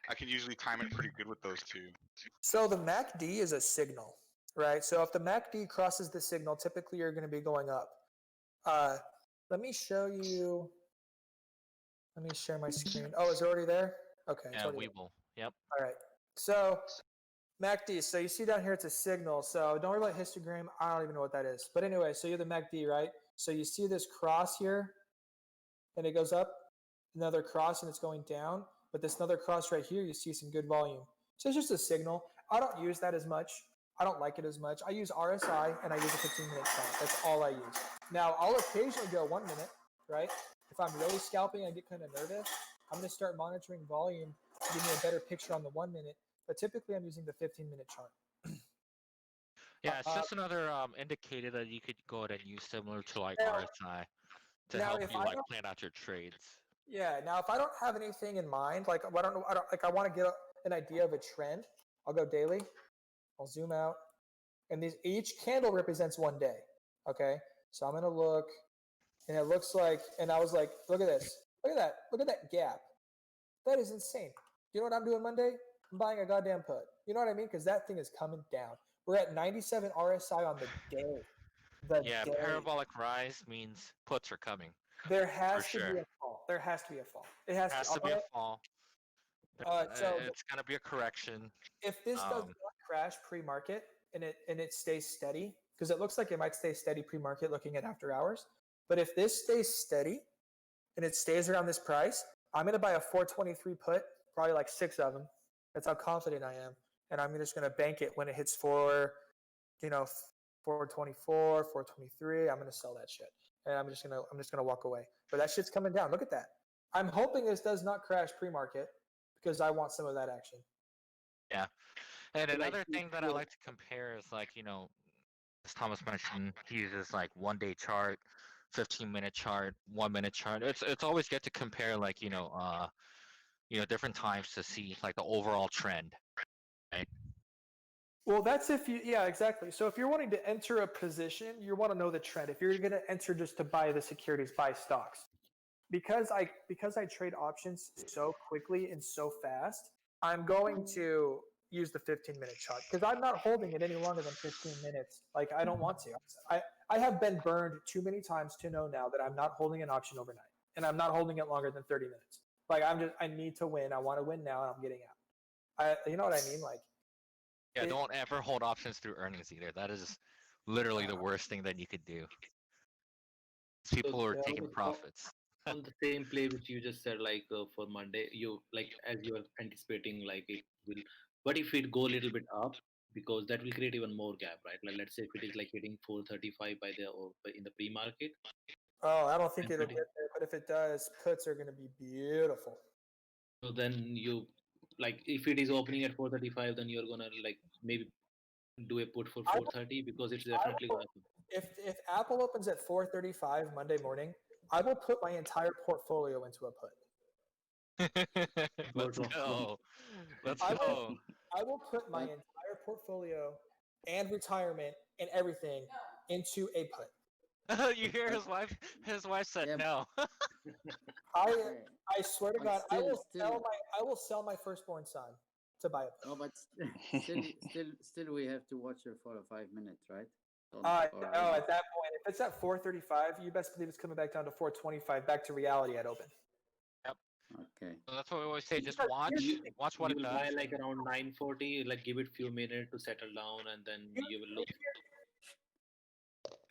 [SPEAKER 12] I can usually time it pretty good with those two.
[SPEAKER 1] So the MACD is a signal, right? So if the MACD crosses the signal, typically you're going to be going up. Let me show you. Let me share my screen. Oh, is it already there? Okay.
[SPEAKER 2] Yeah, Webull. Yep.
[SPEAKER 1] All right. So MACD. So you see down here, it's a signal. So don't worry about histogram. I don't even know what that is. But anyway, so you're the MACD, right? So you see this cross here, and it goes up, another cross, and it's going down. But this another cross right here, you see some good volume. So it's just a signal. I don't use that as much. I don't like it as much. I use RSI, and I use a 15-minute chart. That's all I use. Now, I'll occasionally go 1 minute, right? If I'm really scalping, I get kind of nervous. I'm going to start monitoring volume to give me a better picture on the 1 minute. But typically, I'm using the 15-minute chart.
[SPEAKER 2] Yeah, it's just another indicator that you could go ahead and use similar to like RSI to help you like plan out your trades.
[SPEAKER 1] Yeah. Now, if I don't have anything in mind, like I don't know, I want to get an idea of a trend. I'll go daily. I'll zoom out, and each candle represents 1 day. Okay. So I'm gonna look, and it looks like, and I was like, look at this, look at that gap. That is insane. You know what I'm doing Monday? I'm buying a goddamn put. You know what I mean? Because that thing is coming down. We're at 97 RSI on the day.
[SPEAKER 2] Yeah, parabolic rise means puts are coming.
[SPEAKER 1] There has to be a fall. There has to be a fall. It has
[SPEAKER 2] to be a fall.
[SPEAKER 1] So
[SPEAKER 2] it's gonna be a correction.
[SPEAKER 1] If this does not crash pre-market and it stays steady, because it looks like it might stay steady pre-market looking at after hours. But if this stays steady and it stays around this price, I'm gonna buy a 423 put, probably like 6 of them. That's how confident I am. And I'm just gonna bank it when it hits 424, 423. I'm gonna sell that shit. And I'm just gonna walk away. But that shit's coming down. Look at that. I'm hoping this does not crash pre-market because I want some of that action.
[SPEAKER 2] Yeah. And another thing that I like to compare is like, as Thomas mentioned, he uses like 1 day chart, 15-minute chart, 1 minute chart. It's always good to compare like, different times to see like the overall trend. Right?
[SPEAKER 1] Well, that's exactly. So if you're wanting to enter a position, you want to know the trend. If you're going to enter just to buy the securities, buy stocks. Because I trade options so quickly and so fast, I'm going to use the 15-minute chart because I'm not holding it any longer than 15 minutes. Like I don't want to. I have been burned too many times to know now that I'm not holding an option overnight, and I'm not holding it longer than 30 minutes. Like I need to win. I want to win now, and I'm getting out. You know what I mean? Like.
[SPEAKER 2] Yeah, don't ever hold options through earnings either. That is literally the worst thing that you could do. People are taking profits.
[SPEAKER 13] On the same play which you just said, like for Monday, you like as you are anticipating, like it will. What if it go a little bit up, because that will create even more gap, right? Like let's say if it is like hitting 435 in the pre-market,
[SPEAKER 1] Oh, I don't think
[SPEAKER 13] And
[SPEAKER 1] it'll
[SPEAKER 13] pretty-
[SPEAKER 1] get there, but if it does, puts are going to be beautiful.
[SPEAKER 13] So then you like if it is opening at 4:35, then you're gonna like maybe do a put for
[SPEAKER 1] I will-
[SPEAKER 13] 4:30 because it's
[SPEAKER 1] I
[SPEAKER 13] definitely
[SPEAKER 1] will-
[SPEAKER 13] gonna happen.
[SPEAKER 1] if Apple opens at 4:35 Monday morning, I will put my entire portfolio into a put.
[SPEAKER 2] Let's
[SPEAKER 3] Good
[SPEAKER 2] go. Let's
[SPEAKER 1] I will,
[SPEAKER 2] go.
[SPEAKER 1] I will put my entire portfolio and retirement and everything into a put.
[SPEAKER 2] You hear his wife? His wife said
[SPEAKER 7] Yeah.
[SPEAKER 2] no.
[SPEAKER 1] I swear to
[SPEAKER 7] But
[SPEAKER 1] God,
[SPEAKER 7] still,
[SPEAKER 1] I will sell my firstborn son to buy a put.
[SPEAKER 7] no, but still, we have to watch her for 5 minutes, right? Don't- or
[SPEAKER 1] No,
[SPEAKER 7] is
[SPEAKER 1] at
[SPEAKER 7] it-
[SPEAKER 1] that point, if it's at 4:35, you best believe it's coming back down to 4:25, back to reality at open.
[SPEAKER 7] Okay.
[SPEAKER 2] So that's what we always say. Just
[SPEAKER 1] Because
[SPEAKER 2] watch,
[SPEAKER 1] here's the thing.
[SPEAKER 2] watch what
[SPEAKER 13] You
[SPEAKER 2] it
[SPEAKER 13] will buy
[SPEAKER 2] does.
[SPEAKER 13] like around 9:40, like give it few minutes to settle down, and then you will look.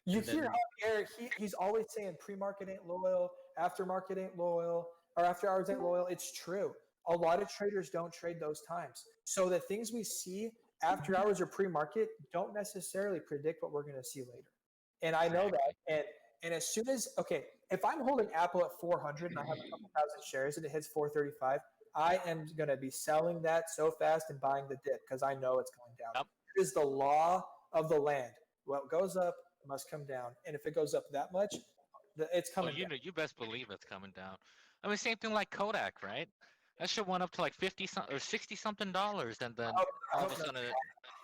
[SPEAKER 1] You
[SPEAKER 13] And
[SPEAKER 1] hear
[SPEAKER 13] then-
[SPEAKER 1] Javier, he's always saying pre-market ain't loyal, aftermarket ain't loyal, or after hours ain't loyal. It's true. A lot of traders don't trade those times. So the things we see after hours or pre-market don't necessarily predict what we're going to see later. And I know that. And as soon as, okay, if I'm holding Apple at 400 and I have a couple thousand shares and it hits 435, I am going to be selling that so fast and buying the dip because I know it's going down. It is the law of the land. What goes up must come down. And if it goes up that much, it's
[SPEAKER 2] Oh,
[SPEAKER 1] coming
[SPEAKER 2] you
[SPEAKER 1] down.
[SPEAKER 2] know, you best believe it's coming down. I mean, same thing like Kodak, right? That shit went up to like 50 or 60 something dollars, and then
[SPEAKER 1] I
[SPEAKER 2] all of
[SPEAKER 1] hope
[SPEAKER 2] a sudden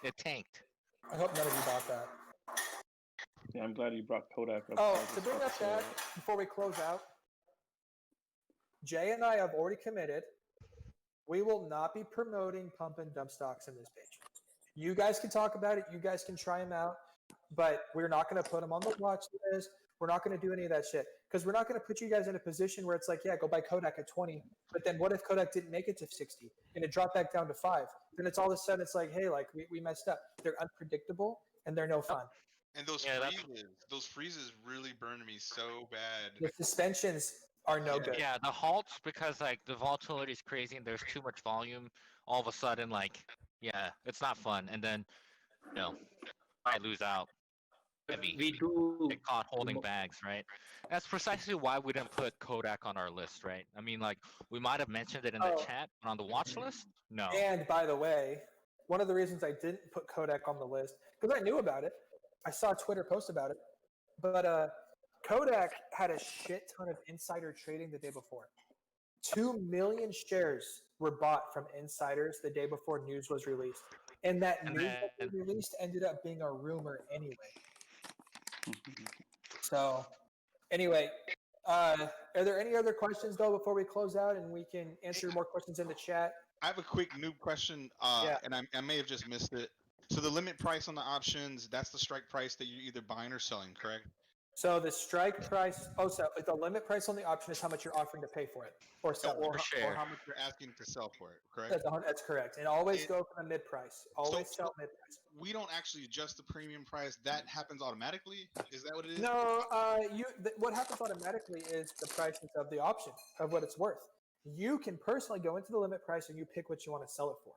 [SPEAKER 2] it tanked.
[SPEAKER 1] I hope none of you bought that.
[SPEAKER 15] Yeah, I'm glad you brought Kodak up.
[SPEAKER 1] Oh,
[SPEAKER 15] I was
[SPEAKER 1] to
[SPEAKER 15] just
[SPEAKER 1] bring
[SPEAKER 15] about
[SPEAKER 1] up
[SPEAKER 15] to say
[SPEAKER 1] that before we close out, Jay and I have already committed. We will not be promoting pump and dump stocks in this page. You guys can talk about it. You guys can try them out, but we're not going to put them on the watch list. We're not going to do any of that shit because we're not going to put you guys in a position where it's like, yeah, go buy Kodak at 20. But then what if Kodak didn't make it to 60 and it dropped back down to 5? Then it's all of a sudden it's like, hey, like we messed up. They're unpredictable and they're no fun.
[SPEAKER 12] And those
[SPEAKER 2] Yeah, that's-
[SPEAKER 12] freezes really burned me so bad.
[SPEAKER 1] The suspensions are no good.
[SPEAKER 2] Yeah, the halts because like the volatility is crazy and there's too much volume. All of a sudden, like, yeah, it's not fun. And then, you know, I lose out. Heavy.
[SPEAKER 13] We do
[SPEAKER 2] Get caught holding bags, right? That's precisely why we didn't put Kodak on our list, right? I mean, like, we might have mentioned it in the
[SPEAKER 1] Oh.
[SPEAKER 2] chat, but on the watch list, no.
[SPEAKER 1] And by the way, one of the reasons I didn't put Kodak on the list because I knew about it. I saw a Twitter post about it, but Kodak had a shit ton of insider trading the day before. 2 million shares were bought from insiders the day before news was released, and that
[SPEAKER 2] And
[SPEAKER 1] news that they
[SPEAKER 2] then-
[SPEAKER 1] released ended up being a rumor anyway. So, anyway, are there any other questions though before we close out, and we can answer more questions in the chat?
[SPEAKER 12] I have a quick noob question, and I may have just missed it. So the limit price on the options, that's the strike price that you're either buying or selling, correct?
[SPEAKER 1] So the strike price. Oh, so the limit price on the option is how much you're offering to pay for it or sell it.
[SPEAKER 12] Or how much you're asking to sell for it, correct?
[SPEAKER 1] That's correct. And always go for the mid price. Always sell mid price.
[SPEAKER 12] We don't actually adjust the premium price. That happens automatically. Is that what it is?
[SPEAKER 1] No, what happens automatically is the prices of the option of what it's worth. You can personally go into the limit price and you pick what you want to sell it for.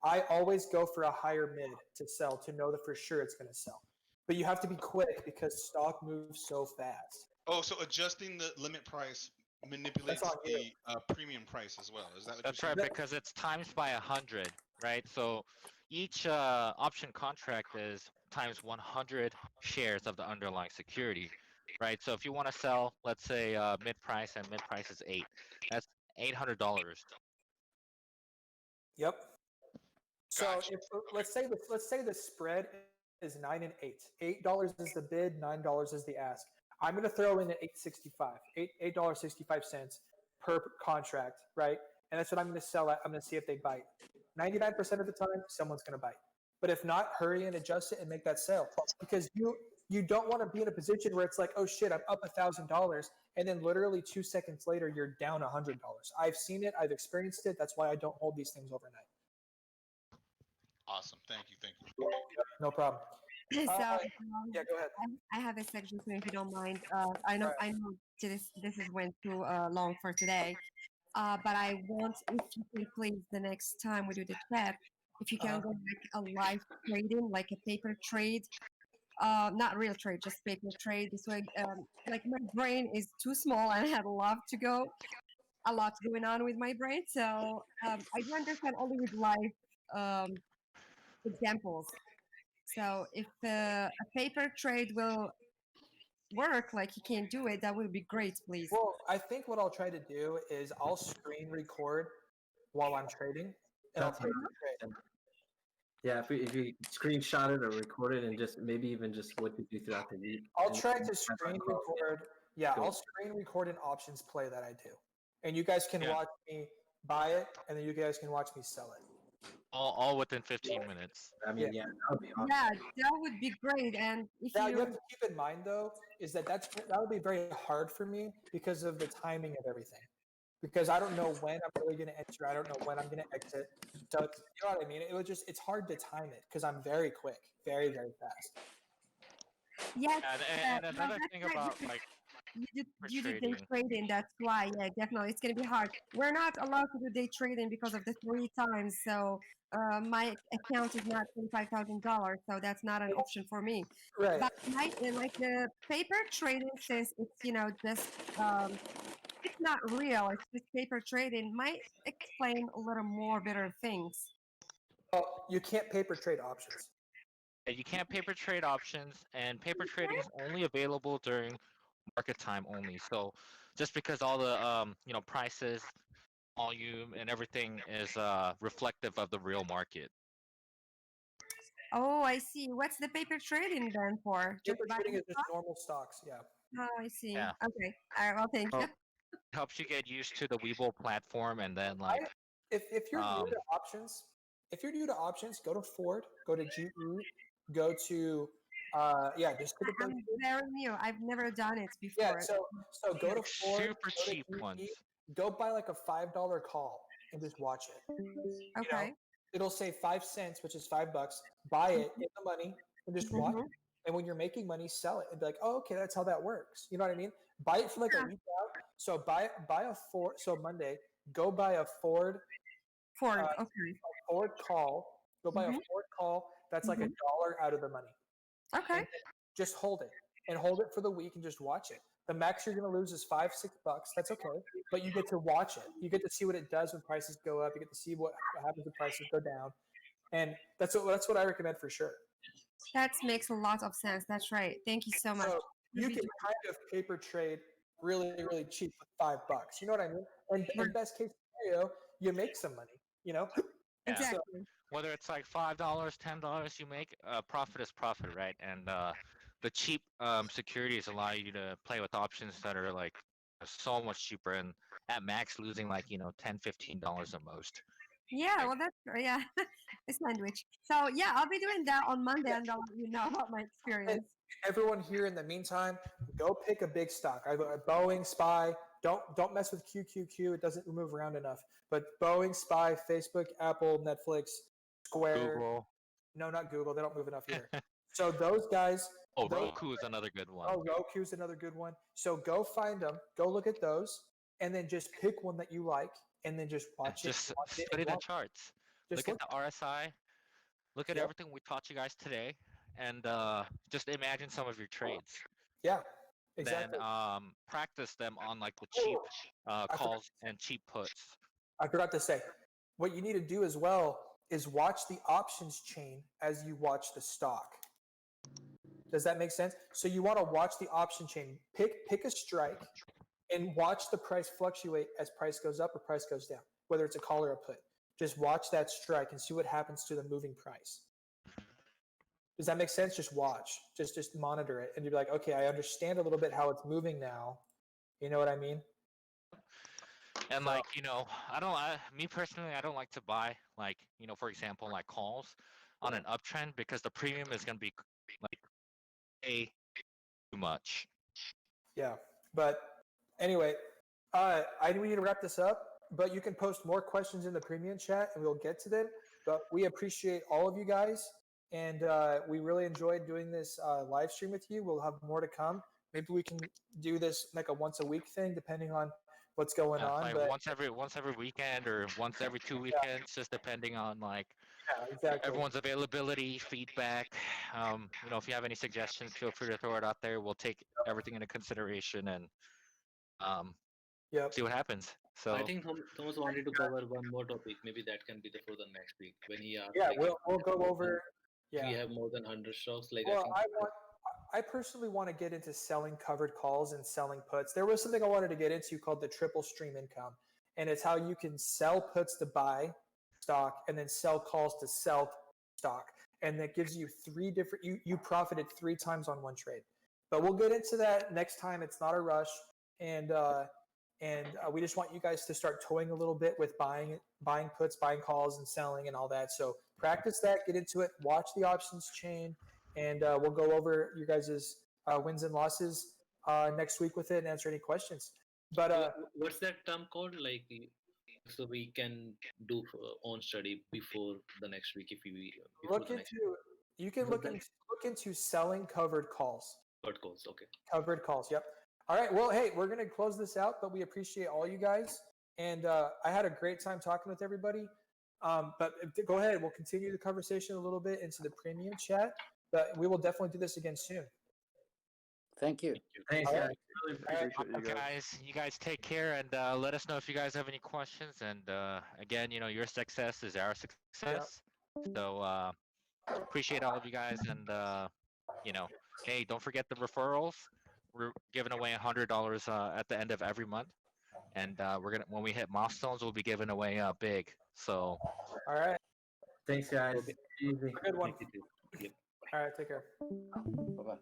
[SPEAKER 1] I always go for a higher mid to sell to know that for sure it's going to sell. But you have to be quick because stock moves so fast.
[SPEAKER 12] Oh, so adjusting the limit price manipulates
[SPEAKER 1] on you.
[SPEAKER 12] the premium price as well. Is that what
[SPEAKER 2] That's
[SPEAKER 12] you're
[SPEAKER 2] right,
[SPEAKER 12] saying?
[SPEAKER 2] because it's times by 100, right? So each option contract is times 100 shares of the underlying security, right? So if you want to sell, let's say mid price, and mid price is 8, that's $800.
[SPEAKER 1] Yep. So if let's say the spread is 9 and 8. $8 is the bid, $9 is the ask. I'm going to throw in at $8.65 per contract, right? And that's what I'm going to sell at. I'm going to see if they bite. 99% of the time, someone's going to bite. But if not, hurry and adjust it and make that sale because you don't want to be in a position where it's like, oh shit, I'm up $1,000, and then literally 2 seconds later you're down $100. I've seen it. I've experienced it. That's why I don't hold these things overnight.
[SPEAKER 12] Awesome. Thank you.
[SPEAKER 1] No problem.
[SPEAKER 9] So,
[SPEAKER 1] yeah, go ahead.
[SPEAKER 9] I have a section too, if you don't mind. I know this is went too long for today, but I want if you can please the next time we do the chat, if you can go like a live trading, like a paper trade, not real trade, just paper trade. This way, like my brain is too small and I have a lot going on with my brain. So I do understand only with live examples. So if a paper trade will work, like you can do it, that would be great, please.
[SPEAKER 1] Well, I think what I'll try to do is I'll screen record while I'm trading, and I'll
[SPEAKER 6] That's
[SPEAKER 1] take
[SPEAKER 6] what
[SPEAKER 1] the trade.
[SPEAKER 6] Yeah, if you screenshot it or record it and just maybe even just what you do throughout the week.
[SPEAKER 1] I'll
[SPEAKER 6] and
[SPEAKER 1] try
[SPEAKER 6] have
[SPEAKER 1] to
[SPEAKER 6] a
[SPEAKER 1] screen
[SPEAKER 6] call.
[SPEAKER 1] record. Yeah,
[SPEAKER 6] Cool.
[SPEAKER 1] I'll screen record an options play that I do, and you guys can
[SPEAKER 2] Yeah.
[SPEAKER 1] watch me buy it, and then you guys can watch me sell it.
[SPEAKER 2] All within 15 minutes.
[SPEAKER 6] I mean, yeah, that would be awesome.
[SPEAKER 9] Yeah, that would be great. And if
[SPEAKER 1] Now
[SPEAKER 9] you
[SPEAKER 1] you have to keep in mind though is that that would be very hard for me because of the timing of everything. Because I don't know when I'm really going to enter. I don't know when I'm going to exit. So it's, you know what I mean? It's hard to time it because I'm very quick, very, very fast.
[SPEAKER 9] yes,
[SPEAKER 2] And
[SPEAKER 9] yeah,
[SPEAKER 2] another
[SPEAKER 9] that's
[SPEAKER 2] thing
[SPEAKER 9] right,
[SPEAKER 2] about
[SPEAKER 9] because
[SPEAKER 2] like
[SPEAKER 9] you do day
[SPEAKER 2] trading.
[SPEAKER 9] trading. That's why, yeah, definitely, it's gonna be hard. We're not allowed to do day trading because of the 3 times. So my account is not $25,000, so that's not an option for me.
[SPEAKER 1] Right.
[SPEAKER 9] But like the paper trading, since it's just it's not real. It's just paper trading. Might explain a little more better things.
[SPEAKER 1] Well, you can't paper trade options.
[SPEAKER 2] Yeah, you can't paper trade options, and paper trading is only available during market time only. So just because all the prices, volume, and everything is reflective of the real market.
[SPEAKER 9] Oh, I see. What's the paper trading then for? Just
[SPEAKER 1] Paper
[SPEAKER 9] buying
[SPEAKER 1] trading is just
[SPEAKER 9] stocks?
[SPEAKER 1] normal stocks. Yeah.
[SPEAKER 9] Oh, I see.
[SPEAKER 2] Yeah.
[SPEAKER 9] Okay. All right. Well, thank you.
[SPEAKER 2] Helps you get used to the Webull platform, and then like
[SPEAKER 1] If you're new to options, go to Ford, go to GE, go to just look at those.
[SPEAKER 9] I'm very new. I've never done it
[SPEAKER 1] Yeah,
[SPEAKER 9] before.
[SPEAKER 1] so go to Ford,
[SPEAKER 2] super
[SPEAKER 1] go to
[SPEAKER 2] cheap
[SPEAKER 1] GE,
[SPEAKER 2] ones.
[SPEAKER 1] go buy like a $5 call and just watch it.
[SPEAKER 9] Okay.
[SPEAKER 1] It'll say 5 cents, which is $5. Buy it, get the money, and just watch it. And when you're making money, sell it and be like, oh, okay, that's how that works. You know what I mean? Buy it for like a week out. So buy a Ford. So Monday, go buy a Ford.
[SPEAKER 9] Ford. Okay.
[SPEAKER 1] Ford call. Go buy a Ford call. That's like $1 out of the money.
[SPEAKER 9] Okay.
[SPEAKER 1] And just hold it and hold it for the week and just watch it. The max you're going to lose is $5-6. That's okay, but you get to watch it. You get to see what it does when prices go up. You get to see what happens when prices go down, and that's what I recommend for sure.
[SPEAKER 9] That makes a lot of sense. That's right. Thank you so much.
[SPEAKER 1] So you can kind of paper trade really, really cheap with $5. You know what I mean? And in best case scenario, you make some money. You know?
[SPEAKER 2] Yeah.
[SPEAKER 9] Exactly.
[SPEAKER 2] Whether it's like $5, $10 you make, profit is profit, right? And the cheap securities allow you to play with options that are like so much cheaper, and at max losing like $10-15 at most.
[SPEAKER 9] Yeah, well, that's great. Yeah, it's sandwich. So yeah, I'll be doing that on Monday, and I'll let you know about my experience.
[SPEAKER 1] Everyone here, in the meantime, go pick a big stock. I Boeing, SPY. Don't mess with QQQ. It doesn't move around enough. But Boeing, SPY, Facebook, Apple, Netflix, Square.
[SPEAKER 2] Google.
[SPEAKER 1] No, not Google. They don't move enough either. So those guys.
[SPEAKER 2] Oh, Roku is another good one.
[SPEAKER 1] Oh, Roku's another good one. So go find them. Go look at those, and then just pick one that you like, and then just watch it.
[SPEAKER 2] Just
[SPEAKER 1] watch it,
[SPEAKER 2] study
[SPEAKER 1] and
[SPEAKER 2] the
[SPEAKER 1] watch it.
[SPEAKER 2] charts.
[SPEAKER 1] Just
[SPEAKER 2] Look at the RSI. Look at
[SPEAKER 1] Yep.
[SPEAKER 2] everything we taught you guys today, and just imagine some of your trades.
[SPEAKER 1] Yeah, exactly.
[SPEAKER 2] Then practice them on like the cheap calls and cheap puts.
[SPEAKER 1] I forgot to say, what you need to do as well is watch the options chain as you watch the stock. Does that make sense? So you want to watch the option chain. Pick a strike and watch the price fluctuate as price goes up or price goes down, whether it's a call or a put. Just watch that strike and see what happens to the moving price. Does that make sense? Just watch. Just monitor it, and you'll be like, okay, I understand a little bit how it's moving now. You know what I mean?
[SPEAKER 2] And like me personally, I don't like to buy like for example like calls on an uptrend because the premium is going to be like too much.
[SPEAKER 1] Yeah, but anyway, we need to wrap this up. But you can post more questions in the premium chat, and we'll get to them. But we appreciate all of you guys, and we really enjoyed doing this live stream with you. We'll have more to come. Maybe we can do this like a once a week thing, depending on what's going on.
[SPEAKER 2] Like
[SPEAKER 1] But
[SPEAKER 2] once every weekend or once every 2 weekends, just depending on like
[SPEAKER 1] exactly.
[SPEAKER 2] everyone's availability, feedback. If you have any suggestions, feel free to throw it out there. We'll take everything into consideration and see what happens. So
[SPEAKER 13] I think Thomas wanted to cover one more topic. Maybe that can be for the next week when he asked.
[SPEAKER 1] Yeah,
[SPEAKER 13] like,
[SPEAKER 1] we'll go over.
[SPEAKER 13] If we have more than 100 stocks, like
[SPEAKER 1] Well,
[SPEAKER 13] I think.
[SPEAKER 1] I personally want to get into selling covered calls and selling puts. There was something I wanted to get into called the triple stream income, and it's how you can sell puts to buy stock and then sell calls to sell stock, and that gives you three different. You profited 3 times on one trade, but we'll get into that next time. It's not a rush, and we just want you guys to start toying a little bit with buying puts, buying calls, and selling and all that. So practice that, get into it, watch the options chain, and we'll go over you guys' wins and losses next week with it and answer any questions. But
[SPEAKER 13] what's that term called? Like, so we can do own study before the next week if we
[SPEAKER 1] look into selling covered calls.
[SPEAKER 13] Covered calls, okay.
[SPEAKER 1] Covered calls, yep. All right, well, hey, we're going to close this out, but we appreciate all you guys. And I had a great time talking with everybody. But go ahead, we'll continue the conversation a little bit into the premium chat, but we will definitely do this again soon.
[SPEAKER 7] Thank you.
[SPEAKER 6] Thanks,
[SPEAKER 1] All
[SPEAKER 6] guys.
[SPEAKER 1] right.
[SPEAKER 6] Really appreciate
[SPEAKER 2] you guys take care and let us know if you guys have any questions. And again, your success is our success. So appreciate all of you guys. And hey, don't forget the referrals. We're giving away $100 at the end of every month, and when we hit milestones, we'll be giving away big. So,
[SPEAKER 1] all right.
[SPEAKER 6] Thanks, guys.
[SPEAKER 1] Okay.
[SPEAKER 6] Easy.
[SPEAKER 1] Good one. All right, take care.
[SPEAKER 7] Bye bye.